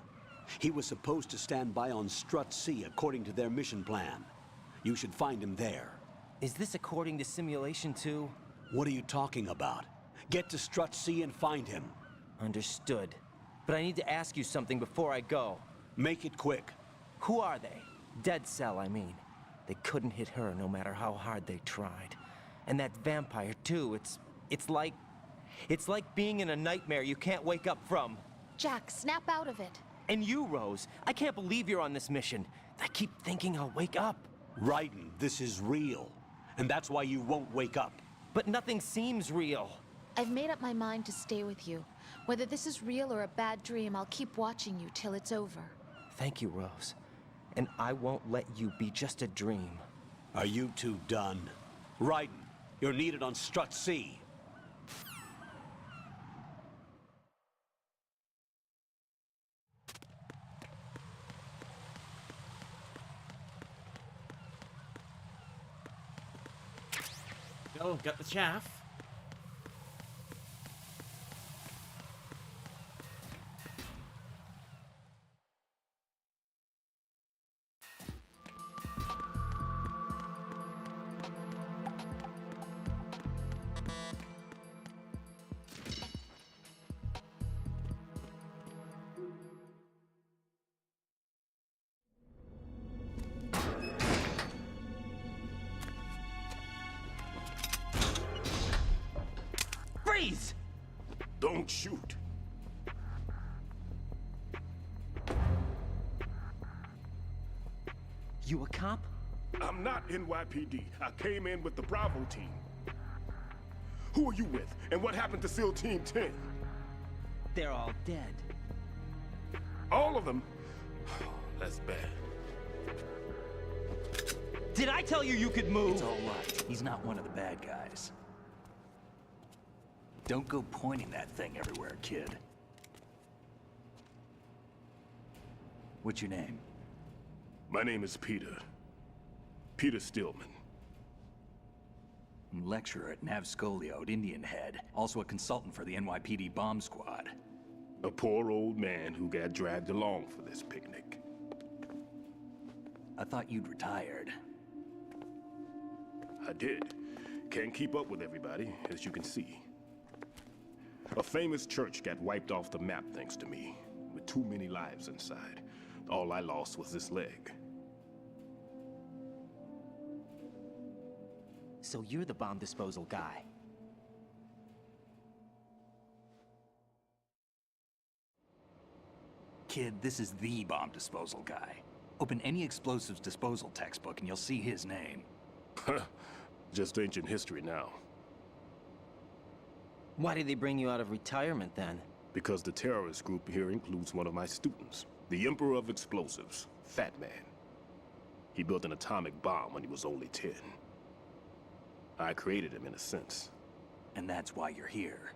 He was supposed to stand by on Strut C according to their mission plan. You should find him there. Is this according to simulation too? What are you talking about? Get to Strut C and find him. Understood. But I need to ask you something before I go. Make it quick. Who are they? Dead Cell, I mean. They couldn't hit her no matter how hard they tried. And that vampire too, it's like being in a nightmare you can't wake up from. Jack, snap out of it. And you, Rose, I can't believe you're on this mission. I keep thinking I'll wake up. Raiden, this is real. And that's why you won't wake up. But nothing seems real. I've made up my mind to stay with you. Whether this is real or a bad dream, I'll keep watching you till it's over. Thank you, Rose. And I won't let you be just a dream. Are you two done? Raiden, you're needed on Strut C. Oh, got the chaff. Freeze! Don't shoot. You a cop? I'm not NYPD. I came in with the Bravo team. Who are you with? And what happened to SEAL Team 10? They're all dead. All of them? That's bad. Did I tell you you could move? It's all right. He's not one of the bad guys. Don't go pointing that thing everywhere, kid. What's your name? My name is Peter. Peter Stillman. Lecturer at Navscolio at Indian Head. Also a consultant for the NYPD bomb squad. A poor old man who got dragged along for this picnic. I thought you'd retired. I did. Can't keep up with everybody, as you can see. A famous church got wiped off the map thanks to me, with too many lives inside. All I lost was this leg. So you're the bomb disposal guy. Kid, this is the bomb disposal guy. Open any explosives disposal textbook and you'll see his name. Just ancient history now. Why did they bring you out of retirement then? Because the terrorist group here includes one of my students, the Emperor of Explosives, Fat Man. He built an atomic bomb when he was only 10. I created him in a sense. And that's why you're here.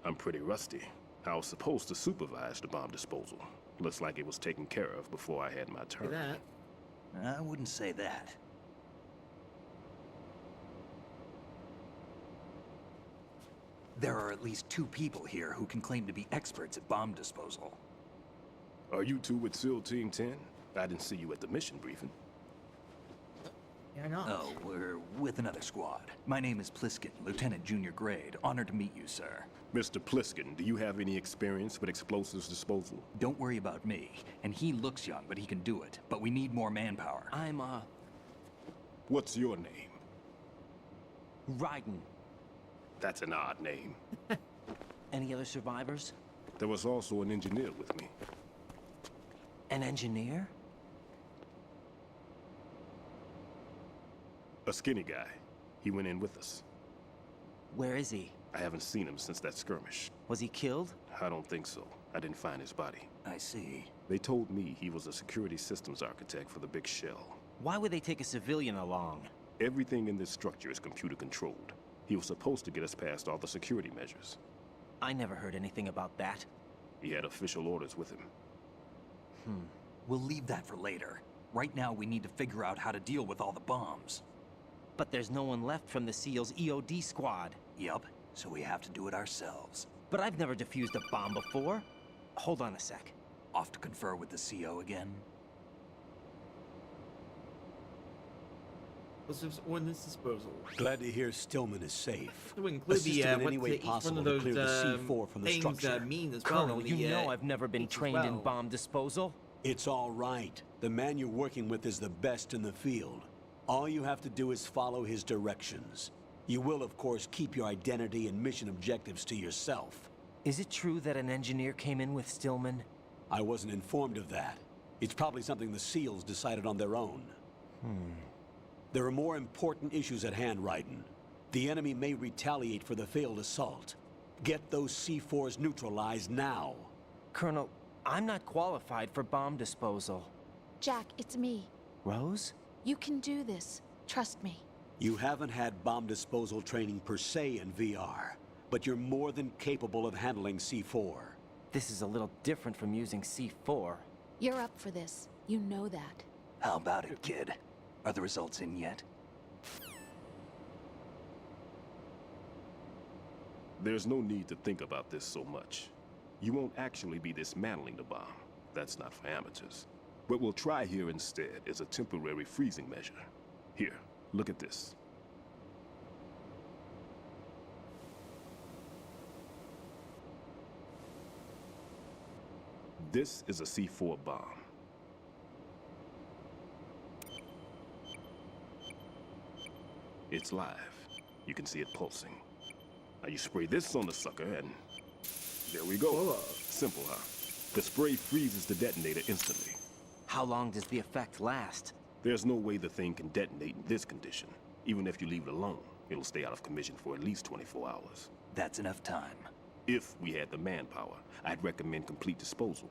I'm pretty rusty. I was supposed to supervise the bomb disposal. Looks like it was taken care of before I had my turn. That? I wouldn't say that. There are at least 2 people here who can claim to be experts at bomb disposal. Are you 2 with SEAL Team 10? I didn't see you at the mission briefing. You're not. Oh, we're with another squad. My name is Pliskin, Lieutenant Junior Grade. Honored to meet you, sir. Mr. Pliskin, do you have any experience with explosives disposal? Don't worry about me. And he looks young, but he can do it. But we need more manpower. I'm, What's your name? Raiden. That's an odd name. Any other survivors? There was also an engineer with me. An engineer? A skinny guy. He went in with us. Where is he? I haven't seen him since that skirmish. Was he killed? I don't think so. I didn't find his body. I see. They told me he was a security systems architect for the big shell. Why would they take a civilian along? Everything in this structure is computer controlled. He was supposed to get us past all the security measures. I never heard anything about that. He had official orders with him. We'll leave that for later. Right now, we need to figure out how to deal with all the bombs. But there's no one left from the SEAL's EOD squad. Yup, so we have to do it ourselves. But I've never defused a bomb before. Hold on a sec. Off to confer with the CO again? Ordnance disposal. Glad to hear Stillman is safe. To include Assist the him in any what way each one possible of to those clear the C4 from the things structure. mean as well. Colonel, in you the, know I've never been each as trained in well. bomb disposal. It's all right. The man you're working with is the best in the field. All you have to do is follow his directions. You will, of course, keep your identity and mission objectives to yourself. Is it true that an engineer came in with Stillman? I wasn't informed of that. It's probably something the SEALs decided on their own. There are more important issues at hand, Raiden. The enemy may retaliate for the failed assault. Get those C4s neutralized now. Colonel, I'm not qualified for bomb disposal. Jack, it's me. Rose? You can do this. Trust me. You haven't had bomb disposal training per se in VR, but you're more than capable of handling C4. This is a little different from using C4. You're up for this. You know that. How about it, kid? Are the results in yet? There's no need to think about this so much. You won't actually be dismantling the bomb. That's not for amateurs. What we'll try here instead is a temporary freezing measure. Here, look at this. This is a C4 bomb. It's live. You can see it pulsing. Now you spray this on the sucker and there we go. Simple, huh? The spray freezes the detonator instantly. How long does the effect last? There's no way the thing can detonate in this condition. Even if you leave it alone, it'll stay out of commission for at least 24 hours. That's enough time. If we had the manpower, I'd recommend complete disposal.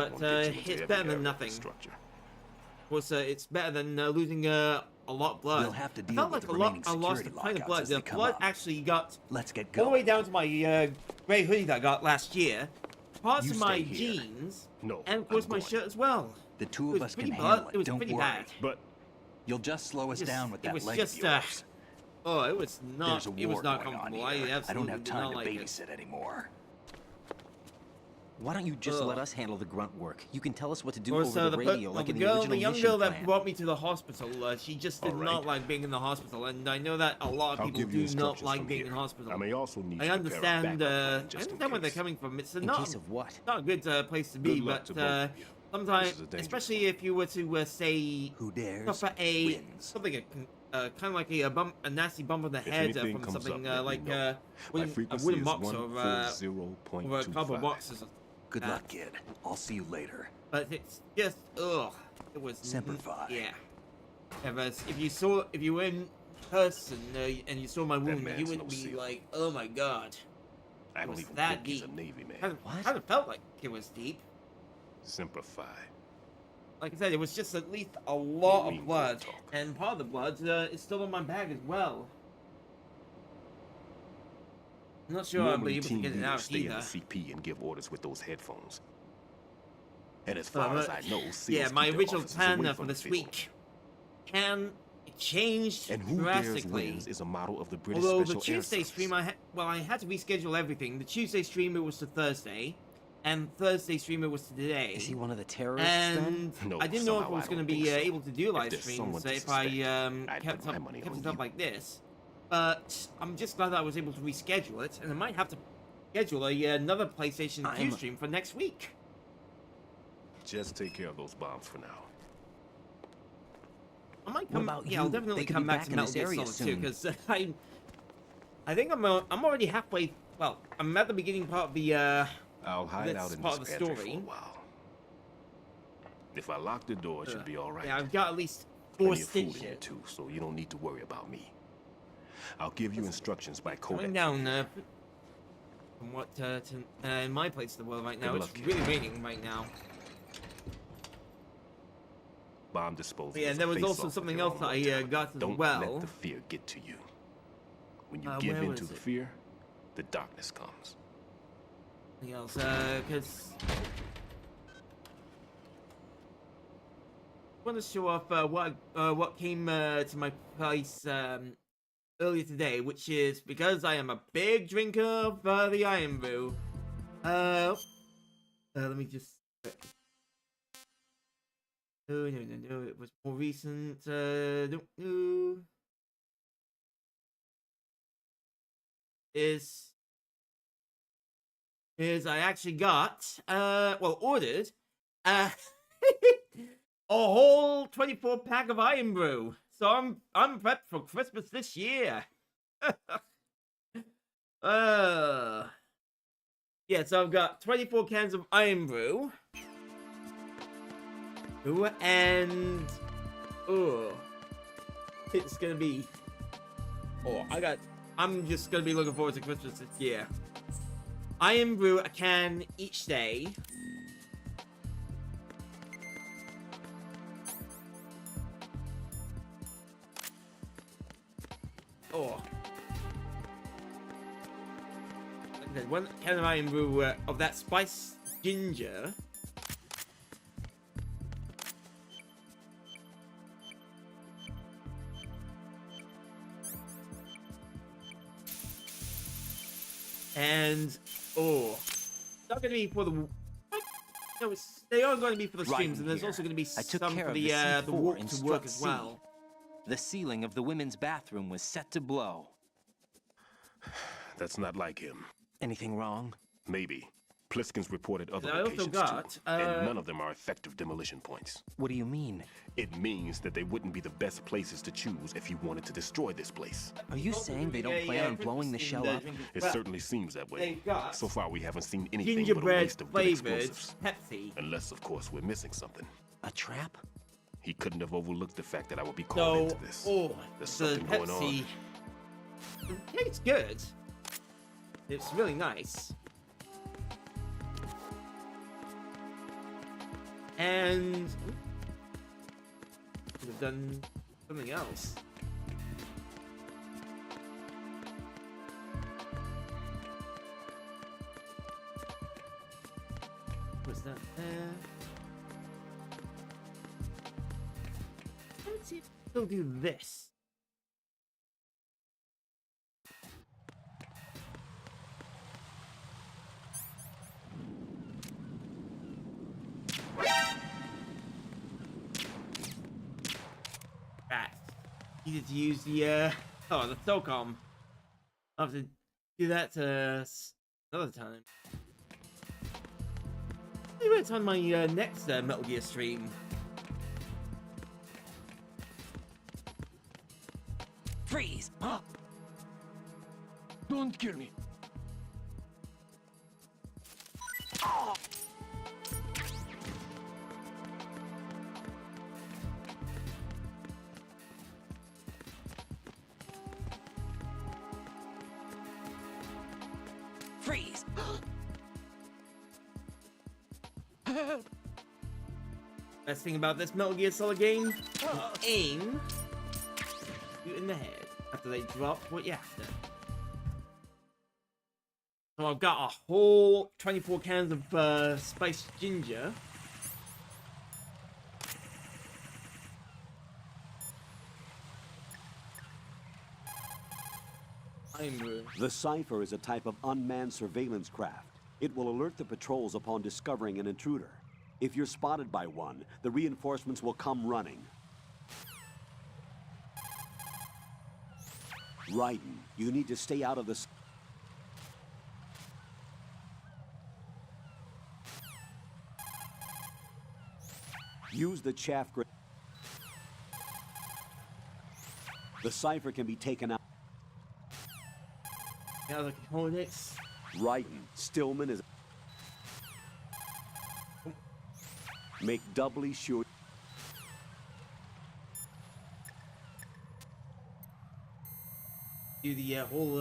but won't get you into it's every better area than of nothing. the structure. Of course, it's better than losing a lot of blood. We'll have to I deal felt with like the a lot. remaining I lost a security pint of lockouts blood. as The they come blood up. actually got Let's get all the going. way down to my gray hoodie that I got last year, parts You of my stay here. jeans, No, and of course I'm my going. shirt as well. The two It of was us can pretty handle bad. it. It was Don't pretty worry. bad. But You'll just slow us Just- down with it that was leg just, of yours. Oh, it was not. There's a It was war not going on comfortable. I here. I absolutely don't have did time not to like it. babysit anymore. Why don't you just Ugh. let us handle the grunt work? You can tell us what to do Also, over the radio, like in the original the young mission girl that plan. brought me to the hospital, she just did All right. not like being in the hospital, and I know that a lot of I'll people give you do not instructions like from being here. in hospital. I may also need I to prepare a understand. backup I plan just in understand where they're case. coming from. It's In not case of what? not a good place to be, Good luck but to both of you. sometimes, This is a dangerous especially if you were to say Who dares suffer something kind of like a nasty bump on the If head anything from comes something up, let me like know. a My wooden frequency box is or a 140.25. cardboard box or something. Good luck, kid. I'll see you later. But it's just ugh. It was Semper Fi. Yeah. If you were in person and you saw my wound, you man's wouldn't no be seal. like, oh my god. I It don't was even that think he's deep. a Navy man. Kind of felt like it was deep. Semper Fi. Like I said, it was just at least a lot Marine of blood, talk. and part of the blood is still on my bag as well. I'm not sure I'll Normally, be able to team get it leaders out stay in either. the CP and give orders with those headphones. And as far as I know, SEALs yeah, keep my their original officers plan away for from the this field. week changed And Who Dares drastically. Wins is a model of the British Although the Special Air Tuesday Service. stream, I had to reschedule everything. The Tuesday stream, it was to Thursday, and Thursday stream, it was to today. Is he one of the terrorists And then? No, I didn't know if I somehow was I going to don't be think so. able to do live there's streams someone to if I suspect, I'd kept put my money on it up you. like this. But I'm just glad that I was able to reschedule it, and I might have to schedule another PlayStation 2 stream for next week. Just take care of those bombs for now. I might What come. about Yeah, I'll you? definitely They could come be back back to in Metal this Gear area Solid 2 soon. because I think I'm already halfway. Well, I'm at the beginning part of the I'll hide out in part this of the pantry for story. a while. If I lock the door, it should be all right. Yeah, I've got at least 4 Plenty of food in here stitches. too, so you don't need to worry about me. I'll give you instructions by Coming code. down from what to in my place of the world right now. Good It's luck, really raining right now. Bomb disposal. But yeah, is a there was face-off also with something your else own that I mortality. got as Don't well. let the fear get to you. When you Where give in was to the it? fear, the darkness comes. Something else, because I want to show off what came to my place earlier today, which is because I am a big drinker of the Iron Brew. Let me just. No, it was more recent. No. Is I actually got ordered a whole 24 pack of Iron Brew. So I'm prepped for Christmas this year. Yeah, so I've got 24 cans of Iron Brew. Ooh, and it's gonna be I'm just gonna be looking forward to Christmas this year. Iron Brew a can each day. And then 1 can of Iron Brew of that spice ginger. And not gonna be for the. No, they are going to be for the Right streams, and there's here. also going to be I took some care for of the C4 walk and to struck work as C. well. The ceiling of the women's bathroom was set to blow. That's not like him. Anything wrong? Maybe. Pliskin's reported other And I also locations got, too, and none of them are effective demolition points. What do you mean? It means that they wouldn't be the best places to choose if you wanted to destroy this place. Are you saying they don't plan on blowing the shell up? It certainly seems that way. they've got So far, we haven't seen anything but a gingerbread waste of good flavored explosives. Pepsi. Unless, of course, we're missing something. A trap? He couldn't have overlooked the fact that I would be called So, into this. There's There's something going on. Pepsi. It tastes good. It's really nice. And could have done something else. What's that there? Let's see if we'll do this. needed to use the the SOCOM. I'll have to do that another time. Maybe it's on my next Metal Gear stream. Freeze! Don't kill me. Oh. Freeze! Best thing about this Metal Gear Solid game, you aim, shoot in the head after they drop what you after. So I've got a whole 24 cans of spiced ginger. The Cypher is a type of unmanned surveillance craft. It will alert the patrols upon discovering an intruder. If you're spotted by one, the reinforcements will come running. Raiden, you need to stay out of the... Use the chaff grenade. The Cypher can be taken out. Now the components. Raiden, Stillman is... Make doubly sure... Do the whole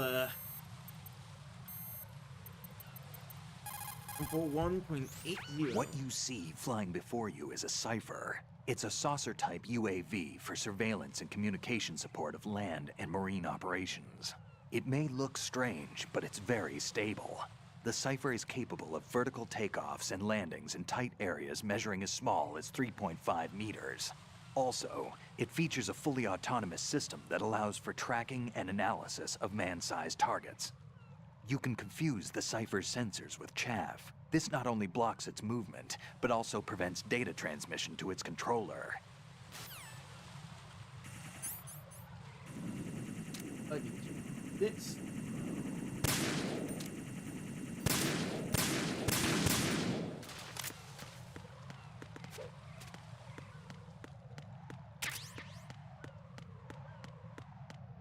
1.80. What you see flying before you is a Cypher. It's a saucer-type UAV for surveillance and communication support of land and marine operations. It may look strange, but it's very stable. The Cypher is capable of vertical takeoffs and landings in tight areas measuring as small as 3.5 meters. Also, it features a fully autonomous system that allows for tracking and analysis of man-sized targets. You can confuse the Cypher's sensors with chaff. This not only blocks its movement, but also prevents data transmission to its controller. This.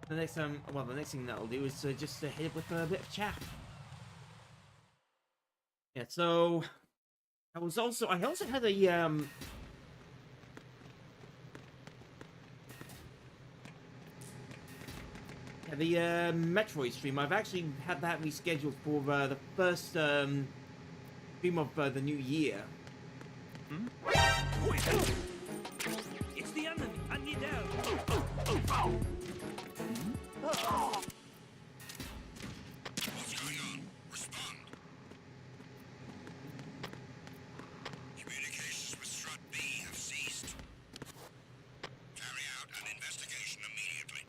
The next time, well, the next thing that'll do is just hit it with a bit of chaff. Yeah, so I also had a yeah, the Metroid stream. I've actually had that rescheduled for the first stream of the new year. It's the enemy. I need help. What's going on? Respond. Communications with Strut B have ceased. Carry out an investigation immediately.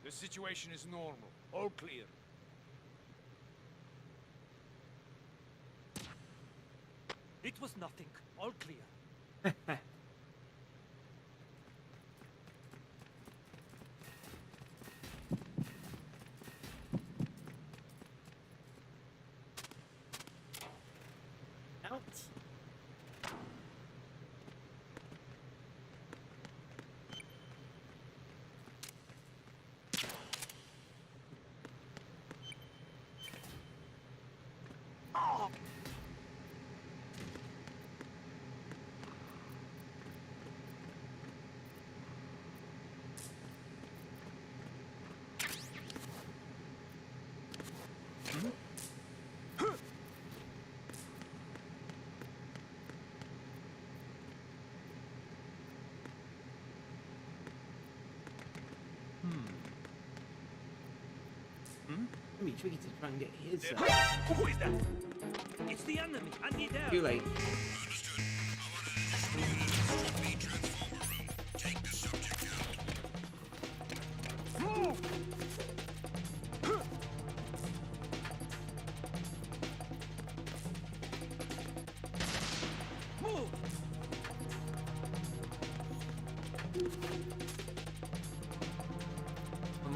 The situation is normal. All clear. It was nothing. All clear. Out. It'd be tricky to try and get his. Who is that? It's the enemy. I need help. Too late.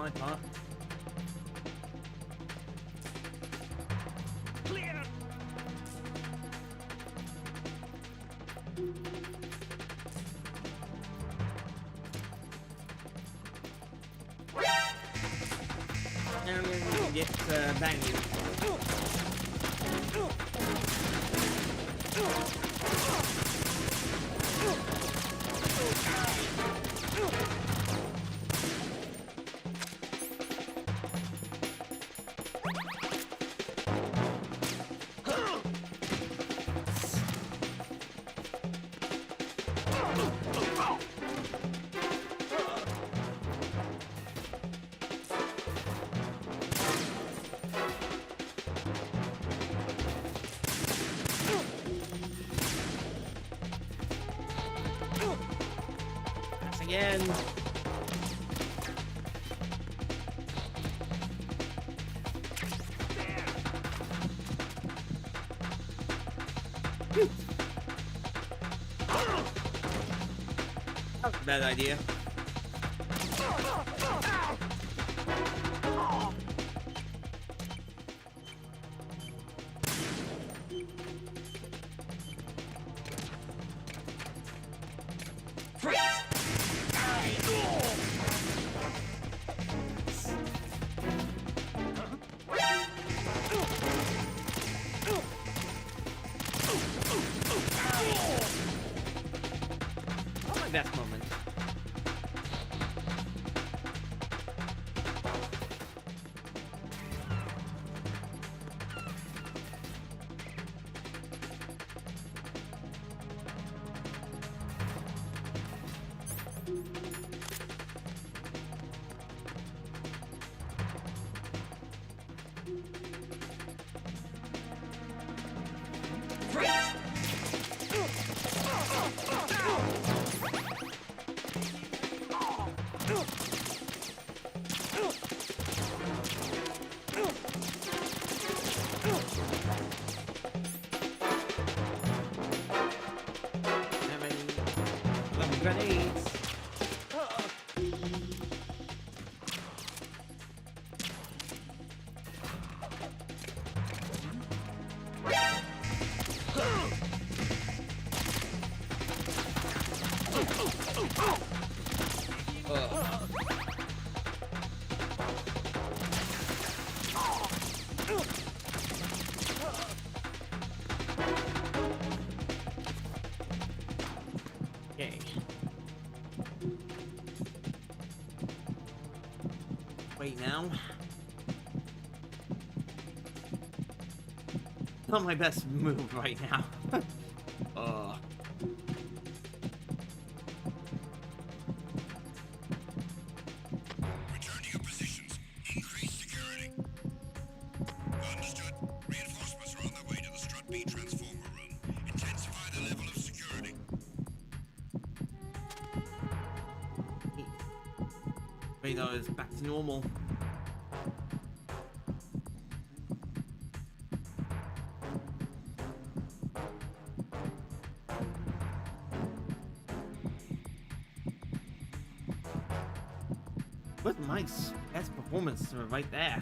my part. Clear! Now I'm gonna get banging. Again. That's a bad idea. Best moment. Grenades. Okay. Wait now. Not my best move right now. Return to your positions. Increase security. Understood. Reinforcements are on their way to the Strut B transformer room. Intensify the level of security. Wait, no, it's back to normal. What's my best performance right there?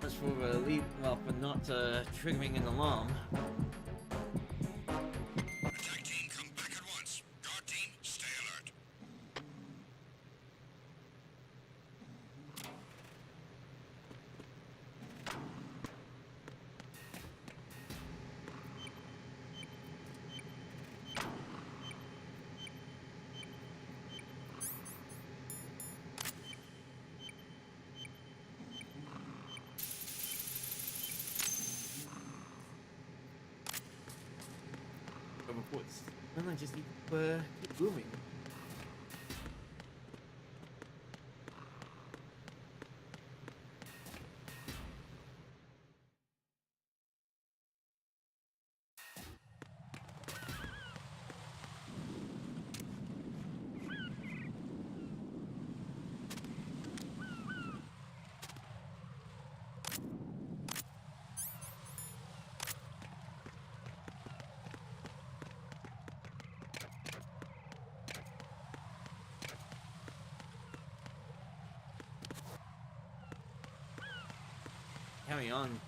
Much for relief, well, for not triggering an alarm. Attack team, come back at once. Guard team, stay alert. Reports. Then I just need to keep moving. carry on.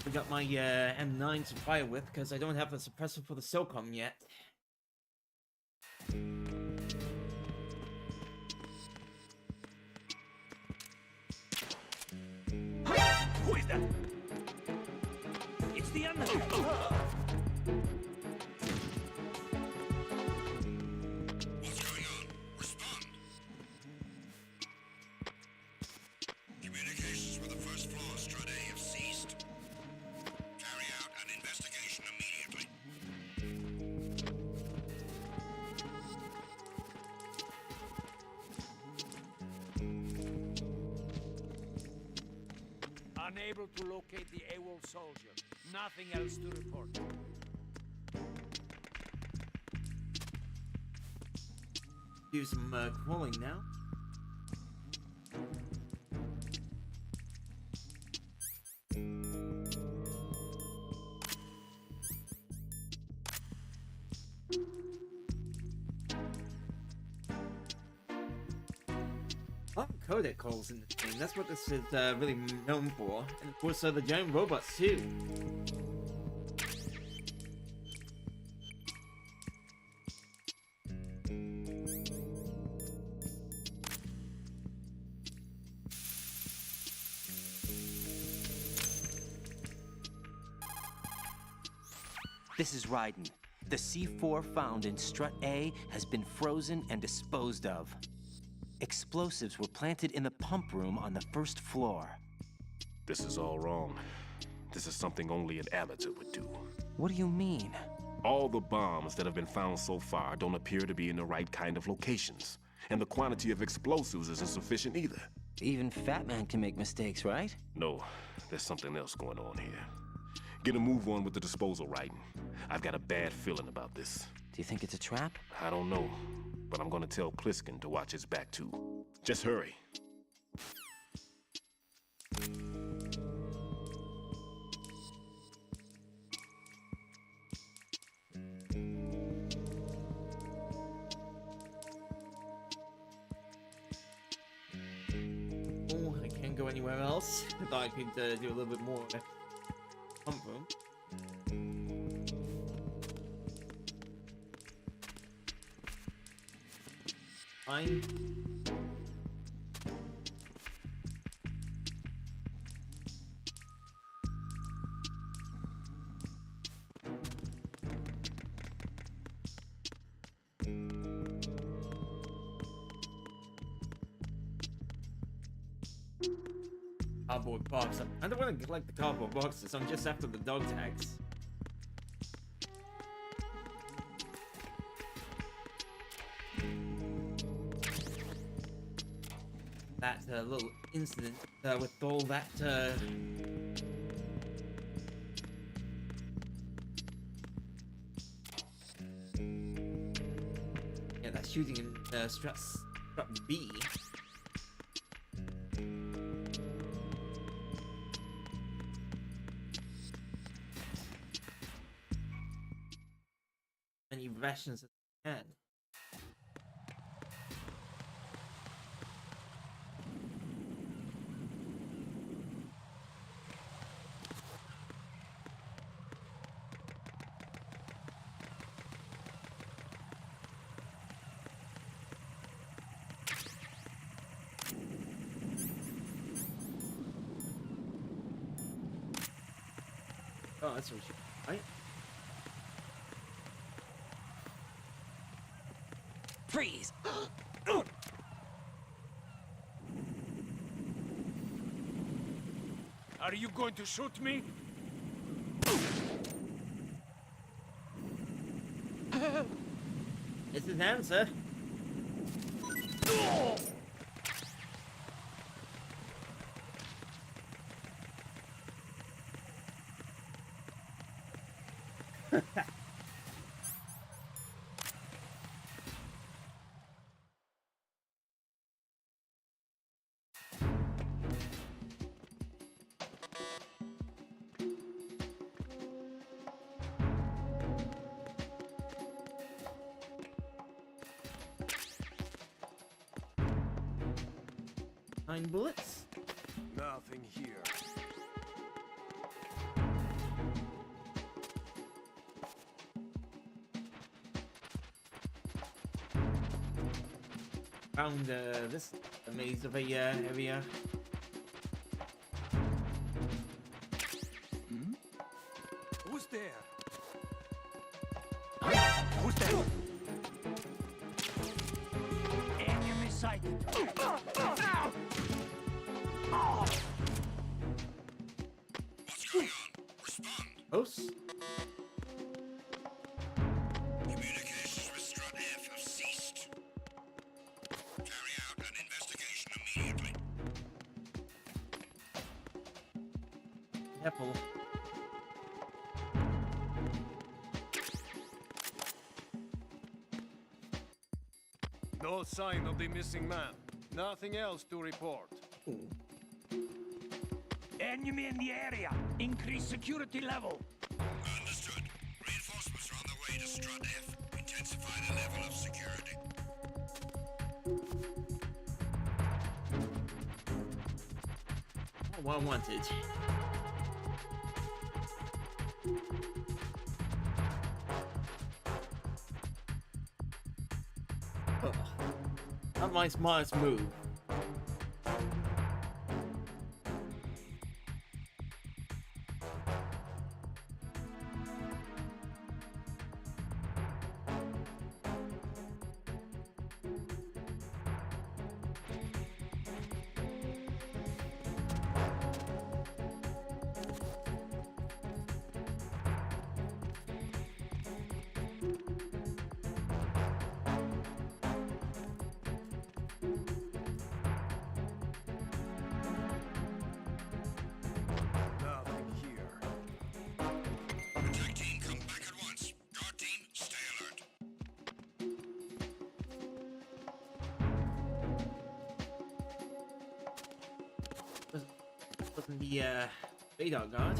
I got my M9 to fire with because I don't have the suppressor for the SOCOM yet. Who is that? It's the unknown. What's going on? Respond. Communications with the first floor, Strut A, have ceased. Carry out an investigation immediately. Unable to locate the AWOL soldier. Nothing else to report. Do some crawling now. A lot of codec calls in this game. That's what this is really known for. And of course, the giant robots too. This is Raiden. The C4 found in Strut A has been frozen and disposed of. Explosives were planted in the pump room on the first floor. This is all wrong. This is something only an amateur would do. What do you mean? All the bombs that have been found so far don't appear to be in the right kind of locations. And the quantity of explosives isn't sufficient either. Even Fat Man can make mistakes, right? No, there's something else going on here. Get a move on with the disposal, Raiden. I've got a bad feeling about this. Do you think it's a trap? I don't know, but I'm gonna tell Pliskin to watch his back too. Just hurry. Oh, I can't go anywhere else. I thought I could do a little bit more pump room. Fine. Cardboard box. I don't want to collect the cardboard boxes. I'm just after the dog tags. That little incident with all that yeah, that shooting in strut B. Any rations as I can. Oh, that's what she, right? Freeze! Are you going to shoot me? It's his answer. 9 bullets. Nothing here. Found this maze of a area. Who's there? Who's there? Enemy sighted. What's going on? Respond. Hosts? Communications with Strut F have ceased. Carry out an investigation immediately. Careful. No sign of the missing man. Nothing else to report. Enemy in the area. Increase security level. Understood. Reinforcements are on the way to Strut F. Intensify the level of security. Well wanted. Not my smartest move. Nothing here. Attack team, come back at once. Guard team, stay alert. Wasn't the radar guard.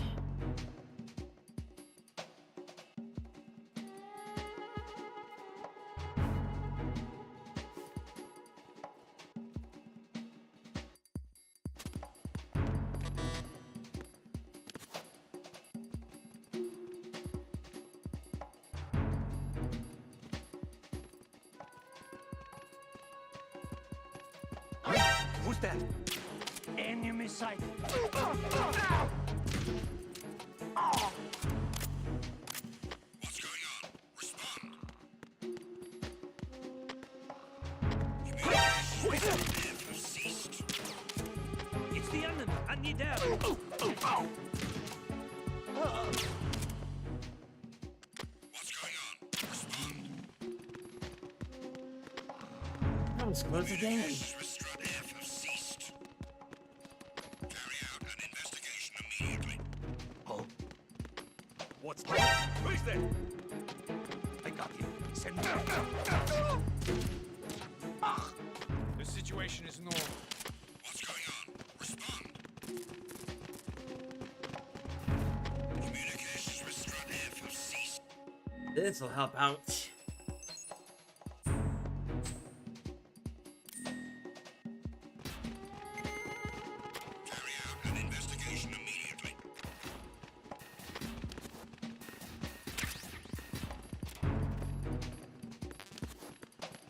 Who's that? Enemy sighted. What's going on? Respond. Who is it? F have ceased. It's the enemy. I need help. What's going on? Respond. That was close again. Communications with Strut F have ceased. Carry out an investigation immediately. Oh. What's that? Who's there? I got you. Send me. The situation is normal. What's going on? Respond. Communications with Strut F have ceased. This'll help out. Carry out an investigation immediately.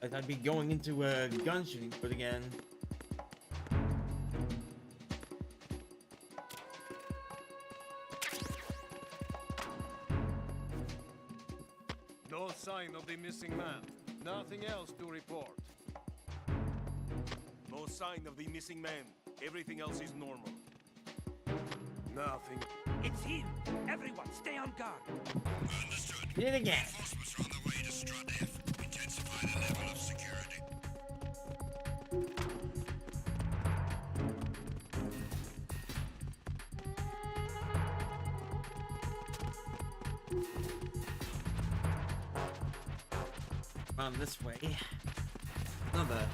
Like I'd be going into a gun shooting foot again. No sign of the missing man. Nothing else to report. No sign of the missing man. Everything else is normal. Nothing. It's him. Everyone, stay on guard. Understood. Did it again. Reinforcements are on the way to Strut F. Intensify the level of security. Around this way. Another.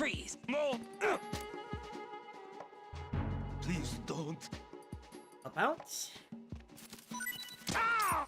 Freeze! No! Please don't. About. Ah!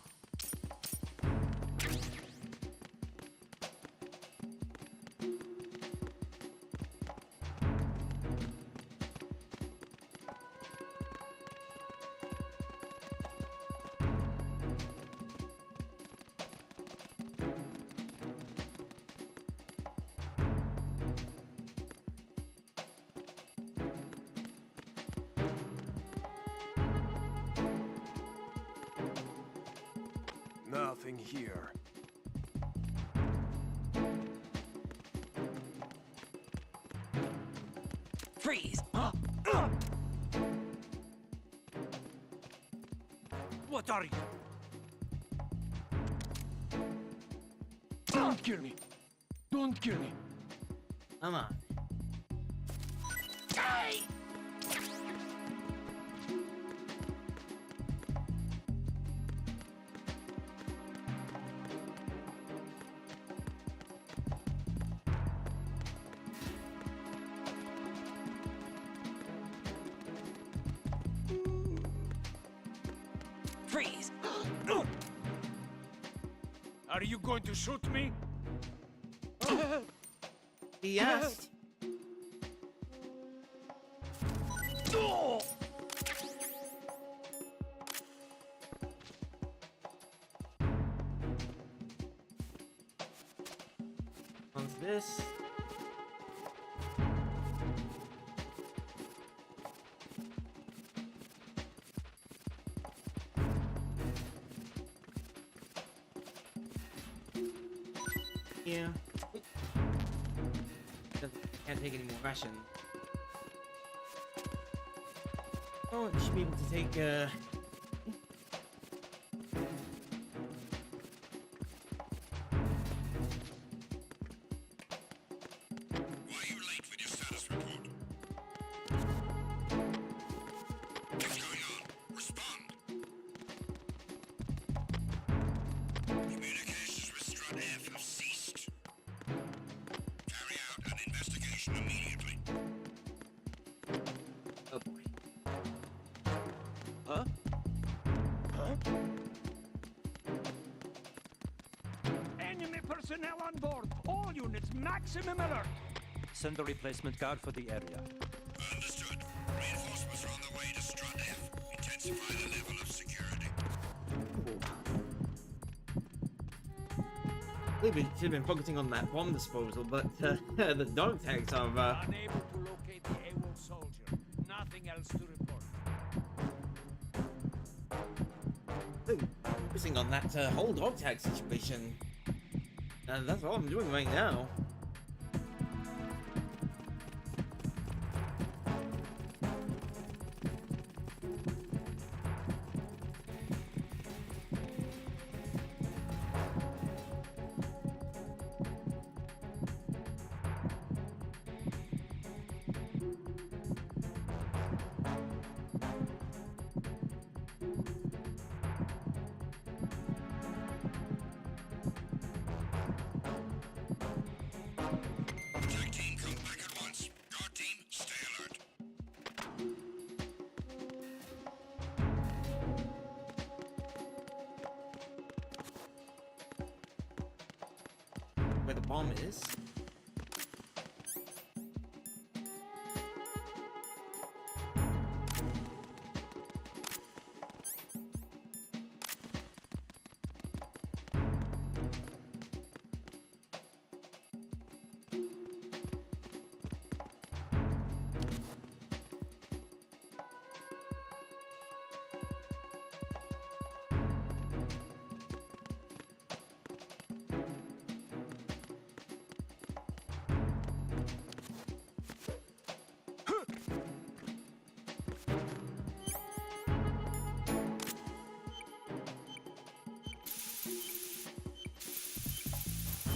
Nothing here. Freeze! What are you? Don't kill me! Don't kill me! Come on. Die! Freeze! Are you going to shoot me? He asked. No! What's this? Yeah. Can't take any more ration. Oh, it should be able to take, Communications with Strut F have ceased. Carry out an investigation immediately. Oh boy. Huh? Huh? Enemy personnel on board! All units, maximum alert! Send a replacement guard for the area. Understood. Reinforcements are on the way to Strut F. Intensify the level of security. I believe we should have been focusing on that bomb disposal, but the dog tags are Unable to locate the AWOL soldier. Nothing else to report. focusing on that whole dog tag situation. That's all I'm doing right now. Where the bomb is.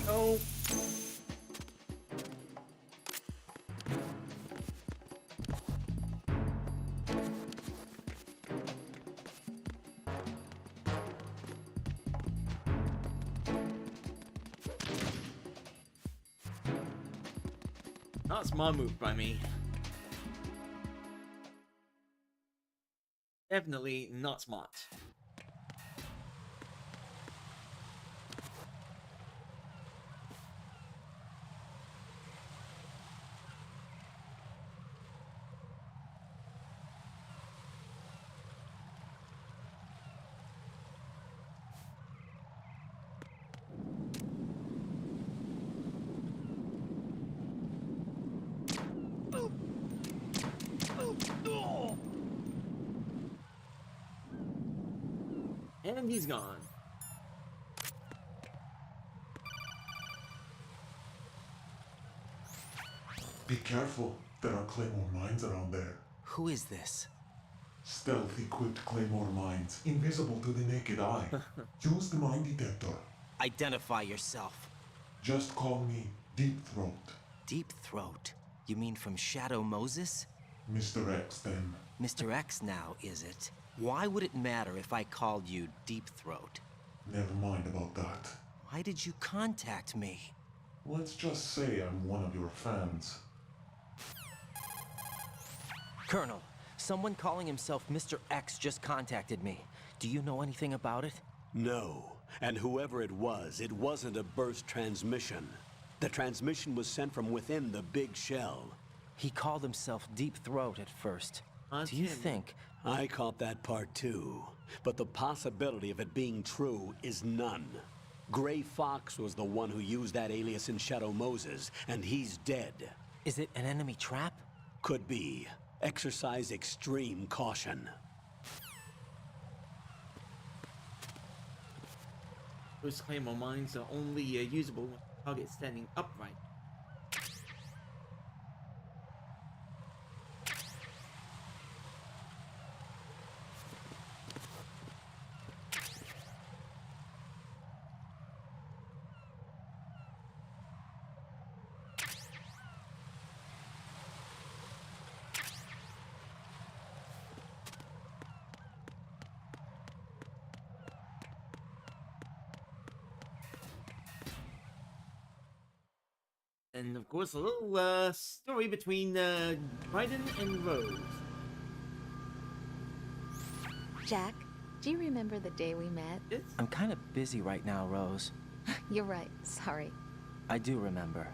Oh. Not a smart move by me. Definitely not smart. And he's gone. Be careful. There are Claymore mines around there. Who is this? Stealth-equipped Claymore mines, invisible to the naked eye. Use the mine detector. Identify yourself. Just call me Deep Throat. Deep Throat? You mean from Shadow Moses? Mr. X, then. Mr. X now, is it? Why would it matter if I called you Deep Throat? Never mind about that. Why did you contact me? Let's just say I'm one of your fans. Colonel, someone calling himself Mr. X just contacted me. Do you know anything about it? No. And whoever it wasn't a burst transmission. The transmission was sent from within the big shell. He called himself Deep Throat at first. Do you think... I caught that part too. But the possibility of it being true is none. Gray Fox was the one who used that alias in Shadow Moses, and he's dead. Is it an enemy trap? Could be. Exercise extreme caution. Those Claymore mines are only usable when the target is standing upright. And of course, a little story between Raiden and Rose. Jack, do you remember the day we met? I'm kind of busy right now, Rose. You're right, sorry. I do remember.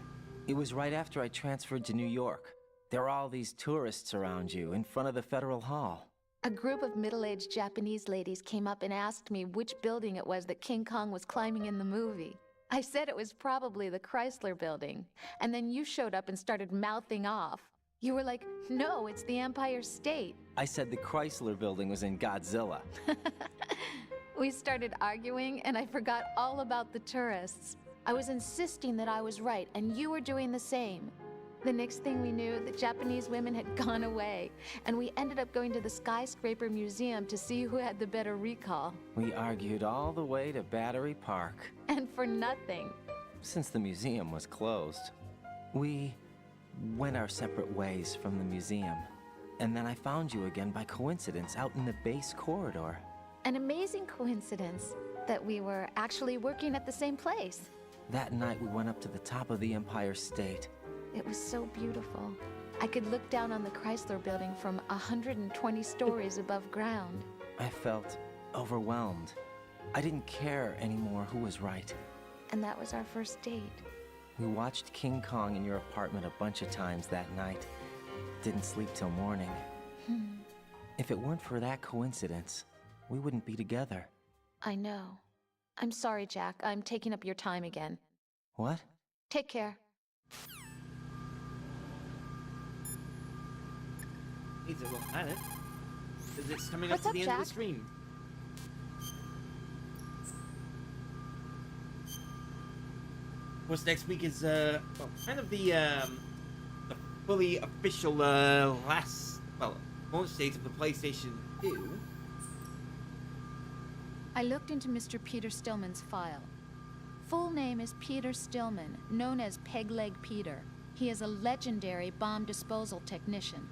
It was right after I transferred to New York. There are all these tourists around you in front of the Federal Hall. A group of middle-aged Japanese ladies came up and asked me which building it was that King Kong was climbing in the movie. I said it was probably the Chrysler Building, and then you showed up and started mouthing off. You were like, no, it's the Empire State. I said the Chrysler Building was in Godzilla. We started arguing, and I forgot all about the tourists. I was insisting that I was right, and you were doing the same. The next thing we knew, the Japanese women had gone away, and we ended up going to the Skyscraper Museum to see who had the better recall. We argued all the way to Battery Park. And for nothing. Since the museum was closed, we went our separate ways from the museum. And then I found you again by coincidence out in the base corridor. An amazing coincidence that we were actually working at the same place. That night we went up to the top of the Empire State. It was so beautiful. I could look down on the Chrysler Building from 120 stories above ground. I felt overwhelmed. I didn't care anymore who was right. And that was our first date. We watched King Kong in your apartment a bunch of times that night. Didn't sleep till morning. If it weren't for that coincidence, we wouldn't be together. I know. I'm sorry, Jack. I'm taking up your time again. What? Take care. Needs a little planet. Because it's coming up to the end of the stream. Of course, next week is well, kind of the fully official last launch date of the PlayStation 2. I looked into Mr. Peter Stillman's file. Full name is Peter Stillman, known as Peg Leg Peter. He is a legendary bomb disposal technician.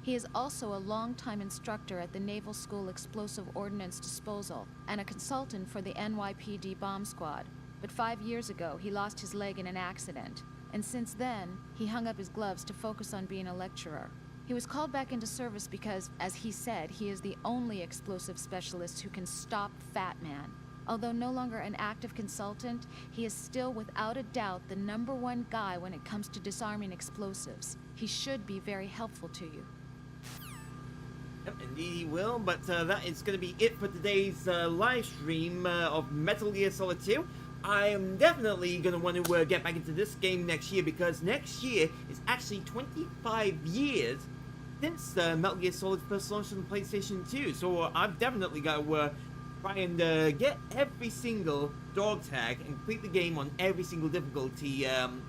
He is also a longtime instructor at the Naval School Explosive Ordnance Disposal and a consultant for the NYPD bomb squad. But 5 years ago, he lost his leg in an accident. And since then, he hung up his gloves to focus on being a lecturer. He was called back into service because, as he said, he is the only explosive specialist who can stop Fat Man. Although no longer an active consultant, he is still without a doubt the #1 guy when it comes to disarming explosives. He should be very helpful to you. Yep, indeed he will, but that is going to be it for today's live stream of Metal Gear Solid 2. I am definitely going to want to get back into this game next year, because next year is actually 25 years since Metal Gear Solid first launched on PlayStation 2, so I've definitely got to try and get every single dog tag and complete the game on every single difficulty on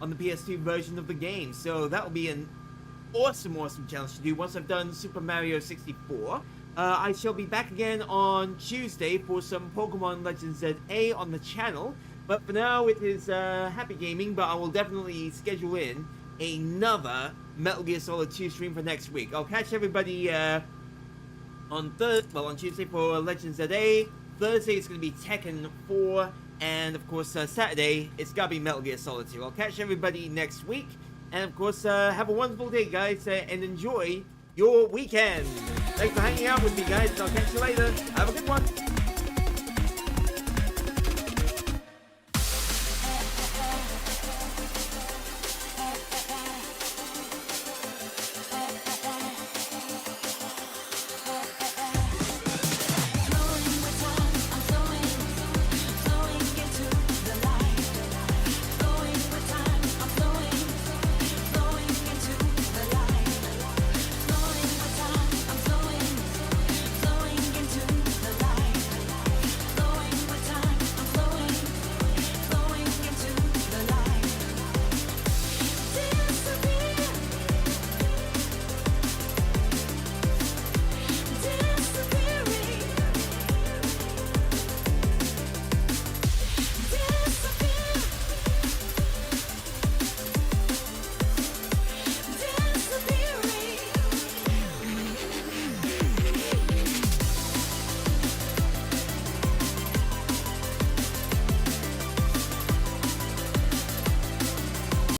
the PS2 version of the game. So that will be an awesome challenge to do once I've done Super Mario 64. I shall be back again on Tuesday for some Pokemon Legends ZA on the channel. But for now, it is happy gaming, but I will definitely schedule in another Metal Gear Solid 2 stream for next week. I'll catch everybody on Tuesday for Legends ZA. Thursday it's going to be Tekken 4, and of course Saturday it's got to be Metal Gear Solid 2. I'll catch everybody next week, and of course have a wonderful day, guys, and enjoy your weekend. Thanks for hanging out with me, guys, and I'll catch you later. Have a good one.